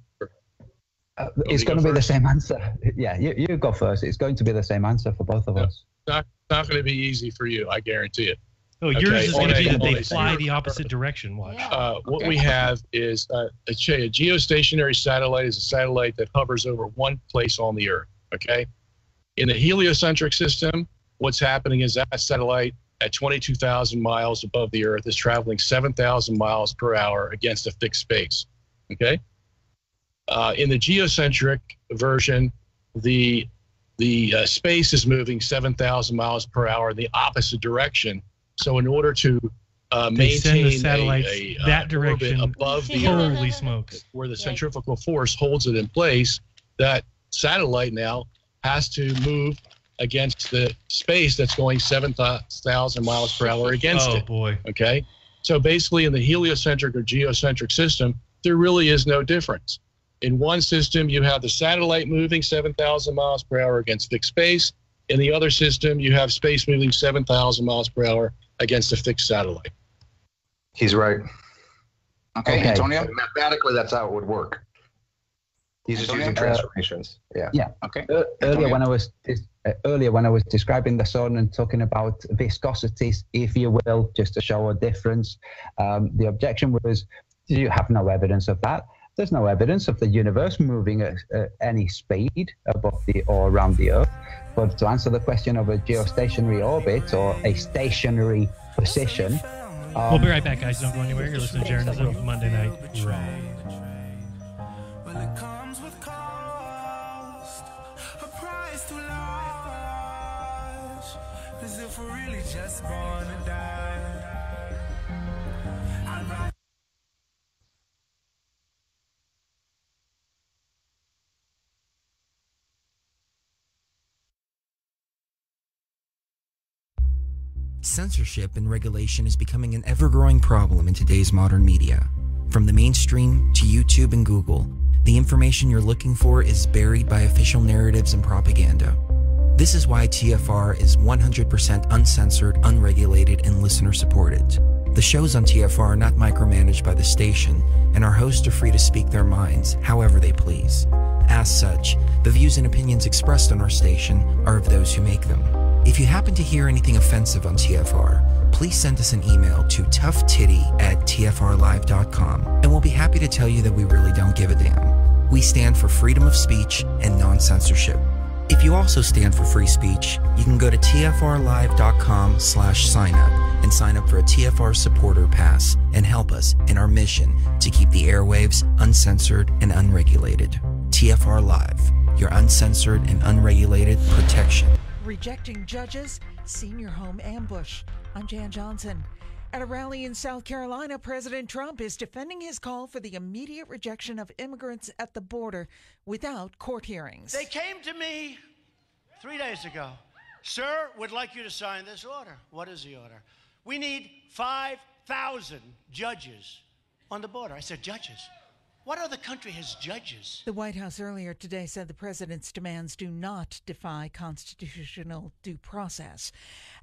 It's going to be the same answer. Yeah, you go first. It's going to be the same answer for both of us. Not going to be easy for you. I guarantee it. Oh, yours is going to be that they fly the opposite direction. Watch. What we have is a geostationary satellite is a satellite that hovers over one place on the Earth. Okay. In the heliocentric system, what's happening is that satellite at 22,000 miles above the Earth is traveling 7,000 miles per hour against a fixed space. Okay. In the geocentric version, the space is moving 7,000 miles per hour in the opposite direction. So in order to maintain the satellites that direction above the Holy Earth, smokes, where the centrifugal force holds it in place, that satellite now has to move against the space that's going 7,000 miles per hour against it. Oh boy. Okay. So basically, in the heliocentric or geocentric system, there really is no difference. In one system, you have the satellite moving 7,000 miles per hour against fixed space. In the other system, you have space moving 7,000 miles per hour against a fixed satellite. He's right. Okay. Antonio? Mathematically, that's how it would work. He's just using transformations. Yeah. Okay. Earlier when I was describing the sun and talking about viscosities, if you will, just to show a difference, the objection was, you have no evidence of that. There's no evidence of the universe moving at any speed above or around the Earth. But to answer the question of a geostationary orbit or a stationary position... we'll be right back, guys. Don't go anywhere. You're listening to Jeranism Monday Night Raw. Censorship and regulation is becoming an ever-growing problem in today's modern media. From the mainstream to YouTube and Google, the information you're looking for is buried by official narratives and propaganda. This is why TFR is 100% uncensored, unregulated, and listener-supported. The shows on TFR are not micromanaged by the station, and our hosts are free to speak their minds however they please. As such, the views and opinions expressed on our station are of those who make them. If you happen to hear anything offensive on TFR, please send us an email to toughtitty@tfrlive.com, and we'll be happy to tell you that we really don't give a damn. We stand for freedom of speech and non-censorship. If you also stand for free speech, you can go to tfrlive.com/signup and and sign up for a TFR supporter pass and help us in our mission to keep the airwaves uncensored and unregulated. TFR Live, your uncensored and unregulated protection. Rejecting judges, senior home ambush. I'm Jan Johnson. At a rally in South Carolina, President Trump is defending his call for the immediate rejection of immigrants at the border without court hearings. They came to me 3 days ago. Sir, would like you to sign this order. What is the order? We need 5,000 judges on the border. I said, judges? What other country has judges? The White House earlier today said the president's demands do not defy constitutional due process.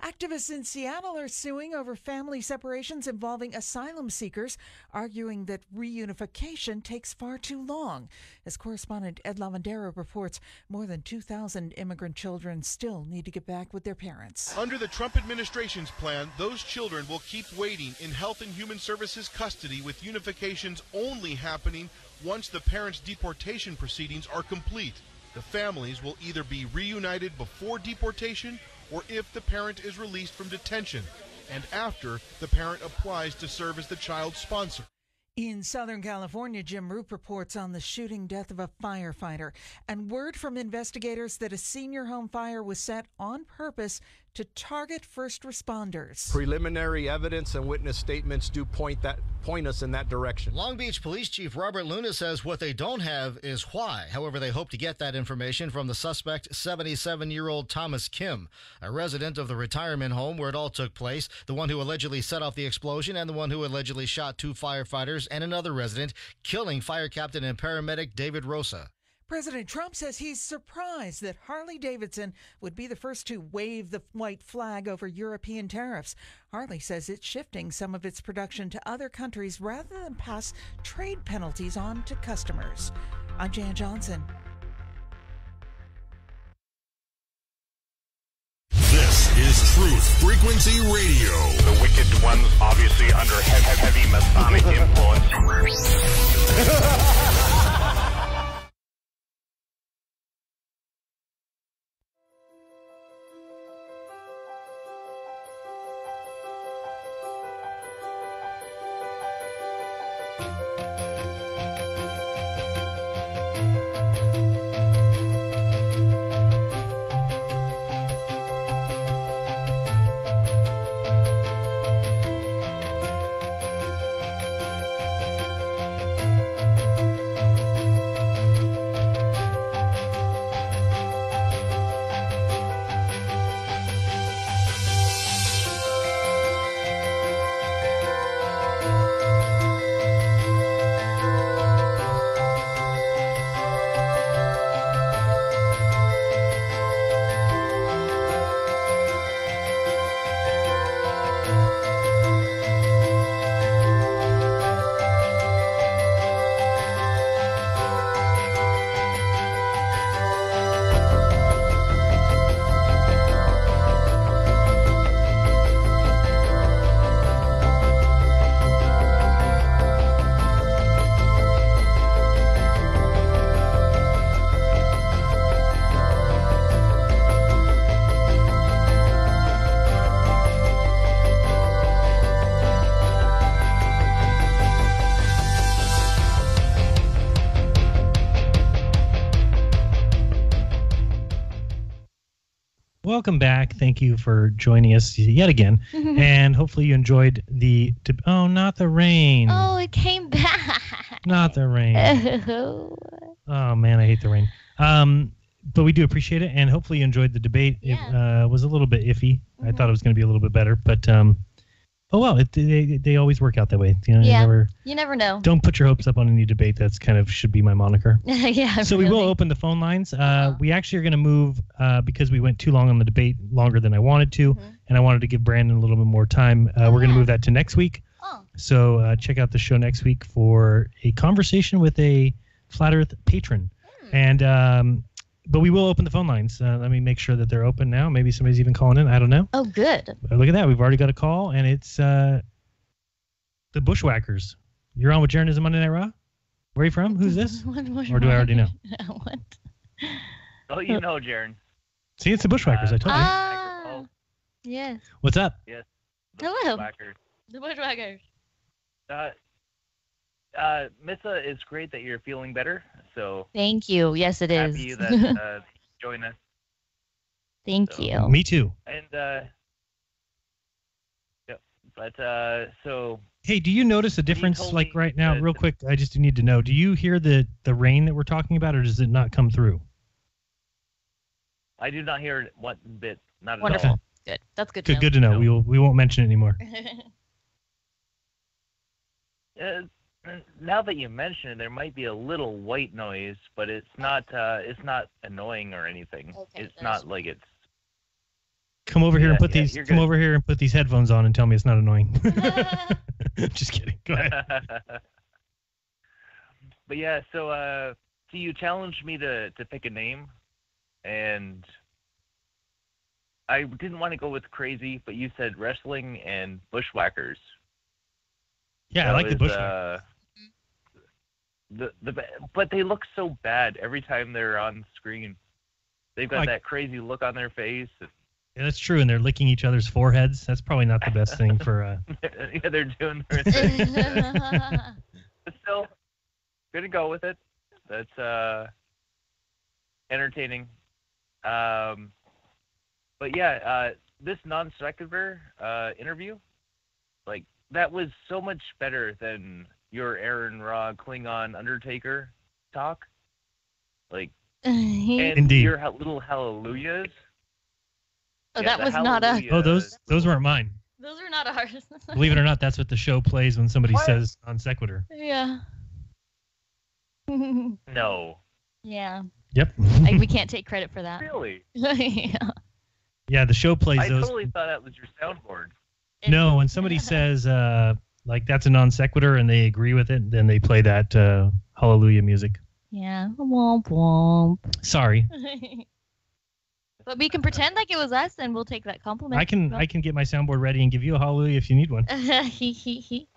Activists in Seattle are suing over family separations involving asylum seekers, arguing that reunification takes far too long. As correspondent Ed Lavandera reports, more than 2,000 immigrant children still need to get back with their parents. Under the Trump administration's plan, those children will keep waiting in Health and Human Services custody, with unifications only happening once the parents' deportation proceedings are complete. The families will either be reunited before deportation or if the parent is released from detention, and after the parent applies to serve as the child's sponsor. In Southern California, Jim Roop reports on the shooting death of a firefighter, and word from investigators that a senior home fire was set on purpose to target first responders. Preliminary evidence and witness statements do point us in that direction. Long Beach Police Chief Robert Luna says what they don't have is why. However, they hope to get that information from the suspect, 77-year-old Thomas Kim, a resident of the retirement home where it all took place, the one who allegedly set off the explosion and the one who allegedly shot 2 firefighters and another resident, killing fire captain and paramedic David Rosa. President Trump says he's surprised that Harley-Davidson would be the first to wave the white flag over European tariffs. Harley says it's shifting some of its production to other countries rather than pass trade penalties on to customers. I'm Jan Johnson. This is Truth Frequency Radio. The wicked ones obviously under heavy Masonic influence. Welcome back. Thank you for joining us yet again. And hopefully you enjoyed the... Oh, not the rain. Oh, it came back. Not the rain. Oh, man, I hate the rain. But we do appreciate it, and hopefully you enjoyed the debate. Yeah. It was a little bit iffy. I thought it was going to be a little bit better, but... Oh, well, they always work out that way. You know, yeah, you never know. Don't put your hopes up on any debate. That's kind of should be my moniker. Yeah. So we will open the phone lines. We actually are going to move because we went too long on the debate, longer than I wanted to, and I wanted to give Brandon a little bit more time. We're going to move that to next week. Oh. So check out the show next week for a conversation with a Flat Earth patron. And but we will open the phone lines. Let me make sure that they're open now. Maybe somebody's even calling in. I don't know. Oh, good. Look at that. We've already got a call, and it's the Bushwhackers. You're on with Jeranism Monday Night Raw? Where are you from? Who's this? Or do I already know? What? Oh, you know, Jeran. See, it's the Bushwhackers. I told you. Yes. What's up? Yes. Hello. Bushwhackers. The Bushwhackers. Missa, it's great that you're feeling better. So Thank you. Yes, it is. happy that you join us. Thank you. Me too. And yep. But so. Hey, do you notice a difference like right now, real quick? I just need to know. Do you hear the rain that we're talking about, or does it not come through? I do not hear it one bit. Not Wonderful. at all. Good. That's good to know. Good to know. We won't mention it anymore. Now that you mention it, there might be a little white noise, but it's not annoying or anything. Okay, it's not like it's. Come over here and put these. you're Come good. over here and put these headphones on and tell me it's not annoying. Just kidding. Go ahead. But yeah, so you challenged me to pick a name, and I didn't want to go with crazy, but you said wrestling and Bushwhackers. Yeah, I like the Bushwhackers. But they look so bad every time they're on screen. They've got that crazy look on their face. Yeah, that's true, and they're licking each other's foreheads. That's probably not the best thing for. Yeah, they're doing their thing. But still, gonna go with it. That's entertaining. But yeah, this non sequitur interview, like that was so much better than your Aaron Raw Klingon Undertaker talk. Like, and Indeed. your little hallelujahs. Oh, Yeah, that the was not a. hallelujah. Oh, those weren't mine. Those are not ours. Believe it or not, that's what the show plays when somebody says non sequitur. Yeah. No. Yeah. Yep. We can't take credit for that. Really? Yeah. Yeah, the show plays I those. totally thought that was your soundboard. No, when somebody says like that's a non sequitur and they agree with it, then they play that hallelujah music. Yeah. Womp womp. Sorry. But we can pretend like it was us, and we'll take that compliment. I can get my soundboard ready and give you a hallelujah if you need one. He.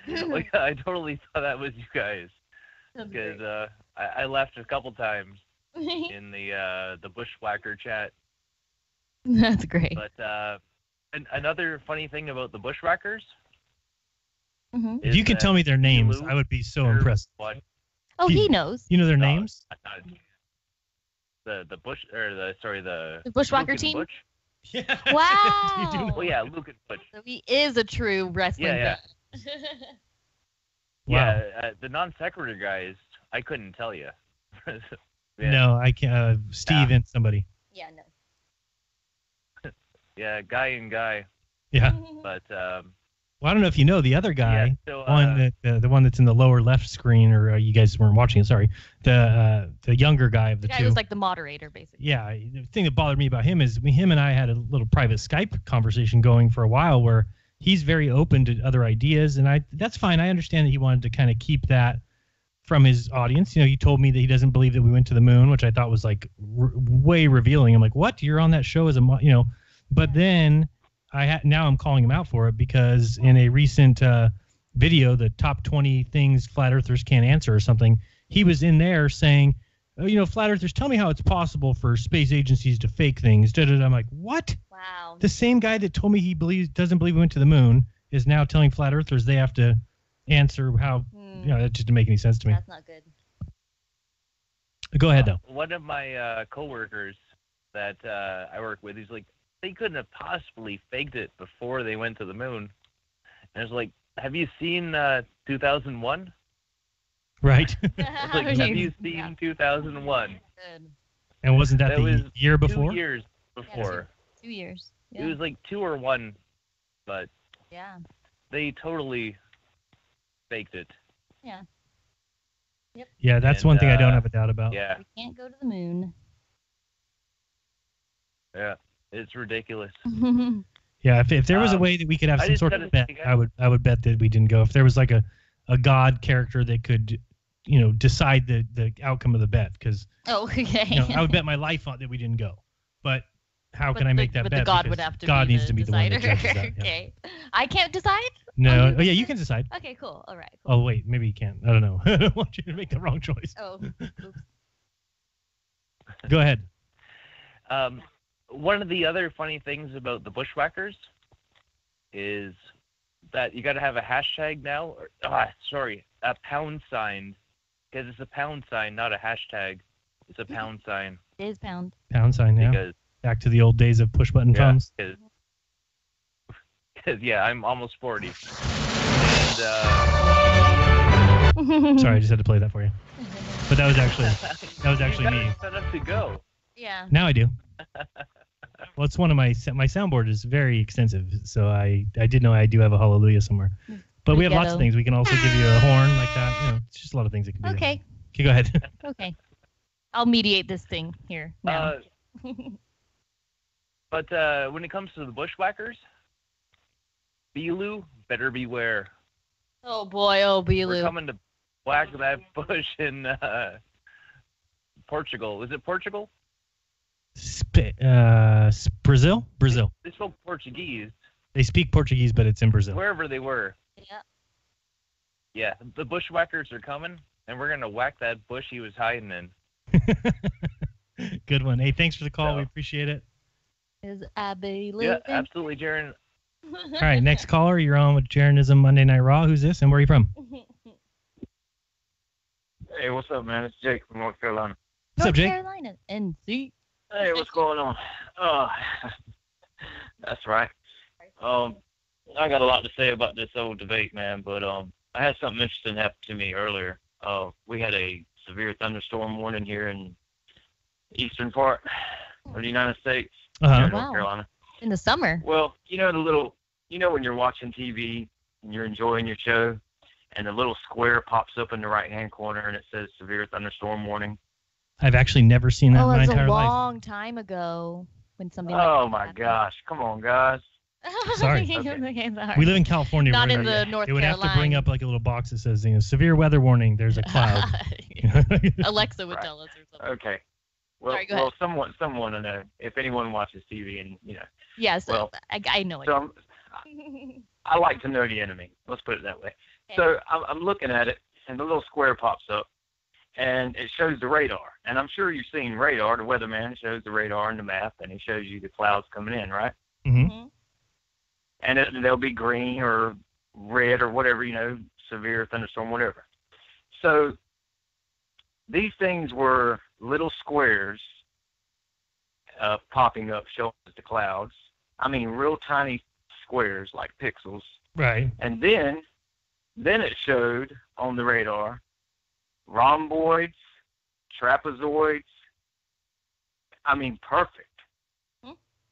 Well, yeah, I totally thought that was you guys, because I left a couple times in the Bushwhacker chat. That's great. But another funny thing about the Bushwhackers. Mm-hmm. If you can tell me their names, I would be so impressed. Oh, he knows. You know their names? The Bush or the Bushwhacker Luke and team. Butch. Yeah. Wow. Oh yeah, Luke and Butch. So he is a true wrestling Yeah. fan. Yeah, the non sequitur guys, I couldn't tell you. Yeah. No, I can't. Steve and somebody. Yeah, no. Yeah, Guy and Guy. Yeah. But Well, I don't know if you know the other guy, so, the one that's in the lower left screen, or you guys weren't watching it. Sorry, the younger guy of the The guy two. was like the moderator, basically. Yeah, the thing that bothered me about him is him and I had a little private Skype conversation going for a while where he's very open to other ideas, and that's fine. I understand that he wanted to kind of keep that from his audience. You know, he told me that he doesn't believe that we went to the moon, which I thought was like way revealing. I'm like, what? You're on that show as a but then now I'm calling him out for it because in a recent video, the top 20 things flat earthers can't answer or something, he was in there saying, oh, flat earthers, tell me how it's possible for space agencies to fake things. I'm like, what? Wow. The same guy that told me he doesn't believe we went to the moon is now telling flat earthers they have to answer how, that just didn't make any sense to me. That's not good. Go ahead, though. one of my coworkers that I work with, he's like, they couldn't have possibly faked it before they went to the moon. And it's like, have you seen 2001? Right. It's like, have you seen 2001? Good. And wasn't that the was year before? 2 years before. Yeah, 2 years. Yeah. It was like 2 or 1, but Yeah. they totally faked it. Yeah. Yep. Yeah, that's one thing I don't have a doubt about. Yeah. We can't go to the moon. Yeah. It's ridiculous. Yeah, if there was a way that we could have I some just sort gotta of bet, say, I would bet that we didn't go. If there was like a god character that could, decide the outcome of the bet, because Oh, okay. I would bet my life on that we didn't go. But how can I make that but bet? the god Because would have to God be needs the to be the one that decider. judges that. Yeah. Okay. I can't decide? No, yeah, you can decide. Okay, cool. All right. Oh wait, maybe you can't. I don't know. I don't want you to make the wrong choice. Oh, oops. Go ahead. one of the other funny things about the Bushwhackers is that you got to have a hashtag now. A pound sign, because it's a pound sign, not a hashtag. It's a pound sign. It is pound. Pound sign, yeah. Because, back to the old days of push button phones. Because I'm almost 40. And sorry, I just had to play that for you. But that was actually me. Set up to go. Yeah. Now I do. Well, it's one of my soundboard is very extensive, so I did know I do have a hallelujah somewhere. But we have lots of things. We can also give you a horn like that. You know, it's just a lot of things that can be. Okay. Okay, go ahead. Okay. I'll mediate this thing here now. But when it comes to the Bushwhackers, Belu, better beware. Oh boy, oh Belu. We're coming to whack that bush in Portugal. Is it Portugal? Brazil? Brazil. They spoke Portuguese. They speak Portuguese, but it's in Brazil. Wherever they were. Yeah. Yeah, the Bushwhackers are coming, and we're going to whack that bush he was hiding in. Good one. Hey, thanks for the call. We appreciate it. Is Abby Yeah, living? absolutely, Jeran. All right, next caller. You're on with Jeranism Monday Night Raw. Who's this, and where are you from? Hey, what's up, man? It's Jake from North Carolina. What's up, Jake? North Carolina. NC. Hey, what's going on? That's right. I got a lot to say about this old debate, man, but I had something interesting happen to me earlier. We had a severe thunderstorm warning here in eastern part of the United States, here in North Carolina. In the summer. Well, when you're watching TV and you're enjoying your show, and the little square pops up in the right-hand corner and it says severe thunderstorm warning. I've actually never seen that in my It was entire a life. long time ago when something. Oh my gosh! Come on, guys. Sorry. Okay, sorry. We live in California. Not where in the North They would Carolina. have to bring up like a little box that says, severe weather warning. There's a cloud. Alexa would tell us or something. Okay. Well, Sorry, go ahead. someone to know if anyone watches TV and Yes, Well, I know it. So I like to know the enemy. Let's put it that way. So I'm looking at it, and the little square pops up, and it shows the radar. And I'm sure you've seen radar. The weatherman shows the radar and the map, and he shows you the clouds coming in, right? Mm-hmm. And they'll be green or red or whatever, severe thunderstorm, whatever. So these things were little squares popping up, showing us the clouds. I mean, real tiny squares like pixels. Right. And then it showed on the radar rhomboids, trapezoids. I mean, perfect.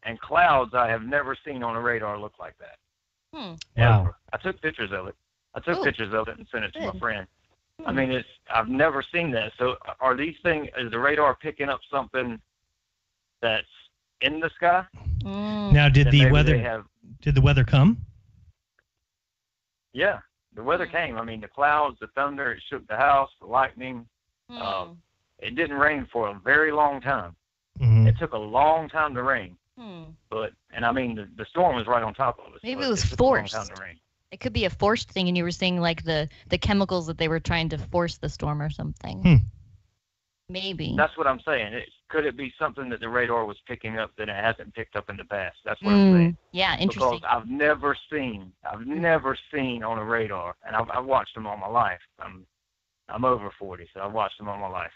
And clouds I have never seen on a radar look like that. Wow. Ever. I took pictures of it. and sent it to my friend. I mean, I've never seen that. So are these things, is the radar picking up something that's in the sky? Now, did the weather come? Yeah, the weather came. I mean, the clouds, the thunder, it shook the house, the lightning. It didn't rain for a very long time. Mm-hmm. It took a long time to rain. And I mean, the storm was right on top of us. Maybe but it was took a long forced. time to rain. It could be a forced thing, and you were seeing like the chemicals that they were trying to force the storm or something. Maybe. That's what I'm saying. Could it be something that the radar was picking up that it hasn't picked up in the past? That's what I'm saying. Yeah, interesting. Because I've never seen on a radar, and I've watched them all my life. I'm over 40, so I've watched them all my life.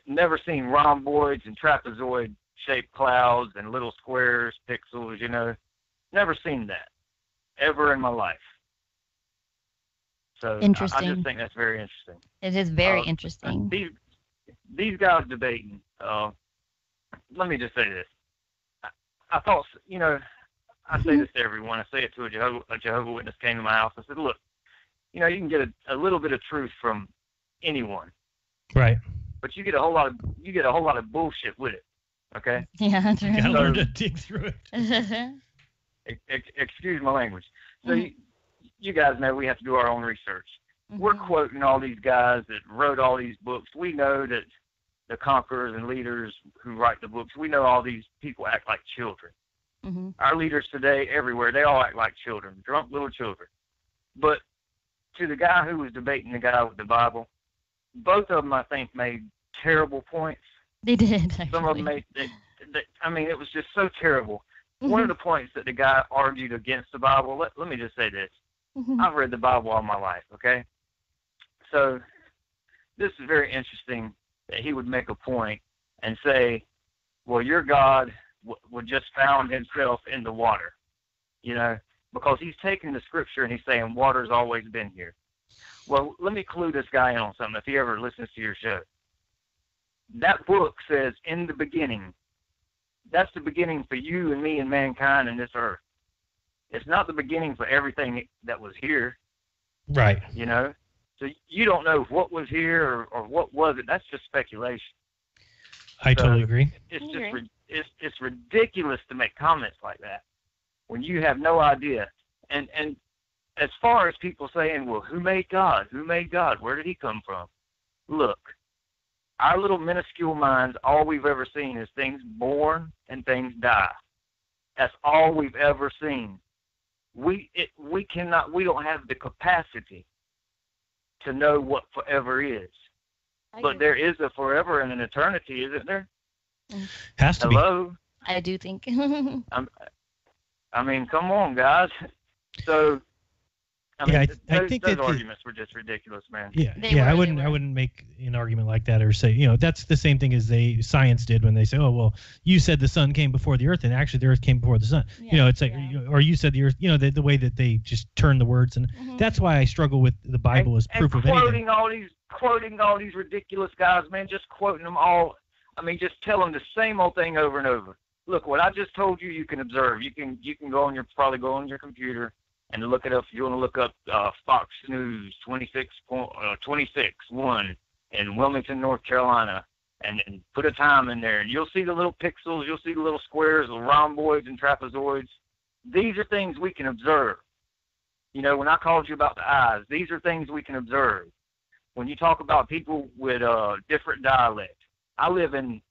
Never seen rhomboids and trapezoid-shaped clouds and little squares, pixels, Never seen that ever in my life. So Interesting. I just think that's very interesting. It is very interesting. These guys debating, let me just say this. I thought, I say this to everyone. I say it to a Jehovah's Witness came to my house. I said, look, you can get a little bit of truth from anyone. Right. But you get a whole lot of bullshit with it. Okay? Yeah, that's right. You gotta learn to dig through it. Excuse my language. So you guys know we have to do our own research. We're quoting all these guys that wrote all these books. We know that the conquerors and leaders who write the books, we know all these people act like children. Our leaders today, everywhere, they all act like children, drunk little children. But to the guy who was debating the guy with the Bible, both of them, I think, made terrible points. They did, actually. Some of them it was just so terrible. Mm-hmm. One of the points that the guy argued against the Bible, let me just say this. Mm-hmm. I've read the Bible all my life, okay? So this is very interesting that he would make a point and say, well, your God would just found himself in the water, because he's taking the scripture and he's saying water's always been here. Well, let me clue this guy in on something if he ever listens to your show. That book says, in the beginning. That's the beginning for you and me and mankind and this earth. It's not the beginning for everything that was here. Right. So you don't know what was here or what wasn't. That's just speculation. I totally agree. It's ridiculous to make comments like that when you have no idea. And as far as people saying, well, who made God? Who made God? Where did he come from? Look, our little minuscule minds, all we've ever seen is things born and things die. That's all we've ever seen. We don't have the capacity to know what forever is. But there is a forever and an eternity, isn't there? Has to Hello? I do think. Come on, guys. So, I think those that arguments were just ridiculous, man. I wouldn't make an argument like that or say, that's the same thing as science did when they say, oh, well, you said the sun came before the earth, and actually the earth came before the sun. It's like, or you said the earth, the way that they just turn the words, and that's why I struggle with the Bible as proof of anything. Quoting all these ridiculous guys, man, just quoting them all. Just tell them the same old thing over and over. Look, what I just told you, you can observe. You can probably go on your computer and look it up. If you want to look up Fox News 26.1 in Wilmington, North Carolina, and put a time in there, and you'll see the little pixels, you'll see the little squares, the rhomboids and trapezoids. These are things we can observe. When I called you about the eyes, these are things we can observe. When you talk about people with different dialect, I live in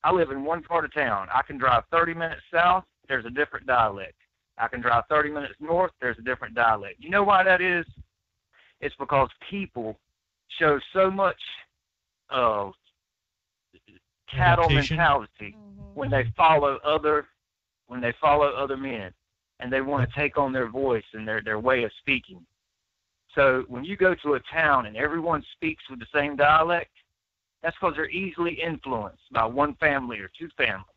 one part of town. I can drive 30 minutes south, there's a different dialect. I can drive 30 minutes north, there's a different dialect. You know why that is? It's because people show so much cattle mentality when they follow other men, and they want to take on their voice and their way of speaking. So when you go to a town and everyone speaks with the same dialect, that's because they're easily influenced by one family or two families.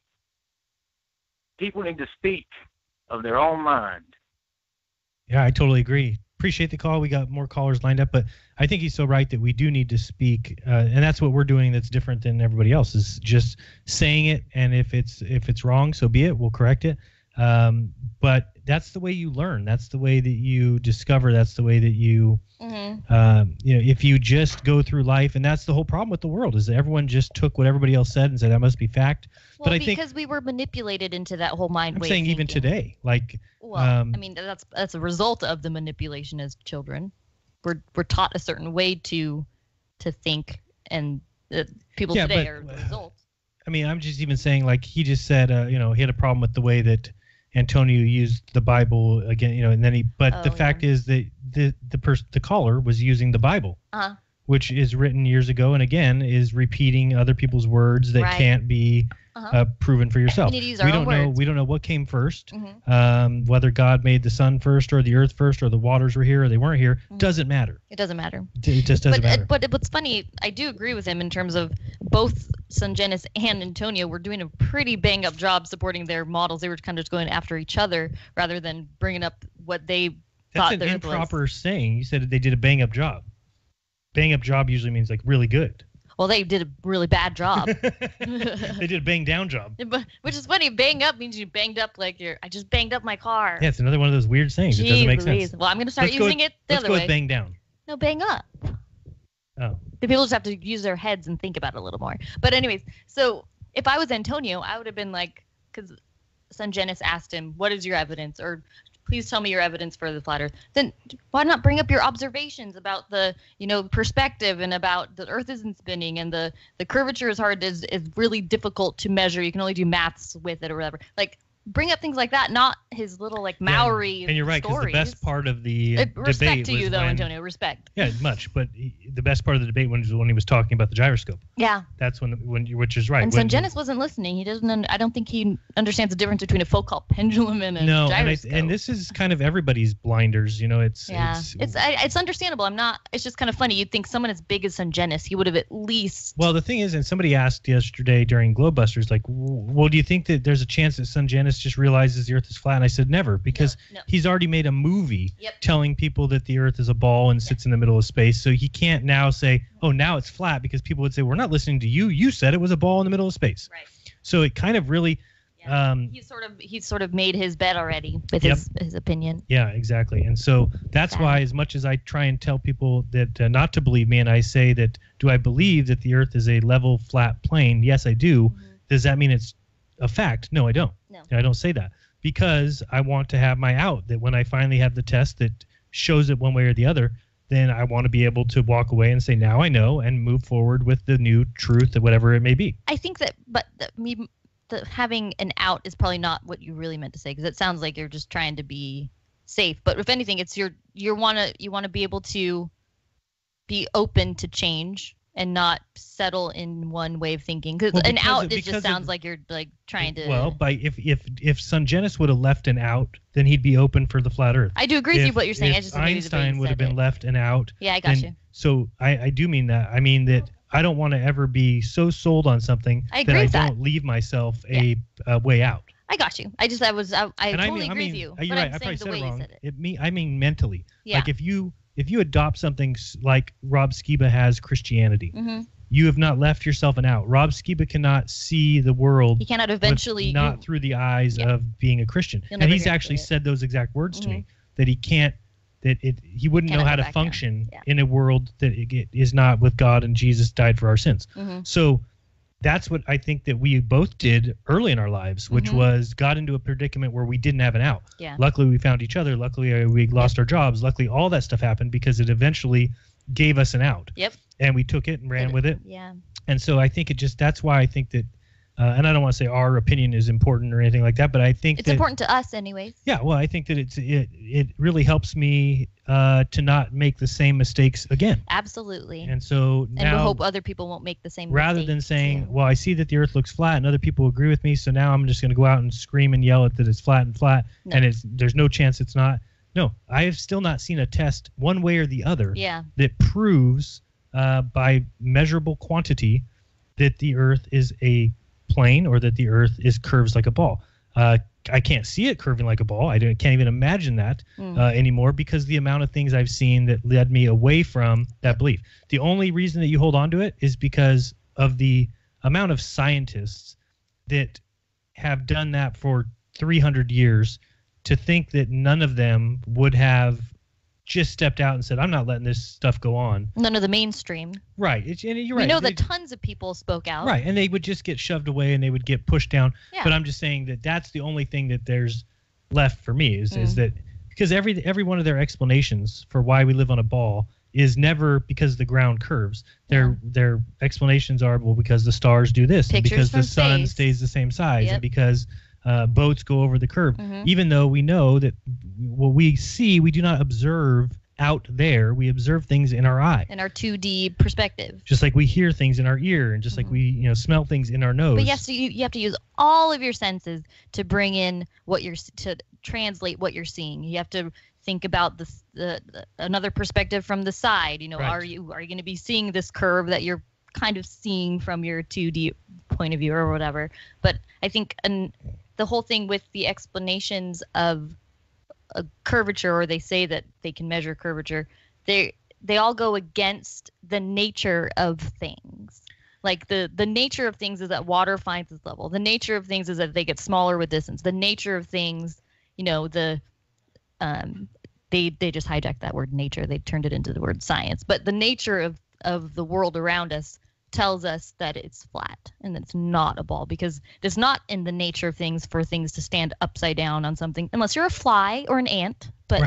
People need to speak of their own mind. Yeah, I totally agree. Appreciate the call. We got more callers lined up, but I think he's so right that we do need to speak, and that's what we're doing that's different than everybody else, is just saying it, and if it's wrong, so be it. We'll correct it. But that's the way you learn. That's the way that you discover. That's the way that you, if you just go through life, and that's the whole problem with the world, is that everyone just took what everybody else said and said that must be fact. Well, but I because think we were manipulated into that whole mind way. I'm saying even today, that's a result of the manipulation as children. We're taught a certain way to think, and people today are the result. I'm just even saying, like he just said, he had a problem with the way that Antonio used the Bible again, and then the fact is that the caller was using the Bible, which is written years ago, and again is repeating other people's words that can't be proven for yourself. We need to use our own words. We don't know what came first, whether God made the sun first or the earth first or the waters were here or they weren't here. Doesn't matter. It doesn't matter. It just doesn't matter. But what's funny, I do agree with him in terms of both Sungenis and Antonio were doing a pretty bang up job supporting their models. They were kind of just going after each other rather than bringing up what they thought. That's an improper saying. You said they did a bang up job. Bang up job usually means like really good. Well, they did a really bad job. They did a bang down job. Which is funny. Bang up means you banged up I just banged up my car. Yeah, it's another one of those weird sayings. It doesn't make sense. Well, I'm going to start using it the other way. Let's go with bang down. No, bang up. Oh. The people just have to use their heads and think about it a little more. But anyways, so if I was Antonio, I would have been like, because Sungenis asked him, what is your evidence? Or please tell me your evidence for the flat earth. Then why not bring up your observations about the, perspective and about the earth isn't spinning and the curvature is really difficult to measure. You can only do maths with it or whatever. Like, bring up things like that, not his little like Maori And you're right, because the best part of the debate respect to was you though, when, Antonio. Respect. Yeah, much. But the best part of the debate was when he was talking about the gyroscope. Yeah. That's when which is right. And Sungenis wasn't listening. He doesn't. I don't think he understands the difference between a Foucault pendulum and a gyroscope. And this is kind of everybody's blinders. You know, it's understandable. It's just kind of funny. You'd think someone as big as Sungenis, he would have at least. Well, the thing is, and somebody asked yesterday during Globebusters, like, well, do you think that there's a chance that Sungenis just realizes the Earth is flat? And I said never, because he's already made a movie telling people that the Earth is a ball and sits in the middle of space. So he can't now say, oh, now it's flat, because people would say, we're not listening to you. You said it was a ball in the middle of space. Right. So it kind of really. He's sort of made his bet already with his opinion. Yeah, exactly. And so that's why, as much as I try and tell people that not to believe me, and I say that, do I believe that the Earth is a level, flat plane? Yes, I do. Mm-hmm. Does that mean it's a fact? No, I don't. No. I don't say that, because I want to have my out, that when I finally have the test that shows it one way or the other, then I want to be able to walk away and say, now I know, and move forward with the new truth, whatever it may be. I think that, having an out is probably not what you really meant to say, because it sounds like you're just trying to be safe. But if anything, it's you want to be able to be open to change and not settle in one way of thinking. Because an out just sounds like you're like trying to. Well, if Sungenis would have left an out, then he'd be open for the flat Earth. I do agree with you what you're saying. I just Einstein would have been left an out. Yeah, I got you. So I do mean that. I mean that. I don't want to ever be so sold on something that I don't leave myself a way out. I got you. I totally agree with you. You're right. I probably said it wrong. I mean mentally. Yeah. Like if you adopt something like Rob Skiba has Christianity, you have not left yourself an out. Rob Skiba cannot see the world. He cannot eventually not through the eyes of being a Christian. And he's actually said those exact words to me, that he can't. He wouldn't know how to function in a world that is not with God, and Jesus died for our sins. Mm-hmm. So that's what I think that we both did early in our lives, which was got into a predicament where we didn't have an out. Yeah. Luckily, we found each other. Luckily, we lost our jobs. Luckily, all that stuff happened because it eventually gave us an out. Yep. And we took it and ran with it. Yeah. And so I think that's why I think that, and I don't want to say our opinion is important or anything like that, but I think it's important to us anyways. Yeah, well, I think that it really helps me to not make the same mistakes again. Absolutely. And so now, and we hope other people won't make the same rather than saying, well, I see that the Earth looks flat and other people agree with me, so now I'm just going to go out and scream and yell at that it's flat, and there's no chance it's not. No, I have still not seen a test one way or the other that proves by measurable quantity that the Earth is a plane or that the Earth curves like a ball. I can't see it curving like a ball. I can't even imagine that anymore, because the amount of things I've seen that led me away from that belief. The only reason that you hold on to it is because of the amount of scientists that have done that for 300 years. To think that none of them would have just stepped out and said, I'm not letting this stuff go on. None of the mainstream. Right. You're right. We know that tons of people spoke out. Right. And they would just get shoved away and they would get pushed down. Yeah. But I'm just saying that that's the only thing that there's left for me is that because every one of their explanations for why we live on a ball is never because the ground curves. Their explanations are, well, because the stars do this, and because the sun stays the same size, and because boats go over the curve, even though we know that what we see, we do not observe out there. We observe things in our eye. In our 2D perspective. Just like we hear things in our ear, and just like we smell things in our nose. But yes, so you have to use all of your senses to bring in to translate what you're seeing. You have to think about the another perspective from the side. Right. Are you going to be seeing this curve that you're kind of seeing from your 2D point of view or whatever? But I think the whole thing with the explanations of a curvature, or they say that they can measure curvature, they all go against the nature of things. Like the nature of things is that water finds its level. The nature of things is that they get smaller with distance. The nature of things, they just hijacked that word nature. They turned it into the word science. But the nature of the world around us tells us that it's flat and it's not a ball, because it's not in the nature of things for things to stand upside down on something, unless you're a fly or an ant, but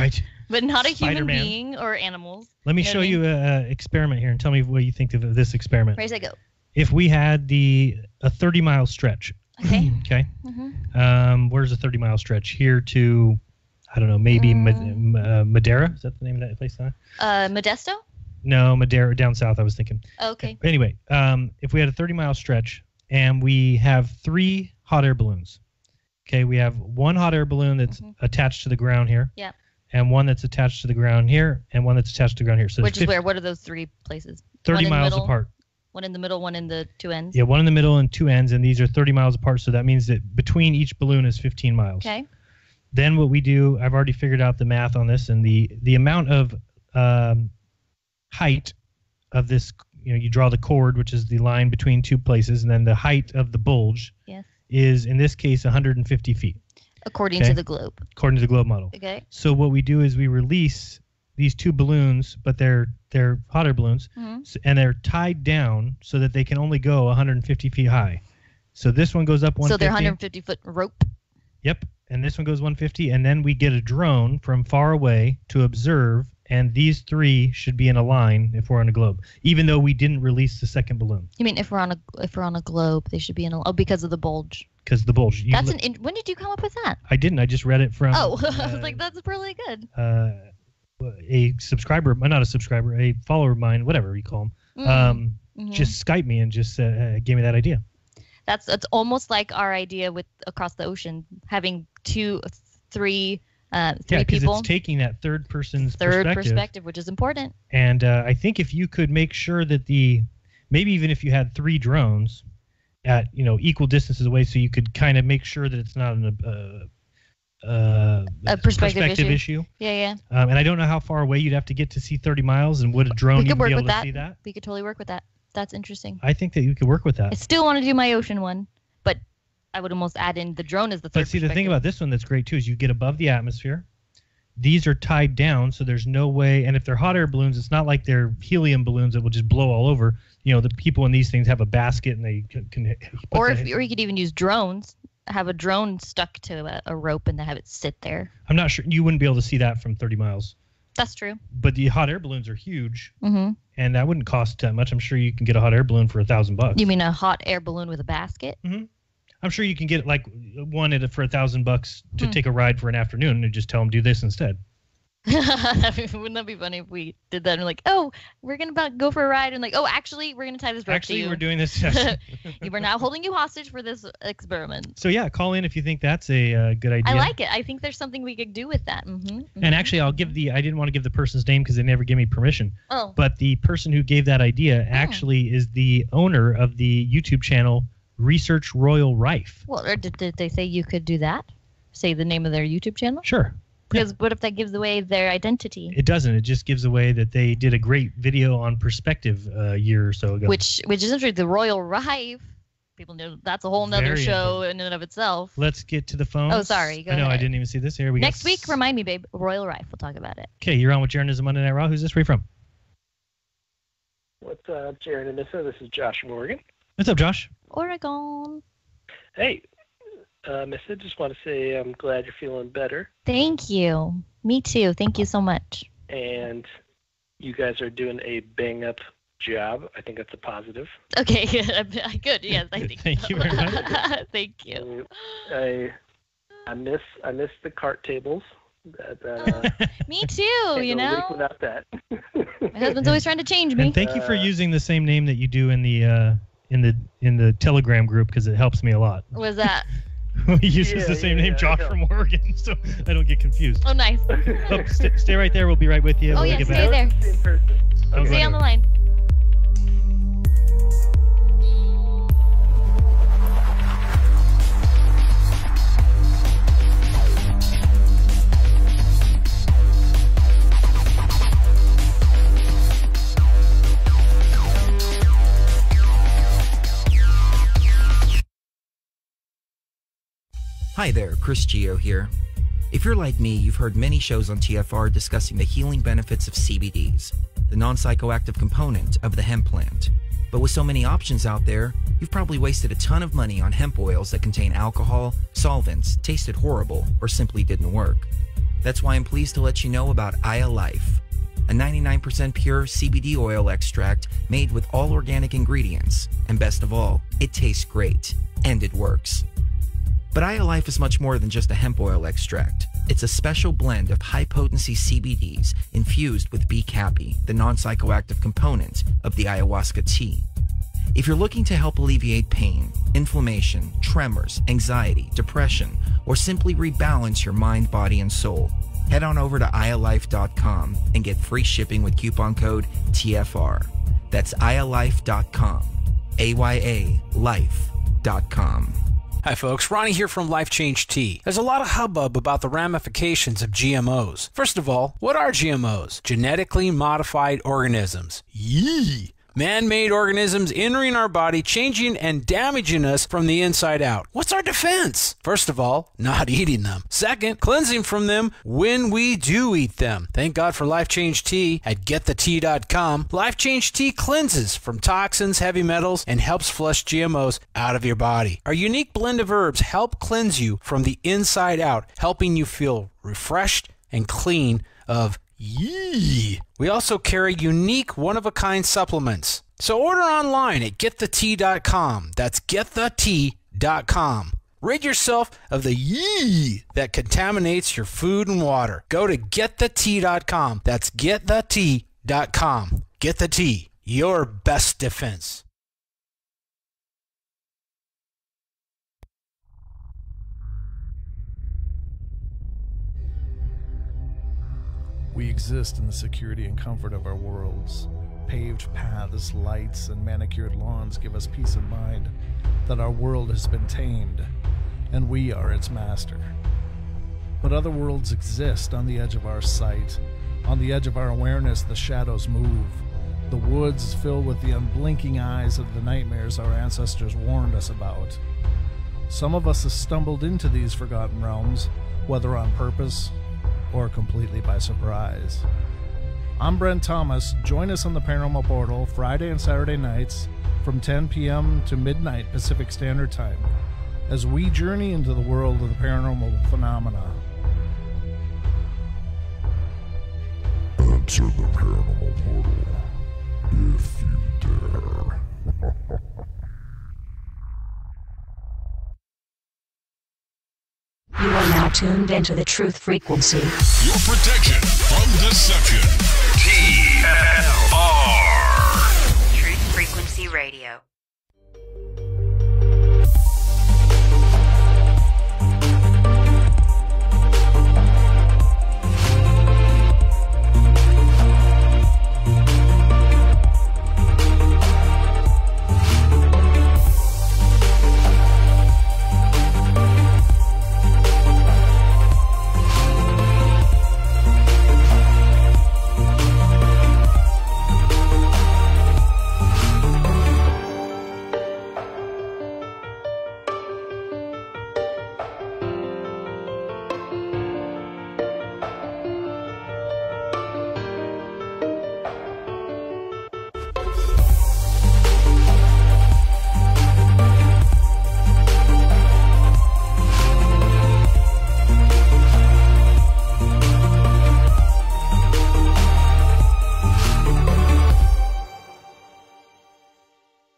not a human being or animals. Let me show you an experiment here and tell me what you think of this experiment. Raise I go. If we had a 30-mile stretch Okay. Where's the 30-mile stretch? Here to, I don't know, maybe Madeira? Is that the name of that place? Modesto? No, Madeira, down south, I was thinking. Okay. Anyway, if we had a 30-mile stretch and we have 3 hot air balloons, okay, we have 1 hot air balloon that's attached to the ground here. Yeah. And 1 that's attached to the ground here, and 1 that's attached to the ground here. So which is where? What are those 3 places? 30 miles apart. 1 in the middle, 1 in the 2 ends? Yeah, 1 in the middle and 2 ends, and these are 30 miles apart, so that means that between each balloon is 15 miles. Okay. Then what we do, I've already figured out the math on this, and the amount of height of this, you draw the chord, which is the line between 2 places, and then the height of the bulge is, in this case, 150 feet. According to the globe. According to the globe model. Okay. So what we do is we release these 2 balloons, but they're hot air balloons, and they're tied down so that they can only go 150 feet high. So this one goes up 150. So they're 150-foot rope. Yep. And this one goes 150, and then we get a drone from far away to observe, and these 3 should be in a line if we're on a globe, even though we didn't release the second balloon. You mean if we're on a globe, they should be in a because of the bulge? Because of the bulge. When did you come up with that? I didn't. I just read it from. Oh, I was like, that's really good. A subscriber, not a subscriber, a follower of mine, whatever you call them, just Skyped me and just gave me that idea. That's almost like our idea with Across the Ocean, having 3 people. Because it's taking that third person's perspective, which is important. And I think if you could make sure that maybe even if you had 3 drones at equal distances away, so you could kind of make sure that it's not a perspective issue. Yeah. And I don't know how far away you'd have to get to see 30 miles, and would a drone even be able to see that? We could totally work with that. That's interesting. I think that you could work with that. I still want to do my ocean one, but I would almost add in the drone as the third. But see, the thing about this one that's great too is you get above the atmosphere. These are tied down, so there's no way. And if they're hot air balloons, it's not like they're helium balloons that will just blow all over. The people in these things have a basket, and they can. Or you could even use drones. Have a drone stuck to a rope and then have it sit there. I'm not sure. You wouldn't be able to see that from 30 miles. That's true. But the hot air balloons are huge, and that wouldn't cost that much. I'm sure you can get a hot air balloon for $1,000. You mean a hot air balloon with a basket? I'm sure you can get like one for $1,000 to take a ride for an afternoon, and just tell them do this instead. Wouldn't that be funny if we did that and we're like, oh, we're gonna go for a ride, and like, oh, actually, we're gonna tie this rope to you. We're doing this. Yes. We're now holding you hostage for this experiment. So yeah, call in if you think that's a good idea. I like it. I think there's something we could do with that. And actually, I didn't want to give the person's name because they never gave me permission. Oh. But the person who gave that idea actually is the owner of the YouTube channel Research Royal Rife. Well, or did they say you could do that? Say the name of their YouTube channel? Sure. Because what if that gives away their identity? It doesn't. It just gives away that they did a great video on perspective a year or so ago. Which is interesting. The Royal Rife, people know that's a whole nother show in and of itself. Let's get to the phones. Oh, sorry. Go I know. ahead. I didn't even see this. Here we go. Next week, remind me, babe. Royal Rife. We'll talk about it. Okay, you're on with Jeranism Monday Night Raw. Who's this? Where are you from? What's up, Jeranism? This is Josh Morgan. What's up, Josh? Oregon. Hey, Miss, I just want to say I'm glad you're feeling better. Thank you. Me too. Thank you so much. And you guys are doing a bang-up job. I think that's a positive. Okay, good. Yes, I think. Thank you very much. Thank you. I miss the cart tables. Me too. You know. Without that. My husband's always trying to change me. And thank you for using the same name that you do in the Telegram group, because it helps me a lot. What was that? He uses the same name, Josh from Oregon, so I don't get confused. Oh, nice. Stay right there. We'll be right with you. Oh, yeah, stay there. Okay. Stay on the line. Hi there, Chris Geo here. If you're like me, you've heard many shows on TFR discussing the healing benefits of CBDs, the non-psychoactive component of the hemp plant. But with so many options out there, you've probably wasted a ton of money on hemp oils that contain alcohol, solvents, tasted horrible, or simply didn't work. That's why I'm pleased to let you know about Aya Life, a 99% pure CBD oil extract made with all organic ingredients. And best of all, it tastes great, and it works. But iLife is much more than just a hemp oil extract. It's a special blend of high-potency CBDs infused with B-cappy, the non-psychoactive component of the ayahuasca tea. If you're looking to help alleviate pain, inflammation, tremors, anxiety, depression, or simply rebalance your mind, body, and soul, head on over to ialife.com and get free shipping with coupon code TFR. That's ialife.com. AYALife.com. Hi folks, Ronnie here from Life Change Tea. There's a lot of hubbub about the ramifications of GMOs. First of all, what are GMOs? Genetically modified organisms. Yee! Man-made organisms entering our body, changing and damaging us from the inside out. What's our defense? First of all, not eating them. Second, cleansing from them when we do eat them. Thank God for Life Change Tea at getthetea.com. Life Change Tea cleanses from toxins, heavy metals, and helps flush GMOs out of your body. Our unique blend of herbs help cleanse you from the inside out, helping you feel refreshed and clean of yee. We also carry unique one-of-a-kind supplements. So order online at getthetea.com. That's getthetea.com. Rid yourself of the yee that contaminates your food and water. Go to getthetea.com. That's getthetea.com. Get the tea, your best defense. We exist in the security and comfort of our worlds. Paved paths, lights, and manicured lawns give us peace of mind that our world has been tamed, and we are its master. But other worlds exist on the edge of our sight. On the edge of our awareness, the shadows move. The woods fill with the unblinking eyes of the nightmares our ancestors warned us about. Some of us have stumbled into these forgotten realms, whether on purpose or completely by surprise. I'm Brent Thomas. Join us on the Paranormal Portal Friday and Saturday nights from 10 p.m. to midnight Pacific Standard Time as we journey into the world of the paranormal phenomena. Enter the Paranormal Portal if you dare. You are now tuned into the truth frequency. Your protection from deception. TFR. Truth Frequency Radio.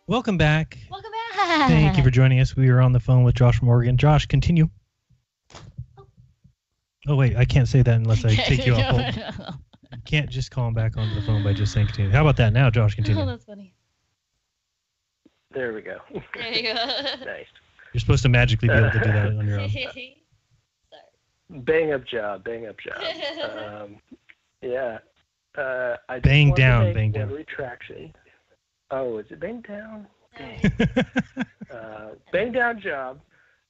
Welcome back. Welcome back. Thank you for joining us. We are on the phone with Josh from Oregon. Josh, continue. Oh, wait, I can't say that unless I take you off hold. You can't just call him back onto the phone by just saying continue. How about that now, Josh? Continue. Oh, that's funny. There we go. There you go. Nice. You're supposed to magically be able to do that on your own. Bang up job. Yeah. I Bang just down, wanted to bang make down. one retraction. Oh, is it bang down? Dang. Bang down job.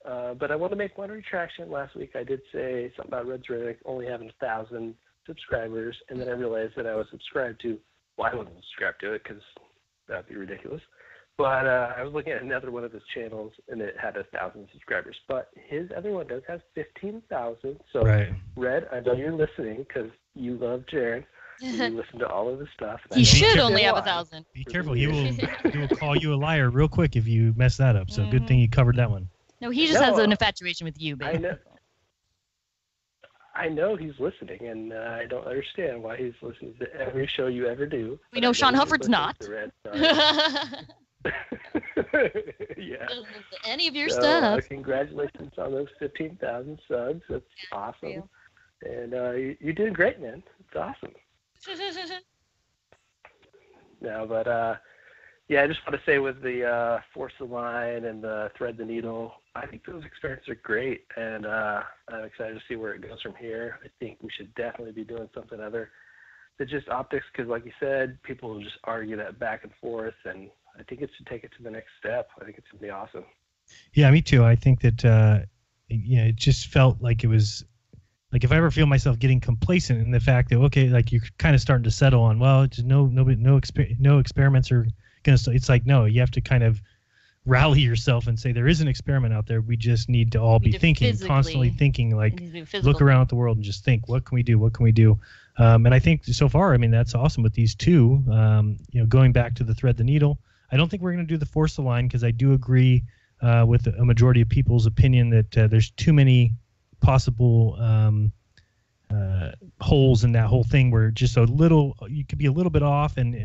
But I want to make one retraction. Last week I did say something about Red's Riddick only having 1,000 subscribers, and then I realized that I was subscribed to. Well, I wasn't subscribed to it because that'd be ridiculous. But I was looking at another one of his channels, and it had 1,000 subscribers. But his other one does have 15,000. So, right. Red, I know you're listening because you love Jeran. You listen to all of his stuff. He should only have 1,000. Be careful. He will call you a liar real quick if you mess that up. So good thing you covered that one. No, he just has an infatuation with you, baby. I know he's listening, and I don't understand why he's listening to every show you ever do. We know Sean Hufford's not. Yeah. Any of your So, stuff. Congratulations on those 15,000 subs. That's awesome. And you're doing great, man. It's awesome. No, but yeah, I just want to say with the Force the Line and the Thread the Needle, I think those experiences are great, and I'm excited to see where it goes from here. I think we should definitely be doing something other than just optics, because like you said, people will just argue that back and forth, and I think it should take it to the next step. I think it's going to be awesome. Yeah, me too. I think that it just felt like it was like if I ever feel myself getting complacent in the fact that okay, like you're kind of starting to settle on just no experiments are gonna. It's like no, you have to kind of rally yourself and say there is an experiment out there. We just need to all be thinking, constantly thinking, like look around at the world and just think, what can we do? What can we do? And I think so far, I mean, that's awesome with these two. Going back to the Thread the Needle, I don't think we're going to do the Force the Line because I do agree with a majority of people's opinion that there's too many possible holes in that whole thing where just a little, you could be a little bit off. And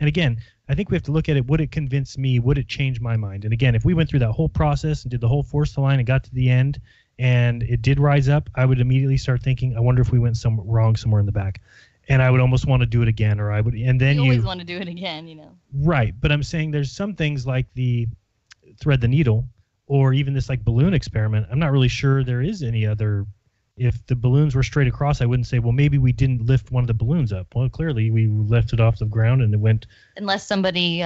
again, I think we have to look at it. Would it convince me? Would it change my mind? And again, if we went through that whole process and did the whole Force the Line and got to the end and it did rise up, I would immediately start thinking, I wonder if we went wrong somewhere in the back. And I would almost want to do it again, or I would, and then you always want to do it again, you know. Right, but I'm saying there's some things like the Thread the Needle, or even this like balloon experiment. I'm not really sure there is any other. If the balloons were straight across, I wouldn't say, well, maybe we didn't lift one of the balloons up. Well, clearly we lifted off the ground and it went. Unless somebody,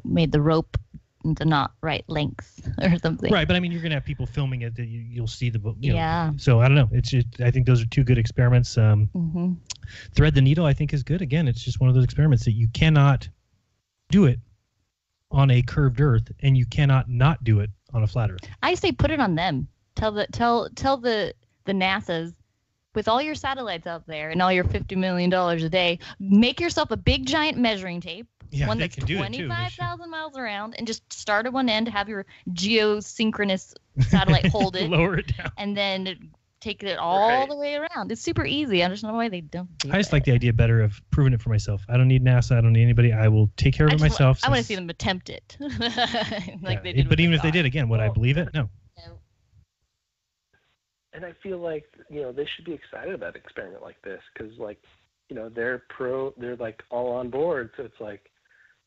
made the rope the not right length or something. Right, but I mean, you're gonna have people filming it that you'll see the. Yeah. So I don't know. It's just, I think those are two good experiments. Thread the Needle, I think, is good. Again, it's just one of those experiments that you cannot do it on a curved Earth, and you cannot not do it on a flat Earth. I say put it on them. Tell the NASA's, with all your satellites out there and all your $50 million a day, make yourself a big giant measuring tape. Yeah, one that's 25,000 miles around, and just start at one end, have your geosynchronous satellite hold it, lower it down, and then take it all the way around. It's super easy. I just don't know why they don't do I just like the idea better of proving it for myself. I don't need NASA. I don't need anybody. I will take care of it myself. I want to see them attempt it. They did. But even if they did, again, would I believe it? No. And I feel like, they should be excited about an experiment like this because, they're like all on board. So it's like,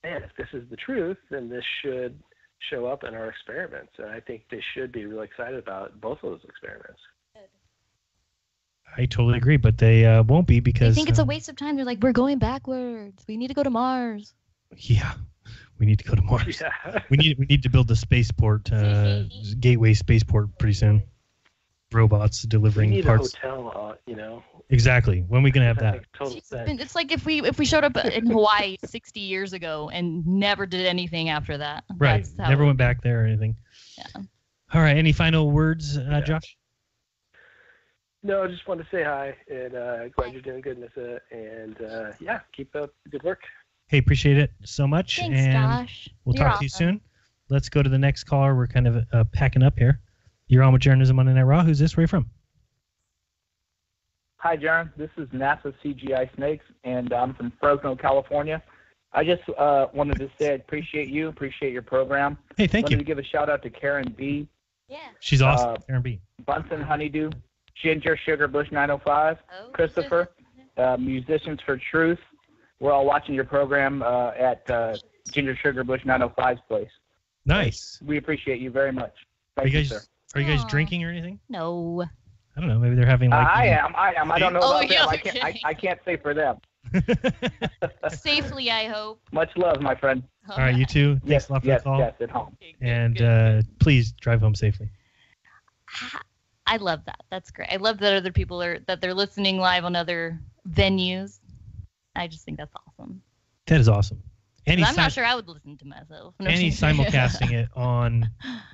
man, if this is the truth, then this should show up in our experiments. And I think they should be really excited about both of those experiments. I totally agree, but they won't be because... They think it's a waste of time. They're like, we're going backwards. We need to go to Mars. Yeah, we need to go to Mars. Yeah. we need to build the spaceport, gateway spaceport pretty soon. Robots delivering we need parts. a hotel, Exactly. When are we going to have that? It's like if we showed up in Hawaii 60 years ago and never did anything after that. Right. Never went back there or anything. Yeah. All right. Any final words, Josh? No, I just wanted to say hi, and glad you're doing good, Nissa. And keep up the good work. Hey, appreciate it so much. Thanks, and Josh. We'll talk to you soon. Let's go to the next caller. We're kind of packing up here. You're on with Jeranism Monday Night Raw. Who's this? Where are you from? Hi, Jeran. This is NASA CGI Snakes, and I'm from Fresno, California. I just wanted to say I appreciate your program. Hey, thank you. Wanted to give a shout-out to Karen B. Yeah. She's awesome, Karen B. Bunsen Honeydew, Ginger Sugar Bush 905, Christopher, Musicians for Truth. We're all watching your program at Ginger Sugar Bush 905's place. Nice. We appreciate you very much. Thank you, sir. Are you guys drinking or anything? No. I don't know. Maybe they're having like. I am. I don't know about them. Okay. I can't say for them. Safely, I hope. Much love, my friend. All right, you too. Thanks a lot for the call. Yes, at home. And please drive home safely. I love that. That's great. I love that other people they're listening live on other venues. I just think that's awesome. That is awesome. I'm not sure I would listen to myself. And he's simulcasting it on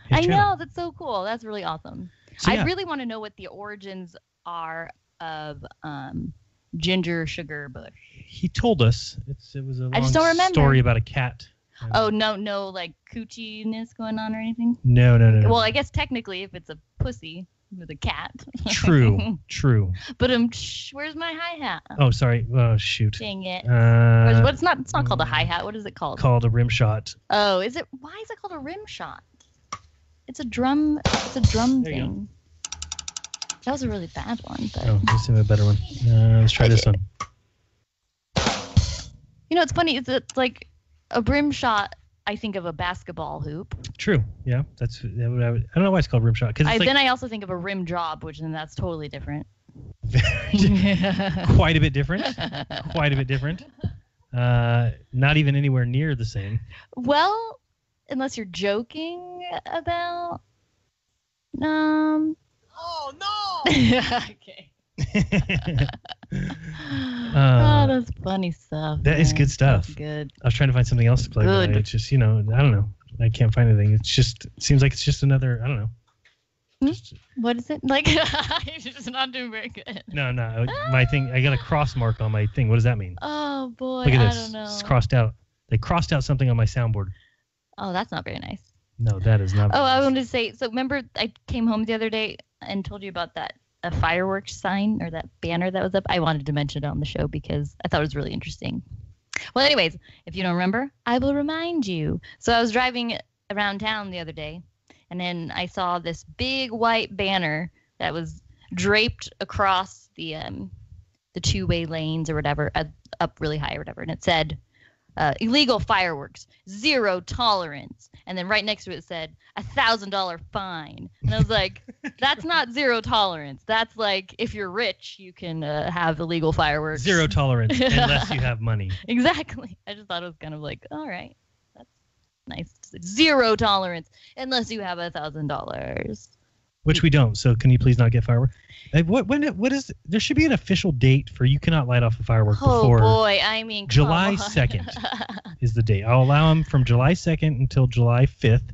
his I channel. know. That's so cool. That's really awesome. So, I really want to know what the origins are of Ginger Sugar Bush. He told us. It was a I just don't long remember. story about a cat. Oh, no, like coochie-ness going on or anything? No. Well, I guess technically if it's a pussy. with a cat. True. But where's my hi-hat? Oh, sorry. Oh, shoot. Dang it. It's not called a hi-hat. What is it called? Called a rim shot. Oh, is it? Why is it called a rim shot? It's a drum thing. That was a really bad one. But... Oh, let's do a better one. Let's try this one. You know, it's funny. It's like a rim shot. I think of a basketball hoop. True. Yeah, I don't know why it's called rim shot. Then I also think of a rim job, which then that's totally different. Quite a bit different. Not even anywhere near the same. Well, unless you're joking about. Oh no! Okay. That's funny stuff. That is good stuff. That's good. I was trying to find something else to play. But it's just, I don't know. I can't find anything. It seems like it's just another, I don't know. What is it? Like, you're just not doing very good. No. My thing, I got a cross mark on my thing. What does that mean? Oh, boy. Look at this. I don't know. It's crossed out. They crossed out something on my soundboard. Oh, that's not very nice. No, that is not. I wanted to say, so remember I came home the other day and told you about a fireworks sign or that banner that was up? I wanted to mention it on the show because I thought it was really interesting. Well, anyways, if you don't remember, I will remind you. So I was driving around town the other day, and then I saw this big white banner that was draped across the two-way lanes or whatever, up really high or whatever, and it said, illegal fireworks, 0 tolerance. And then right next to it said $1,000 fine. And I was like, that's not 0 tolerance. That's like, if you're rich, you can have illegal fireworks. 0 tolerance unless you have money. Exactly. I just thought it was kind of like, all right, that's nice. 0 tolerance unless you have $1,000. Which we don't. So can you please not get fireworks? There should be an official date for you cannot light off a firework before. Oh boy, I mean, July 2nd is the date. I'll allow them from July 2nd until July 5th,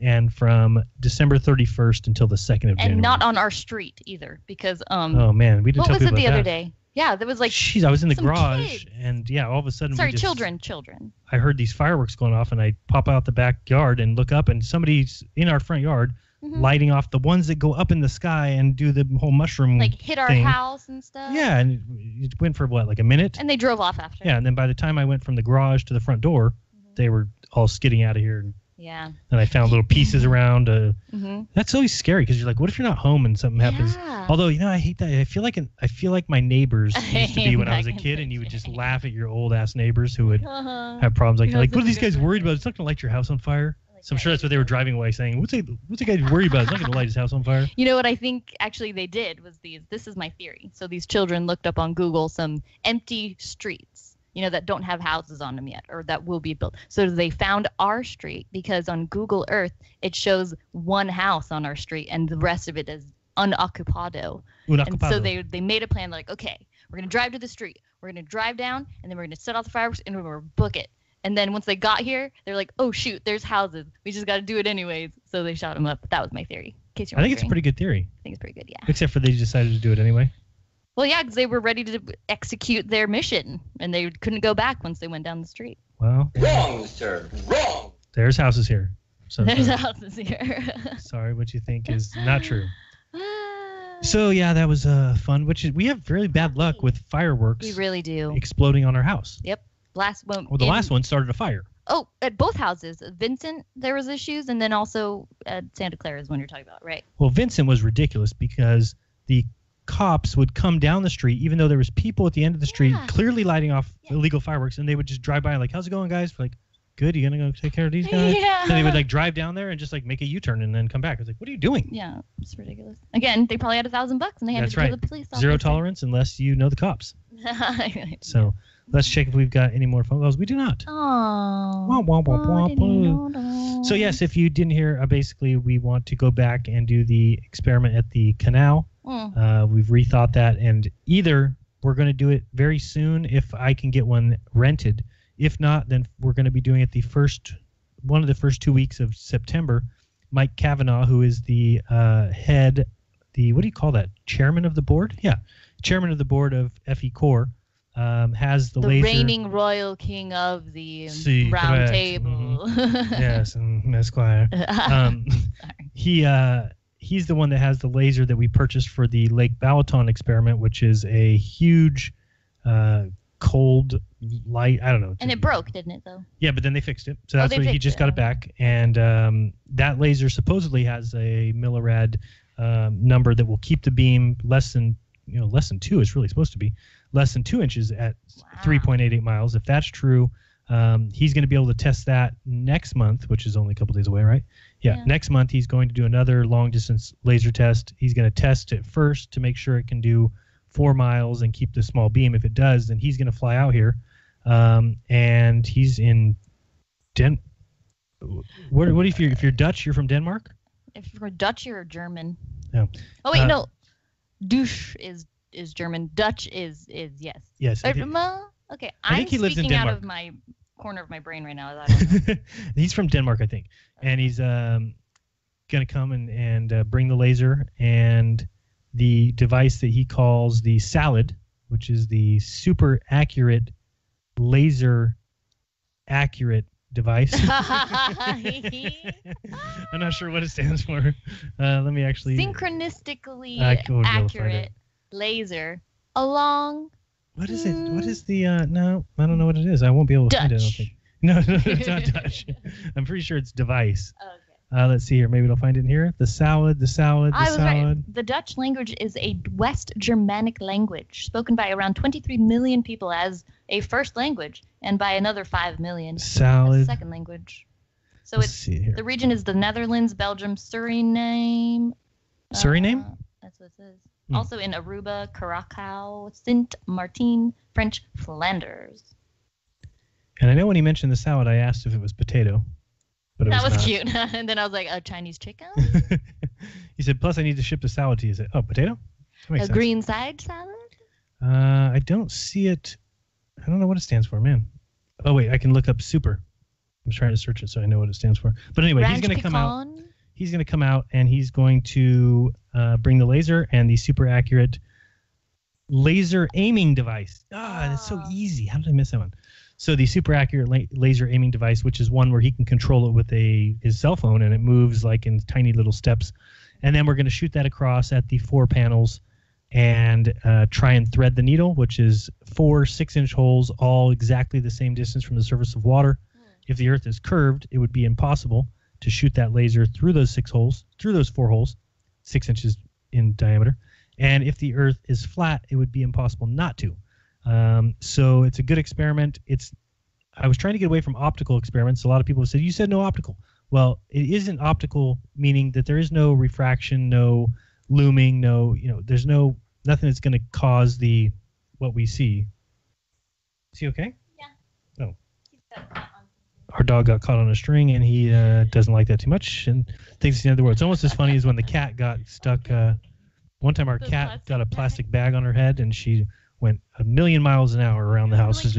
and from December 31st until the 2nd of January. And not on our street either, because oh man, we didn't tell people about that. What was it the other day? Yeah, there was like. Jeez, I was in the garage, and yeah, all of a sudden. Sorry, children. I heard these fireworks going off, and I pop out the backyard and look up, and somebody's in our front yard. Mm-hmm. Lighting off the ones that go up in the sky and do the whole mushroom like hit our thing. House and stuff. Yeah, and it went for what, like a minute? And they drove off after. Yeah, and then by the time I went from the garage to the front door, they were all skidding out of here. Yeah. And I found little pieces around. That's always scary because you're like, what if you're not home and something happens? Although, I hate that. I feel like my neighbors used to be when I was a kid, and you would just laugh at your old ass neighbors who would have problems like what are these guys worried about? It's not gonna light your house on fire. So I'm sure that's what they were driving away saying. What's the guy worried about? It's not going to light his house on fire. You know what I think actually they did was this is my theory. So these children looked up on Google some empty streets, that don't have houses on them yet or that will be built. So they found our street because on Google Earth, it shows one house on our street and the rest of it is unoccupado. And so they made a plan like, okay, we're going to drive to the street. We're going to drive down and then we're going to set off the fireworks and we're going to book it. And then once they got here, they're like, oh, shoot, there's houses. We just got to do it anyways. So they shot them up. That was my theory. In case you're I think it's a pretty good theory. I think it's pretty good, yeah. Except for they decided to do it anyway. Well, yeah, because they were ready to execute their mission. And they couldn't go back once they went down the street. Well. Wrong, sir. Wrong. There's houses here. So there's houses here. Sorry, what you think is not true. So, yeah, that was fun. We have really bad luck with fireworks. We really do. Exploding on our house. Yep. Last one. Well, the last one started a fire. Oh, at both houses. Vincent, there was issues, and then also at Santa Clara is one you're talking about, right? Well, Vincent was ridiculous because the cops would come down the street, even though there was people at the end of the street clearly lighting off illegal fireworks, and they would just drive by and like, how's it going, guys? Like, good, you gonna go take care of these guys? Yeah. And they would like drive down there and just like make a U-turn and then come back. I was like, what are you doing? Yeah, it's ridiculous. Again, they probably had $1,000 and they handed it to the police officer. 0 tolerance unless you know the cops. So let's check if we've got any more phone calls. We do not. So yes, if you didn't hear, basically we want to go back and do the experiment at the canal. We've rethought that, and either we're going to do it very soon if I can get one rented. If not, then we're going to be doing it one of the first 2 weeks of September. Mike Kavanaugh, who is the what do you call that? Chairman of the board? Yeah, chairman of the board of FE Corps. Has the laser. Reigning royal king of the round correct. table. Mm-hmm. Yes, Esquire. He he's the one that has the laser that we purchased for the Lake Balaton experiment, which is a huge cold light. I don't know. And it broke, didn't it, though? Yeah, but then they fixed it. So that's why he just got it back. And that laser supposedly has a millirad number that will keep the beam less than 2 is really supposed to be less than 2 inches at 3.88 miles. If that's true, he's going to be able to test that next month, which is only a couple days away, right? Yeah. Next month he's going to do another long distance laser test. He's going to test it first to make sure it can do 4 miles and keep the small beam. If it does, then he's going to fly out here, and he's in What if you're Dutch? You're from Denmark? If you're Dutch, you're German. No. Oh wait, no. Douche is German. Dutch is yes. Yes. Okay, I think he lives in speaking out Denmark. of my corner of my brain right now. I don't know. He's from Denmark, I think, and he's gonna come and bring the laser and the device that he calls the Salad, which is the super accurate laser accurate device. I'm not sure what it stands for. Let me actually. Synchronistically accurate laser along. What is it? What is the? No, I don't know what it is. I won't be able to find it. I don't think. No, it's not Dutch. I'm pretty sure it's device. Okay. Let's see here. Maybe I'll find it in here. The salad. I was right. The Dutch language is a West Germanic language spoken by around 23 million people as a first language, and by another 5 million salad as a second language. So the region is the Netherlands, Belgium, Suriname. Suriname? That's what it says. Also in Aruba, Curacao, Saint Martin, French Flanders. And I know when he mentioned the salad, I asked if it was potato. But that was not. cute. And then I was like, a Chinese chicken? He said, plus I need to ship the salad to you. I said, oh, potato? A green side salad? I don't see it. I don't know what it stands for, man. Oh, wait, I can look up super. I'm trying to search it so I know what it stands for. But anyway, he's going to come out. He's going to come out and he's going to bring the laser and the super accurate laser aiming device. That's so easy. How did I miss that one? So the super accurate laser aiming device, which is one where he can control it with his cell phone, and it moves like in tiny little steps. And then we're going to shoot that across at the 4 panels and try and thread the needle, which is 4 6-inch holes, all exactly the same distance from the surface of water. If the Earth is curved, it would be impossible to shoot that laser through those 4 holes, 6 inches in diameter. And if the Earth is flat, it would be impossible not to. So it's a good experiment. I was trying to get away from optical experiments. A lot of people have said, you said no optical. Well, it isn't optical, meaning that there is no refraction, no looming, there's nothing that's going to cause what we see. Is he okay? Yeah. Oh. Our dog got caught on a string, and he doesn't like that too much and thinks it's the end of the world. It's almost as funny as when the cat got stuck. One time our cat got a plastic bag on her head, and she went 1,000,000 miles an hour around the house. It's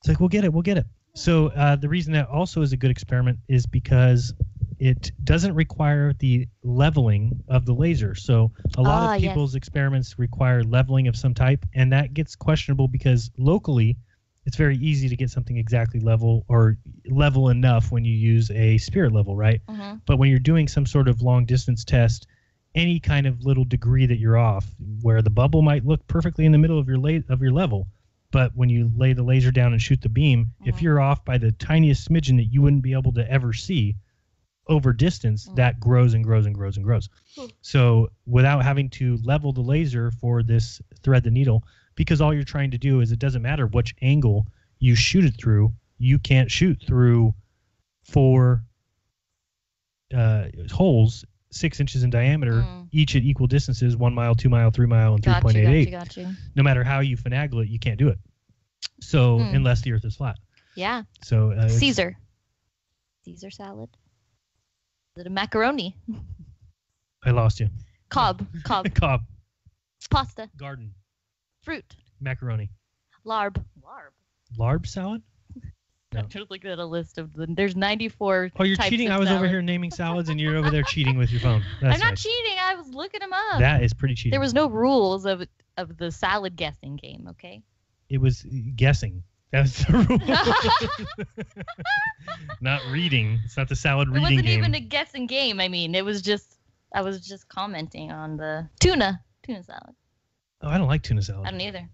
like, we'll get it. So the reason that also is a good experiment is because it doesn't require the leveling of the laser. So a lot of people's experiments require leveling of some type, and that gets questionable because locally it's very easy to get something exactly level or level enough when you use a spirit level, right? Mm-hmm. But when you're doing some sort of long distance test, any kind of little degree that you're off, where the bubble might look perfectly in the middle of your level, but when you lay the laser down and shoot the beam, if you're off by the tiniest smidgen that you wouldn't be able to ever see over distance, that grows and grows and grows and grows. So without having to level the laser for this thread the needle, because all you're trying to do is, it doesn't matter which angle you shoot it through, you can't shoot through 4 holes 6 inches in diameter, each at equal distances, 1 mile, 2 mile, 3 mile, and 3.88. Got you. No matter how you finagle it, you can't do it. So unless the Earth is flat. Yeah. So Caesar salad. Is it a macaroni? I lost you. Cobb. Cobb. Pasta. Garden. Fruit. Macaroni. Larb salad? No. I'm just looking at a list of them. There's 94 Oh, you're types cheating? of I was salad. over here naming salads, and you're over there cheating with your phone. That's I'm not nice. cheating. I was looking them up. That is pretty cheating. There was no rules of the salad guessing game, okay? It was guessing. That's the rule. Not reading. It's not the salad reading game. It wasn't even a guessing game. I mean, I was just commenting on the tuna salad. Oh, I don't like tuna salad. I don't either.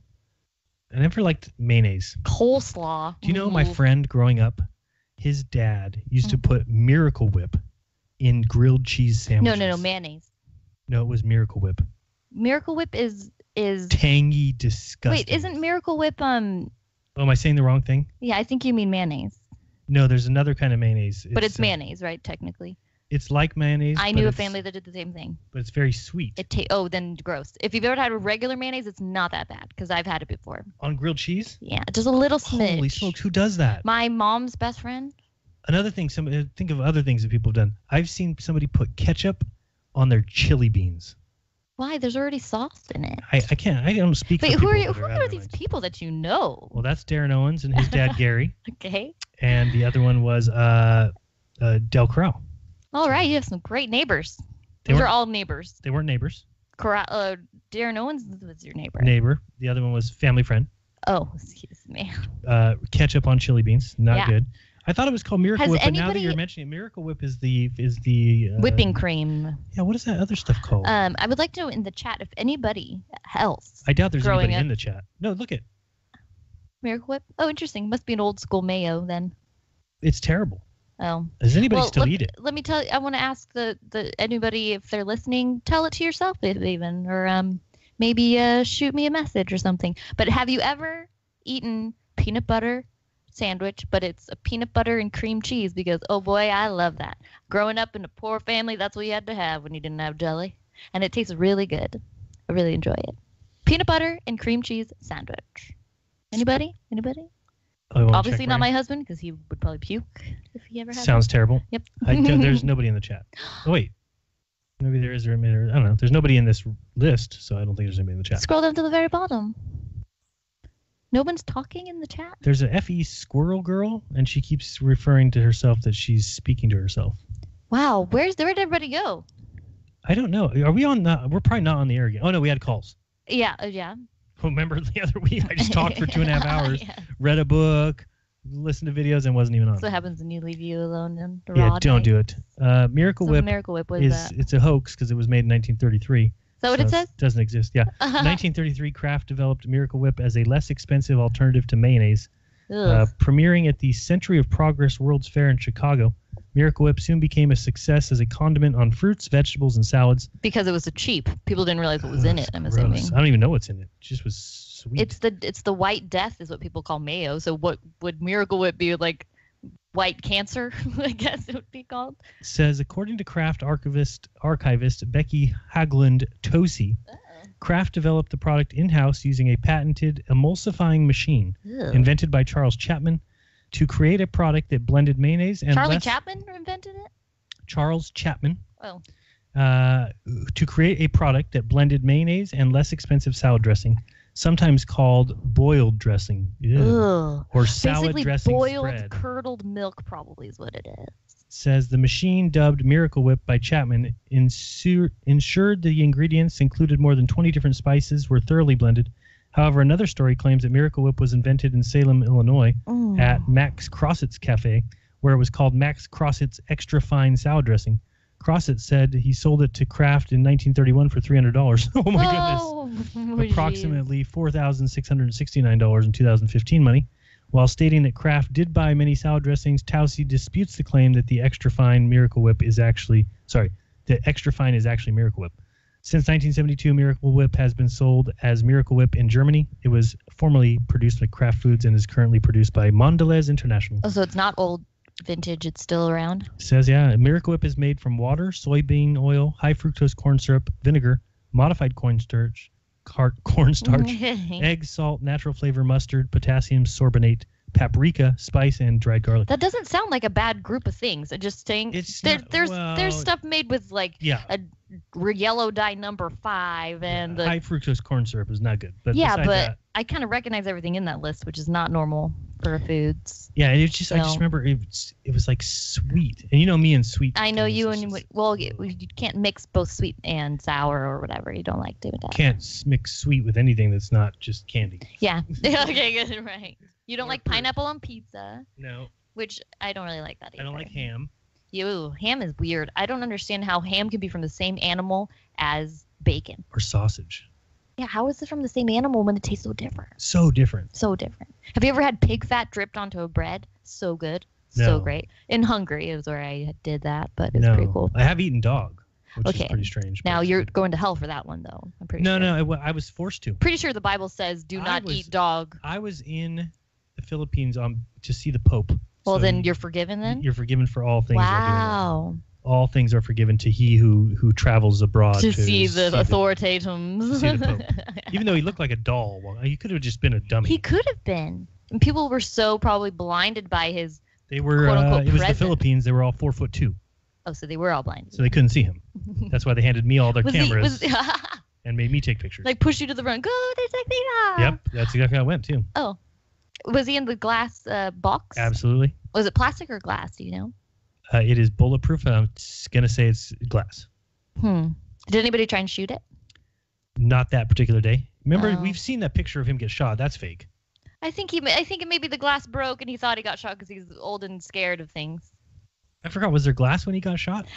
I never liked mayonnaise. Coleslaw. Do you know my friend growing up, his dad used to put Miracle Whip in grilled cheese sandwiches. No, mayonnaise. No, it was Miracle Whip. Miracle Whip is tangy, disgusting. Wait, isn't Miracle Whip Oh, am I saying the wrong thing? Yeah, I think you mean mayonnaise. No, there's another kind of mayonnaise. But it's mayonnaise, right? Technically. It's like mayonnaise. I knew a family that did the same thing. But it's very sweet. Then gross. If you've ever had a regular mayonnaise, it's not that bad because I've had it before. On grilled cheese? Yeah, just a little smidge. Holy smokes, who does that? My mom's best friend. Another thing, think of other things that people have done. I've seen somebody put ketchup on their chili beans. Why? There's already sauce in it. I can't. I don't speak. Wait, for who are people you? Who are these people that you know? Well, that's Darren Owens and his dad Gary. Okay. And the other one was Del Crow. All right, you have some great neighbors. Those are all neighbors. They weren't neighbors. Darren Owens was your neighbor. Neighbor. The other one was family friend. Oh, excuse me. Ketchup on chili beans, not good. I thought it was called Miracle Whip, but now that you're mentioning it, Miracle Whip is the whipping cream. Yeah, what is that other stuff called? I would like to know in the chat if anybody else. I doubt there's anybody in the chat. No, look at Miracle Whip. Oh, interesting. Must be an old school mayo then. It's terrible. Oh. Does anybody still eat it? Let me tell you. I want to ask the anybody if they're listening. Tell it to yourself even, or maybe shoot me a message or something. But have you ever eaten peanut butter sandwich, but it's a peanut butter and cream cheese? Because oh boy, I love that. Growing up in a poor family, that's what you had to have when you didn't have jelly, and it tastes really good. I really enjoy it. Peanut butter and cream cheese sandwich. Anybody? Obviously not my husband, because he would probably puke if he ever had Sounds terrible. Yep. There's nobody in the chat. Oh, wait. Maybe there is, or maybe I don't know. There's nobody in this list, so I don't think there's anybody in the chat. Scroll down to the very bottom. No one's talking in the chat? There's a FE Squirrel Girl, and she keeps referring to herself that she's speaking to herself. Wow. Where'd everybody go? I don't know. Are we on the... We're probably not on the air again. Oh, no, we had calls. Yeah. Remember the other week? I just talked for 2.5 hours, read a book, listened to videos, and wasn't even on. That's what happens when you leave you alone in the raw don't do it. Miracle Whip, what is that? It's a hoax because it was made in 1933. Is that what it says? It doesn't exist, yeah. 1933, Kraft developed Miracle Whip as a less expensive alternative to mayonnaise. Premiering at the Century of Progress World's Fair in Chicago, Miracle Whip soon became a success as a condiment on fruits, vegetables, and salads. Because it was so cheap. People didn't realize what was in it, I'm assuming. I don't even know what's in it. It just was sweet. It's the white death is what people call mayo. So what would Miracle Whip be, like white cancer, I guess it would be called? It says, according to Kraft archivist Becky Haglund Tosi, Kraft developed the product in-house using a patented emulsifying machine invented by Charles Chapman to create a product that blended mayonnaise and Charlie Chapman invented it? Charles Chapman. Oh. To create a product that blended mayonnaise and less expensive salad dressing, sometimes called boiled dressing. Or salad basically dressing boiled spread. Curdled milk probably is what it is. Says the machine, dubbed Miracle Whip by Chapman, ensured the ingredients included more than 20 different spices were thoroughly blended. However, another story claims that Miracle Whip was invented in Salem, Illinois, at Max Crossett's Cafe, where it was called Max Crossett's Extra Fine Salad Dressing. Crossett said he sold it to Kraft in 1931 for $300. Oh my goodness! Approximately $4,669 in 2015 money. While stating that Kraft did buy many salad dressings, Tousey disputes the claim that the Extra Fine Miracle Whip is actually Miracle Whip. Since 1972, Miracle Whip has been sold as Miracle Whip in Germany. It was formerly produced by Kraft Foods and is currently produced by Mondelez International. Oh, so it's not old vintage, it's still around? It says, yeah, Miracle Whip is made from water, soybean oil, high fructose corn syrup, vinegar, modified cornstarch, egg, salt, natural flavor, mustard, potassium sorbonate, paprika, spice, and dried garlic. That doesn't sound like a bad group of things. I'm just saying there's stuff made with like a yellow dye number 5 and the high fructose corn syrup is not good. But I kind of recognize everything in that list, which is not normal for foods. Yeah, I just remember it was like sweet, and you know me and sweet. I know you you can't mix both sweet and sour or whatever. You don't like doing that. Can't mix sweet with anything that's not just candy. Yeah. Okay, good, right. You don't like pineapple on pizza. No. Which I don't really like that either. I don't like ham. Ham is weird. I don't understand how ham can be from the same animal as bacon. Or sausage. Yeah, how is it from the same animal when it tastes so different? So different. So different. Have you ever had pig fat dripped onto a bread? So good. No. So great. In Hungary is where I did that, but it's pretty cool. I have eaten dog, which Okay. is pretty strange. Now you're going to hell for that one, though. I'm pretty sure. No, I was forced to. Pretty sure the Bible says do not eat dog. I was in the Philippines to see the Pope. Well, So then you're forgiven then? You're forgiven for all things. Wow. All things are forgiven to he who travels abroad To see the authoritatums. to see the Pope. Even though he looked like a doll. Well, he could have just been a dummy. He could have been. And people were so probably blinded by his They were. quote-unquote It was the presence. Philippines. They were all 4'2", Oh, so they were all blinded. so they couldn't see him. That's why they handed me all their Was he- cameras was- and made me take pictures. Like push you to the front. Go, detective. Yep, that's exactly how it went too. Oh. Was he in the glass box? Absolutely. Was it plastic or glass? Do you know? It is bulletproof, and I'm gonna say it's glass. Did anybody try and shoot it? Not that particular day. Remember, Oh. we've seen that picture of him get shot. That's fake. I think it maybe the glass broke and he thought he got shot because he's old and scared of things. I forgot. Was there glass when he got shot?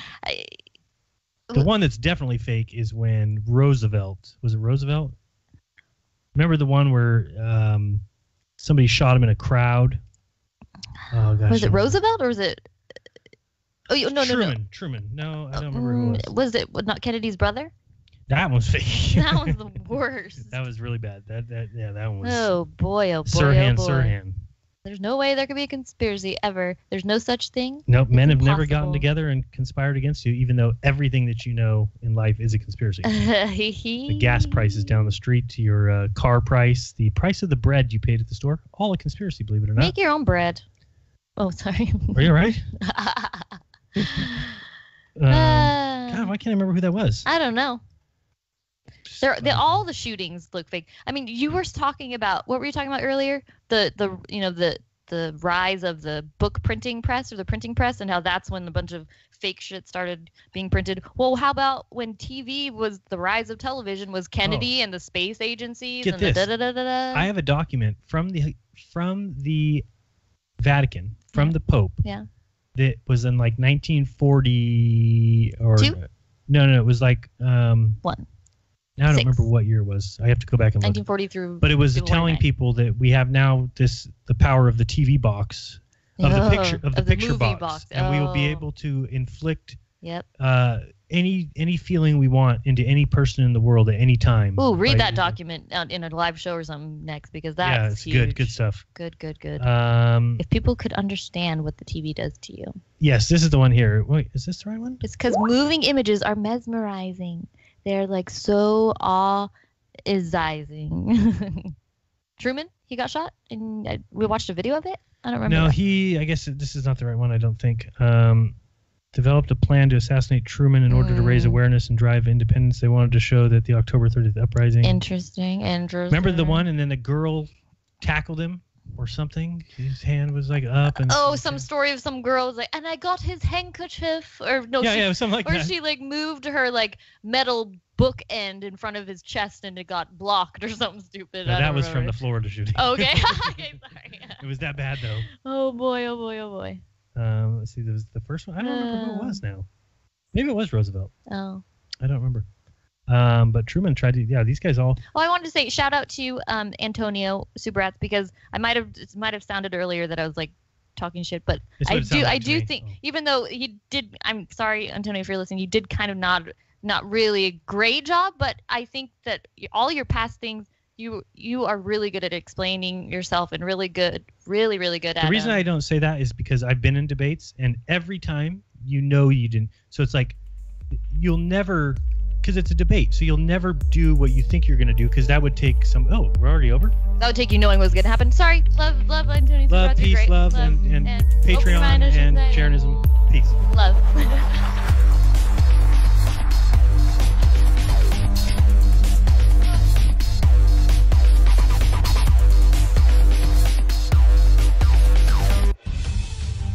The one that's definitely fake is when Roosevelt. Was it Roosevelt? Remember the one where somebody shot him in a crowd? Oh gosh. Was it Roosevelt or was it? Oh no. Truman. No, I don't remember who it was. Was it not Kennedy's brother? That one's fake. That was the worst. That was really bad. That one was. Oh boy, oh boy, Sirhan, oh boy. Sirhan. There's no way there could be a conspiracy ever. There's no such thing. Nope, men have never impossible. gotten together and conspired against you, even though everything that you know in life is a conspiracy. The gas prices down the street to your car price, the price of the bread you paid at the store, all a conspiracy, believe it or not. Make your own bread. Oh, sorry. Are you all right? God, why can't I remember who that was? I don't know. All the shootings look fake. I mean, you were talking about what were you talking about earlier? The rise of the book printing press or the printing press, and how that's when a bunch of fake shit started being printed. Well, how about when TV was the rise of television? Was Kennedy and the space agencies Get and this. the da-da-da-da-da? I have a document from the Vatican, from the Pope. Yeah. That was in like 1940 or no, it was like One. Now I don't 6. remember what year it was. I have to go back and look. 1940 through. But it was through telling 49. people that we have now the power of the TV box of the picture of the picture movie box, and we will be Oh. able to inflict Yep. any feeling we want into any person in the world at any time. Ooh, read by that using- document in a live show or something next because that's Yeah, it's huge. good stuff. Good. If people could understand what the TV does to you. Yes, this is the one here. Wait, is this the right one? It's because moving images are mesmerizing. They're like so awe-izing. Truman, he got shot, and we watched a video of it. I don't remember. No, that. I guess this is not the right one. I don't think. Developed a plan to assassinate Truman in order to raise awareness and drive independence. They wanted to show that the October 30th uprising. Interesting. Remember the one, and then the girl tackled him or something. His hand was like up, and Some story of some girl was like, and I got his handkerchief, or no, something like or that. she like moved her like metal book end in front of his chest, and it got blocked or something stupid. No, I that don't was from remember. the Florida shooting. Okay. Okay, sorry. It was that bad though. Oh boy, oh boy, oh boy. Let's see. There was the first one. I don't remember who it was now. Maybe it was Roosevelt. Oh. I don't remember. But Truman tried to. Yeah, these guys all. Well, I wanted to say shout out to Antonio Subrats because it might have sounded earlier that I was like talking shit, but That's what it sounded I like to do me. think even though he did, I'm sorry Antonio if you're listening, you did kind of not really a great job, but I think that all your past things you are really good at explaining yourself and really good at The reason I don't say that is because I've been in debates, and every time you didn't. So it's like you'll never, because it's a debate, so you'll never do what you think you're going to do, because that would take some. Oh, we're already over. that would take you knowing what was going to happen. Sorry, love Antonio Love, Subrats, you're peace, great. love, and open Patreon mind, I should and say. Jeranism. Peace. Love.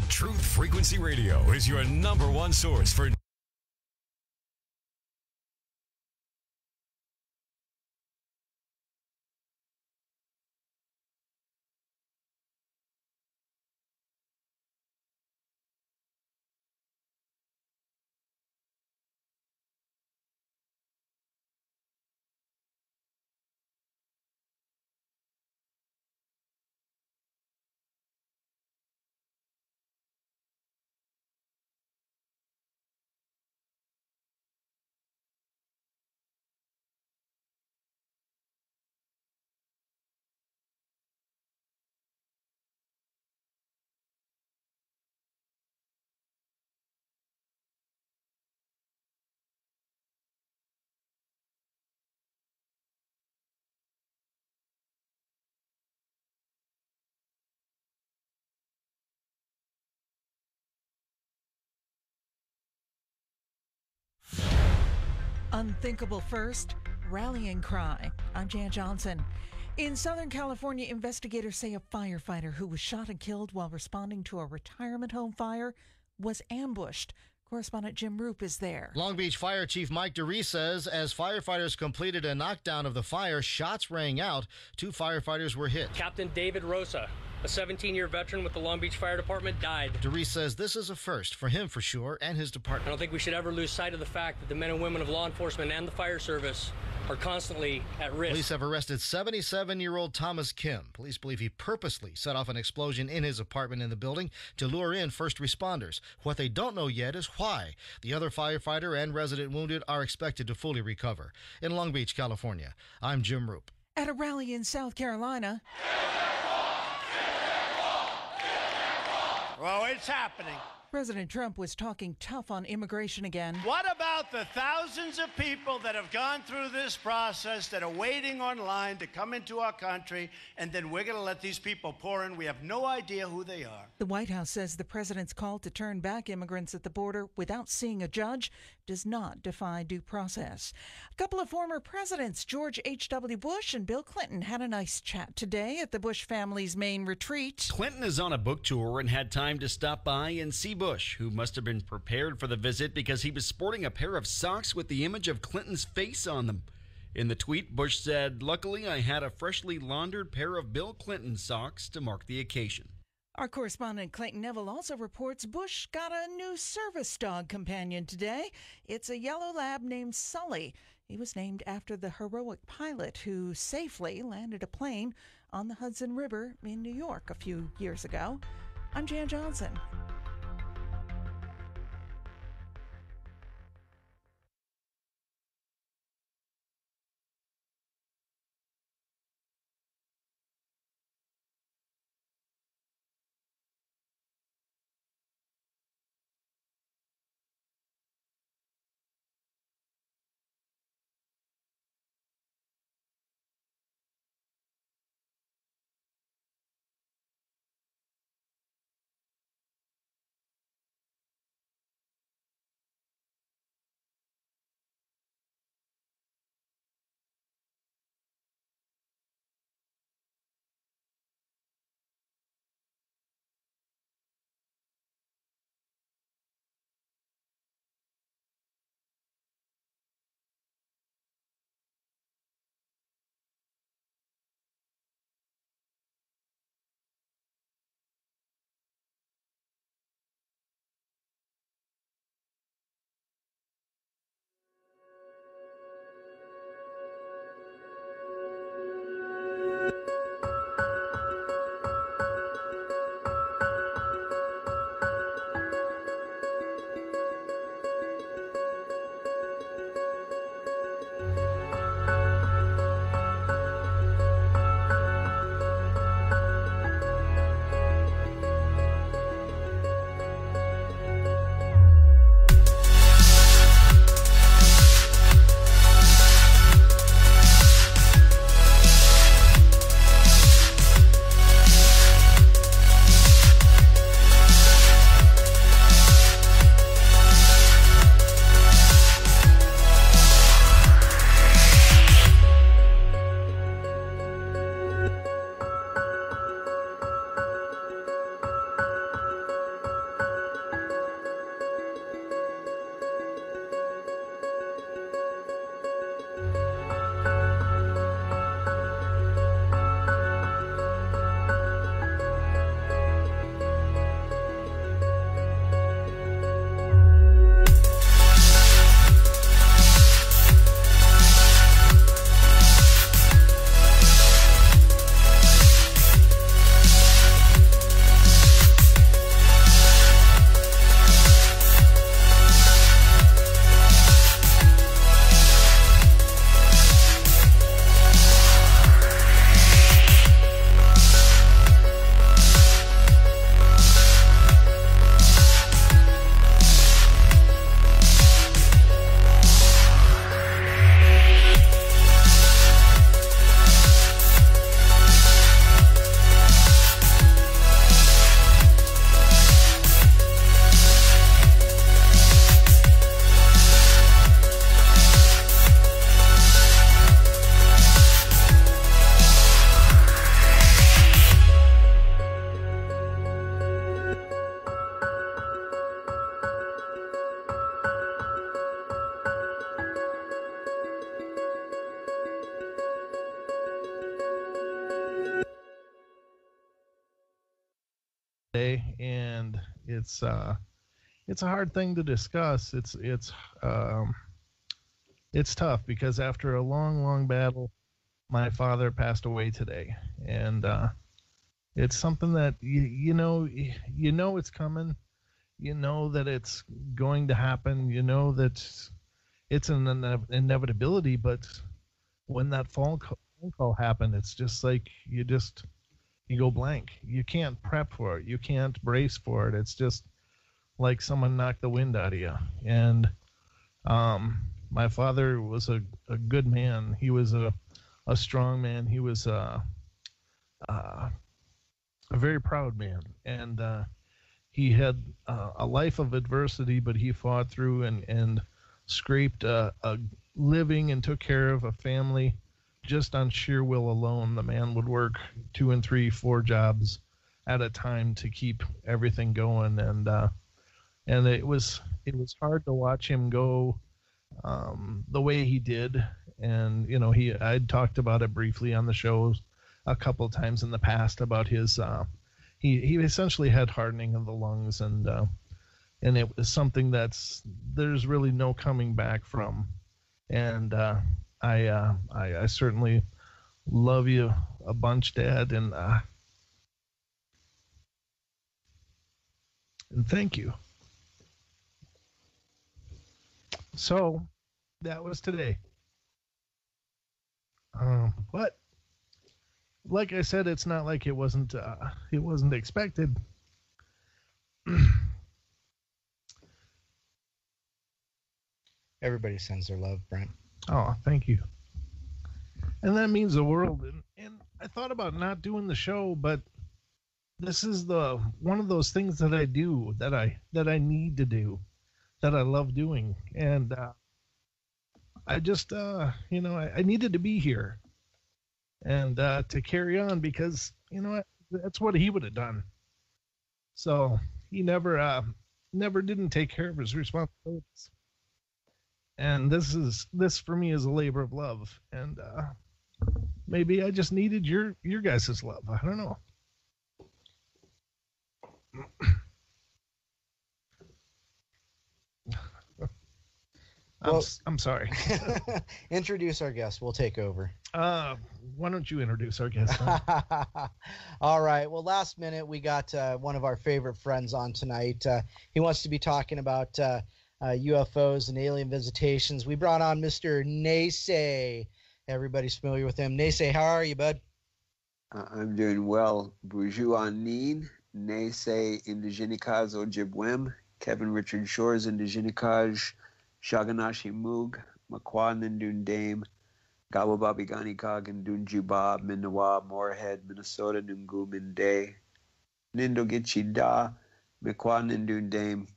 Truth Frequency Radio is your #1 source for Unthinkable first, rallying cry. I'm Jan Johnson. In Southern California, investigators say a firefighter who was shot and killed while responding to a retirement home fire was ambushed. Correspondent Jim Roop is there. Long Beach Fire Chief Mike DeRee says as firefighters completed a knockdown of the fire, shots rang out. 2 firefighters were hit. Captain David Rosa, a 17-year veteran with the Long Beach Fire Department, died. DeRee says this is a first for him for sure and his department. I don't think we should ever lose sight of the fact that the men and women of law enforcement and the fire service are constantly at risk. Police have arrested 77-year-old Thomas Kim. Police believe he purposely set off an explosion in his apartment in the building to lure in first responders. What they don't know yet is why. The other firefighter and resident wounded are expected to fully recover. In Long Beach, California, I'm Jim Roop. At a rally in South Carolina. Well, it's happening. President Trump was talking tough on immigration again. What about the thousands of people that have gone through this process, that are waiting online to come into our country, and then we're going to let these people pour in? We have no idea who they are. The White House says the president's call to turn back immigrants at the border without seeing a judge does not defy due process. A couple of former presidents, George H.W. Bush and Bill Clinton, had a nice chat today at the Bush family's main retreat. Clinton is on a book tour and had time to stop by and see Bush, who must have been prepared for the visit because he was sporting a pair of socks with the image of Clinton's face on them. In the tweet, Bush said, "Luckily, I had a freshly laundered pair of Bill Clinton socks to mark the occasion." Our correspondent Clayton Neville also reports Bush got a new service dog companion today. It's a yellow lab named Sully. He was named after the heroic pilot who safely landed a plane on the Hudson River in New York a few years ago. I'm Jan Johnson. day, and it's a hard thing to discuss. It's tough because after a long battle, my father passed away today, and it's something that you know it's coming. You know that it's going to happen. You know that it's an inevitability. But when that phone call happened, it's just like you go blank. You can't prep for it. You can't brace for it. It's just like someone knocked the wind out of you. And my father was a good man. He was a strong man. He was a very proud man. And he had a life of adversity, but he fought through and scraped a living and took care of a family just on sheer will alone. The man would work 2 and 3, 4 jobs at a time to keep everything going. And it was hard to watch him go the way he did. And, you know, I'd talked about it briefly on the shows a couple of times in the past about his, he essentially had hardening of the lungs, and it was something there's really no coming back from. And I certainly love you a bunch, Dad, and thank you. So that was today. But like I said, it's not like it wasn't expected. Everybody sends their love, Brent. Oh, thank you. And that means the world. And I thought about not doing the show, but this is one of those things that I do, that I need to do, that I love doing. And I just, I needed to be here and to carry on, because, you know, that's what he would have done. So he never didn't take care of his responsibilities. And this for me is a labor of love. And maybe I just needed your guys' love. I don't know. I'm sorry. Introduce our guest. We'll take over. Why don't you introduce our guest? All right. Well, last minute, we got one of our favorite friends on tonight. He wants to be talking about UFOs and alien visitations. We brought on Mr. Nase. Everybody's familiar with him. Nase, how are you, bud? I'm doing well. Bourgeois Nin, Nase Indigenikaz Ojibwem, Kevin Richard Shores Indigenikaj, Shaganashi Moog, Makwa Nindun Dame, Gawababigani Kagan Dunjubab, Minnawa, Moorhead, Minnesota, Nungu Minde, Nindogichi Da, Makwa Nindun Dame.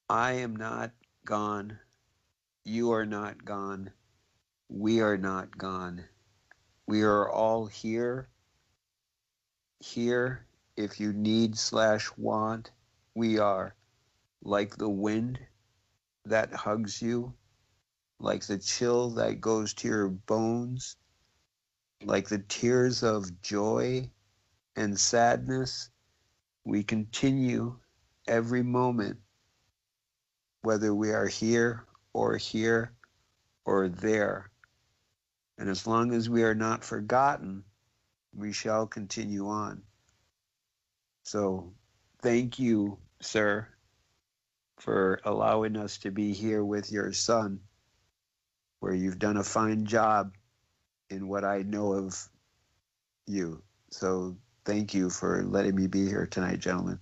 I am not gone. You are not gone. We are not gone. We are all here. Here, if you need / want, we are. Like the wind that hugs you, like the chill that goes to your bones, like the tears of joy and sadness, we continue every moment, whether we are here or there. And as long as we are not forgotten, we shall continue on. So thank you, sir, for allowing us to be here with your son, where you've done a fine job in what I know of you. So thank you for letting me be here tonight, gentlemen.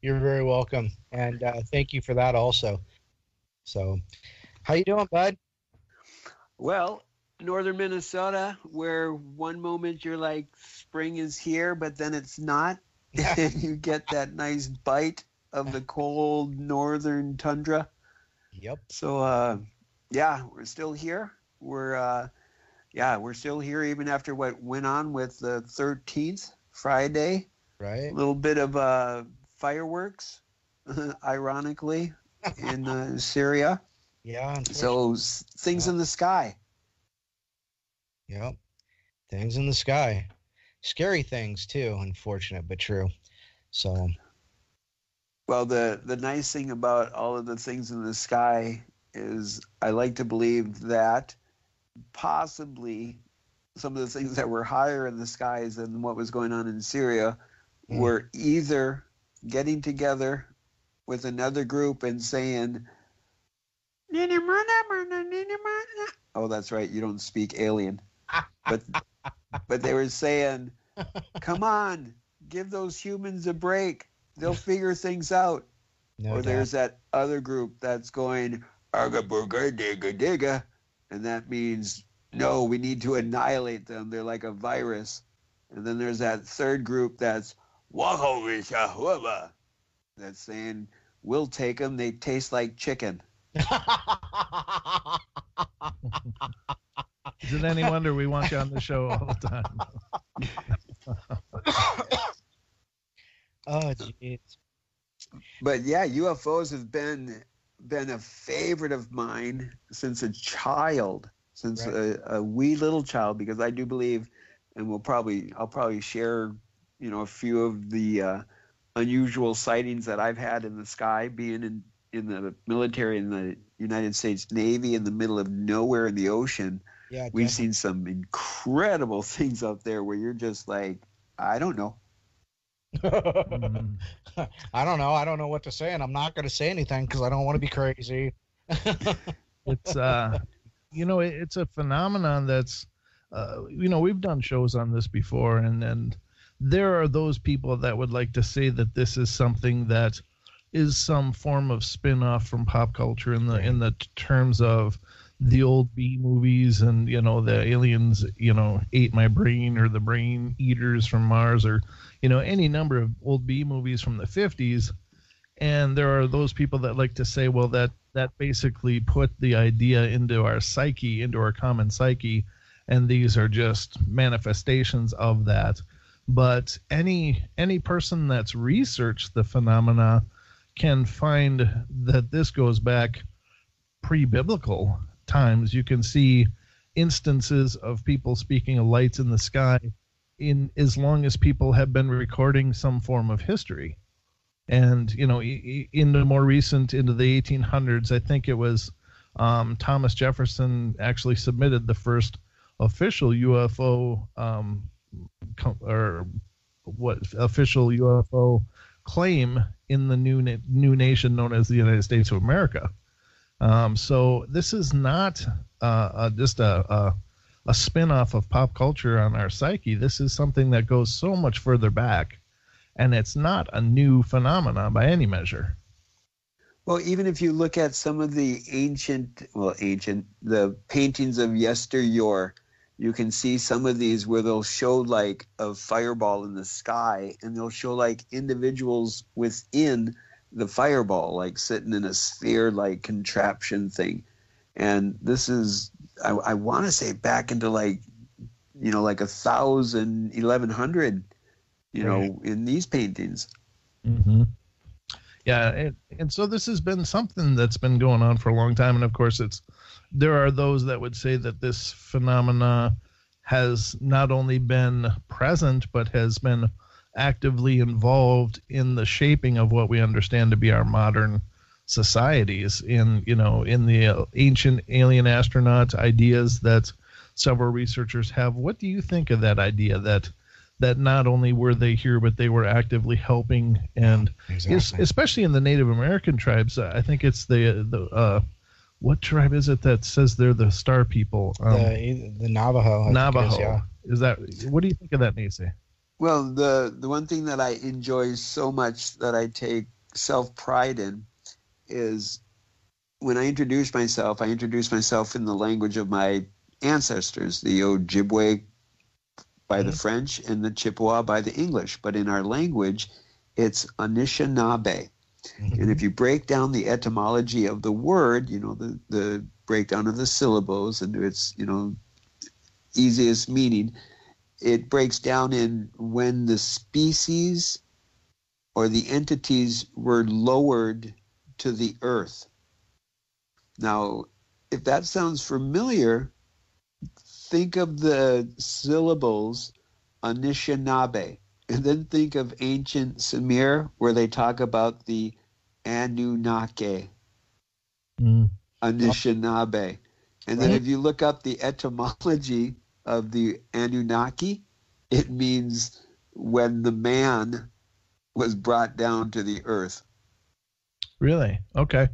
You're very welcome. And thank you for that also. So how you doing, bud? Well, northern Minnesota, where one moment you're like spring is here, but then it's not. And you get that nice bite of the cold northern tundra. Yep. So, yeah, we're still here. We're still here even after what went on with the 13th, Friday. Right. A little bit of fireworks, ironically, in Syria. Yeah. So things in the sky. Yep. Things in the sky. scary things too. Unfortunate but true. So. Well, the nice thing about all of the things in the sky is I like to believe that possibly some of the things that were higher in the skies than what was going on in Syria were either getting together with another group and saying, oh, that's right, you don't speak alien. But they were saying, come on, give those humans a break. They'll figure things out. Or there's that other group that's going, aga booga digga digga. And that means, no, we need to annihilate them. They're like a virus. And then there's that third group that's that's saying, we'll take them. They taste like chicken. Is it any wonder we want you on the show all the time? Oh, jeez. But yeah, UFOs have been a favorite of mine since a child, since a wee little child, because I do believe, and I'll probably share, a few of the unusual sightings that I've had in the sky, being in the military, in the United States Navy, in the middle of nowhere in the ocean. Yeah, we've seen some incredible things out there where you're just like, I don't know. I don't know. I don't know what to say, and I'm not going to say anything because I don't want to be crazy. It's it's a phenomenon that's we've done shows on this before, and there are those people that would like to say that this is something that is some form of spin-off from pop culture in the terms of the old B movies, and the aliens ate my brain, or the brain eaters from Mars, or any number of old B movies from the 50s. And there are those people that like to say, well, that basically put the idea into our psyche, into our common psyche, and these are just manifestations of that. But any person that's researched the phenomena can find that this goes back pre-biblical times. You can see instances of people speaking of lights in the sky in as long as people have been recording some form of history. And in the more recent, into the 1800s, I think it was Thomas Jefferson actually submitted the first official UFO official UFO claim in the new nation known as the United States of America. So this is not just a spin-off of pop culture on our psyche. This is something that goes so much further back, and it's not a new phenomenon by any measure. Well, even if you look at some of the the paintings of yesteryear, you can see some of these where they'll show like a fireball in the sky, and they'll show like individuals within the fireball, like sitting in a sphere-like contraption thing. And this is, I want to say back into like 1,000, 1,100, in these paintings. Mm-hmm. Yeah, and so this has been something that's been going on for a long time. And of course, there are those that would say that this phenomena has not only been present, but has been actively involved in the shaping of what we understand to be our modern societies. In the ancient alien astronaut ideas that several researchers have. What do you think of that idea that not only were they here, but they were actively helping, and especially in the Native American tribes? I think it's the what tribe is it that says they're the star people? The Navajo. Navajo. Is that? What do you think of that, Nacy? Well, the one thing that I enjoy so much, that I take self-pride in, is when I introduce myself in the language of my ancestors, the Ojibwe by the French and the Chippewa by the English. But in our language, it's Anishinaabe. Mm-hmm. And if you break down the etymology of the word, the breakdown of the syllables into its, easiest meaning, it breaks down in when the species or the entities were lowered to the earth. Now, if that sounds familiar, think of the syllables Anishinaabe. And then think of ancient Sumer, where they talk about the Anunnaki, Anishinaabe. And then if you look up the etymology of the Anunnaki, it means when the man was brought down to the earth. Really? Okay.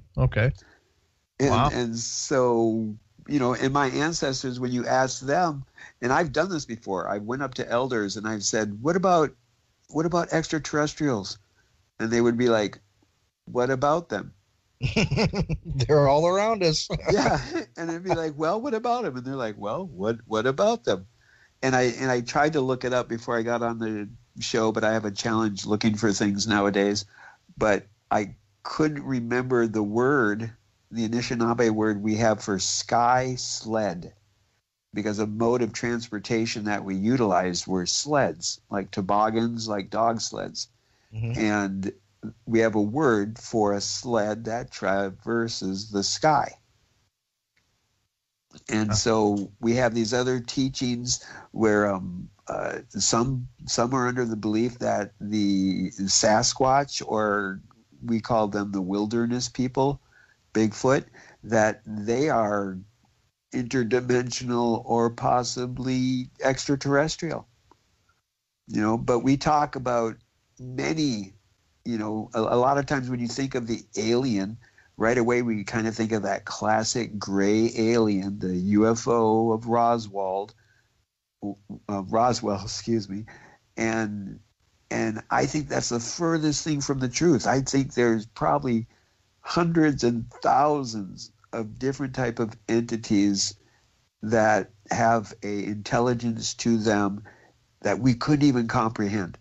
And so, and my ancestors, when you ask them, and I've done this before, I went up to elders and I've said, what about extraterrestrials? And they would be like, what about them? They're all around us. Yeah. And I'd be like, well, what about them? And they're like, well, what about them? And I tried to look it up before I got on the show, but I have a challenge looking for things nowadays. But I couldn't remember the word, the Anishinaabe word we have for sky sled, because a mode of transportation that we utilized were sleds, like toboggans, like dog sleds. And we have a word for a sled that traverses the sky. And so we have these other teachings where some are under the belief that the Sasquatch, or we call them the wilderness people, Bigfoot, that they are interdimensional or possibly extraterrestrial. But we talk about many, a lot of times when you think of the alien, right away we kind of think of that classic gray alien, the UFO of Roswell, excuse me. And I think that's the furthest thing from the truth. I think there's probably hundreds and thousands of different type of entities that have a intelligence to them that we couldn't even comprehend.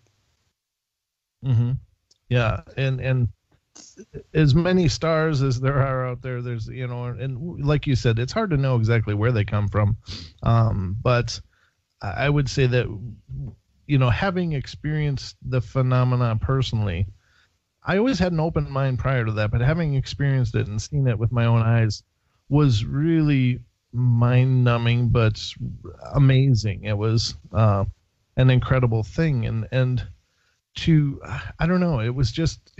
Yeah, and as many stars as there are out there, there's, and like you said, it's hard to know exactly where they come from. But I would say that, having experienced the phenomena personally, I always had an open mind prior to that, but having experienced it and seen it with my own eyes was really mind-numbing, but amazing. It was an incredible thing, and I don't know, it was just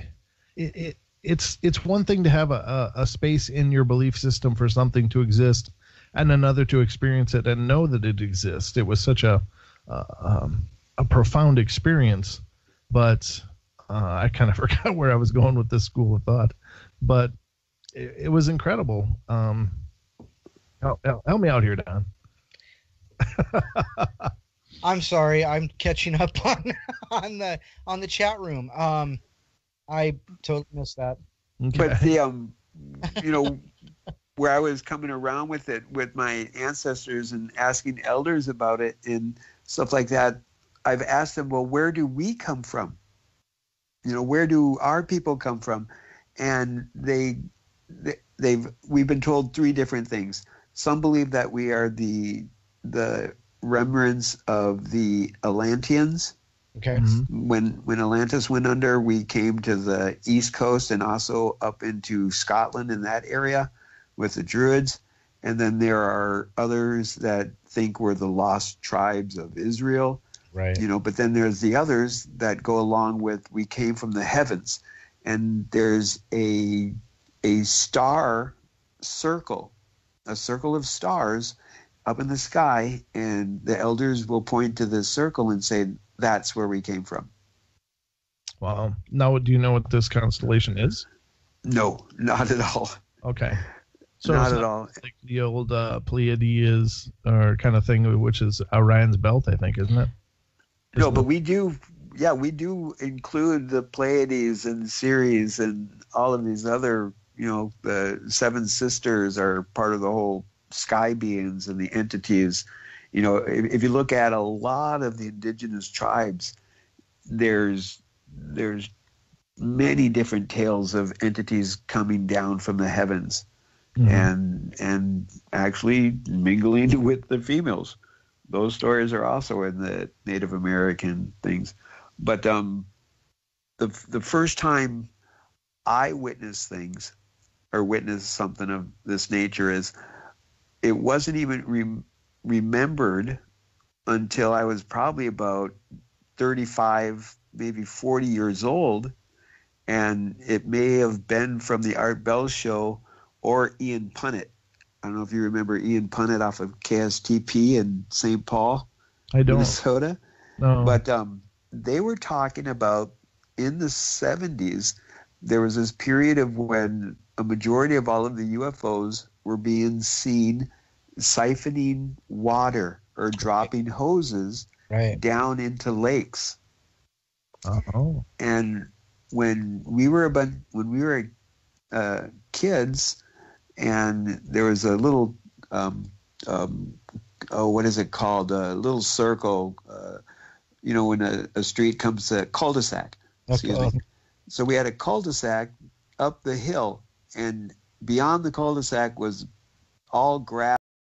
it's one thing to have a space in your belief system for something to exist, and another to experience it and know that it exists. It was such a profound experience, but I kind of forgot where I was going with this school of thought, but it was incredible. Help me out here, Don. I'm sorry, I'm catching up on the chat room. I totally missed that. Okay. But the where I was coming around with it with my ancestors and asking elders about it and stuff like that, I've asked them, well, where do we come from? Where do our people come from? And we've been told three different things. Some believe that we are the remnants of the Atlanteans. Okay. When Atlantis went under, we came to the East Coast and also up into Scotland in that area with the Druids. And then there are others that think we're the lost tribes of Israel. Right. But then there's the others that go along with we came from the heavens. And there's a star circle, a circle of stars up in the sky, and the elders will point to this circle and say, that's where we came from. Wow. Now, do you know what this constellation is? No, not at all. Okay. So not at all. Like the old Pleiades or kind of thing, which is Orion's belt, I think, isn't it? No, but we do include the Pleiades and Ceres and all of these other, the Seven Sisters are part of the whole sky beings and the entities. If you look at a lot of the indigenous tribes, there's many different tales of entities coming down from the heavens and actually mingling with the females. Those stories are also in the Native American things. But the first time I witnessed things or witnessed something of this nature is it wasn't even remembered until I was probably about 35, maybe 40 years old. And it may have been from the Art Bell show or Ian Punnett. I don't know if you remember Ian Punnett off of KSTP in St. Paul, I don't. Minnesota. No. But they were talking about in the 70s, there was this period of when a majority of all of the UFOs were being seen siphoning water or dropping hoses down into lakes. Oh. And when we were kids, and there was a little what is it called? A little circle. When a street comes to cul-de-sac. Excuse me. So we had a cul-de-sac up the hill, and beyond the cul-de-sac was all grass.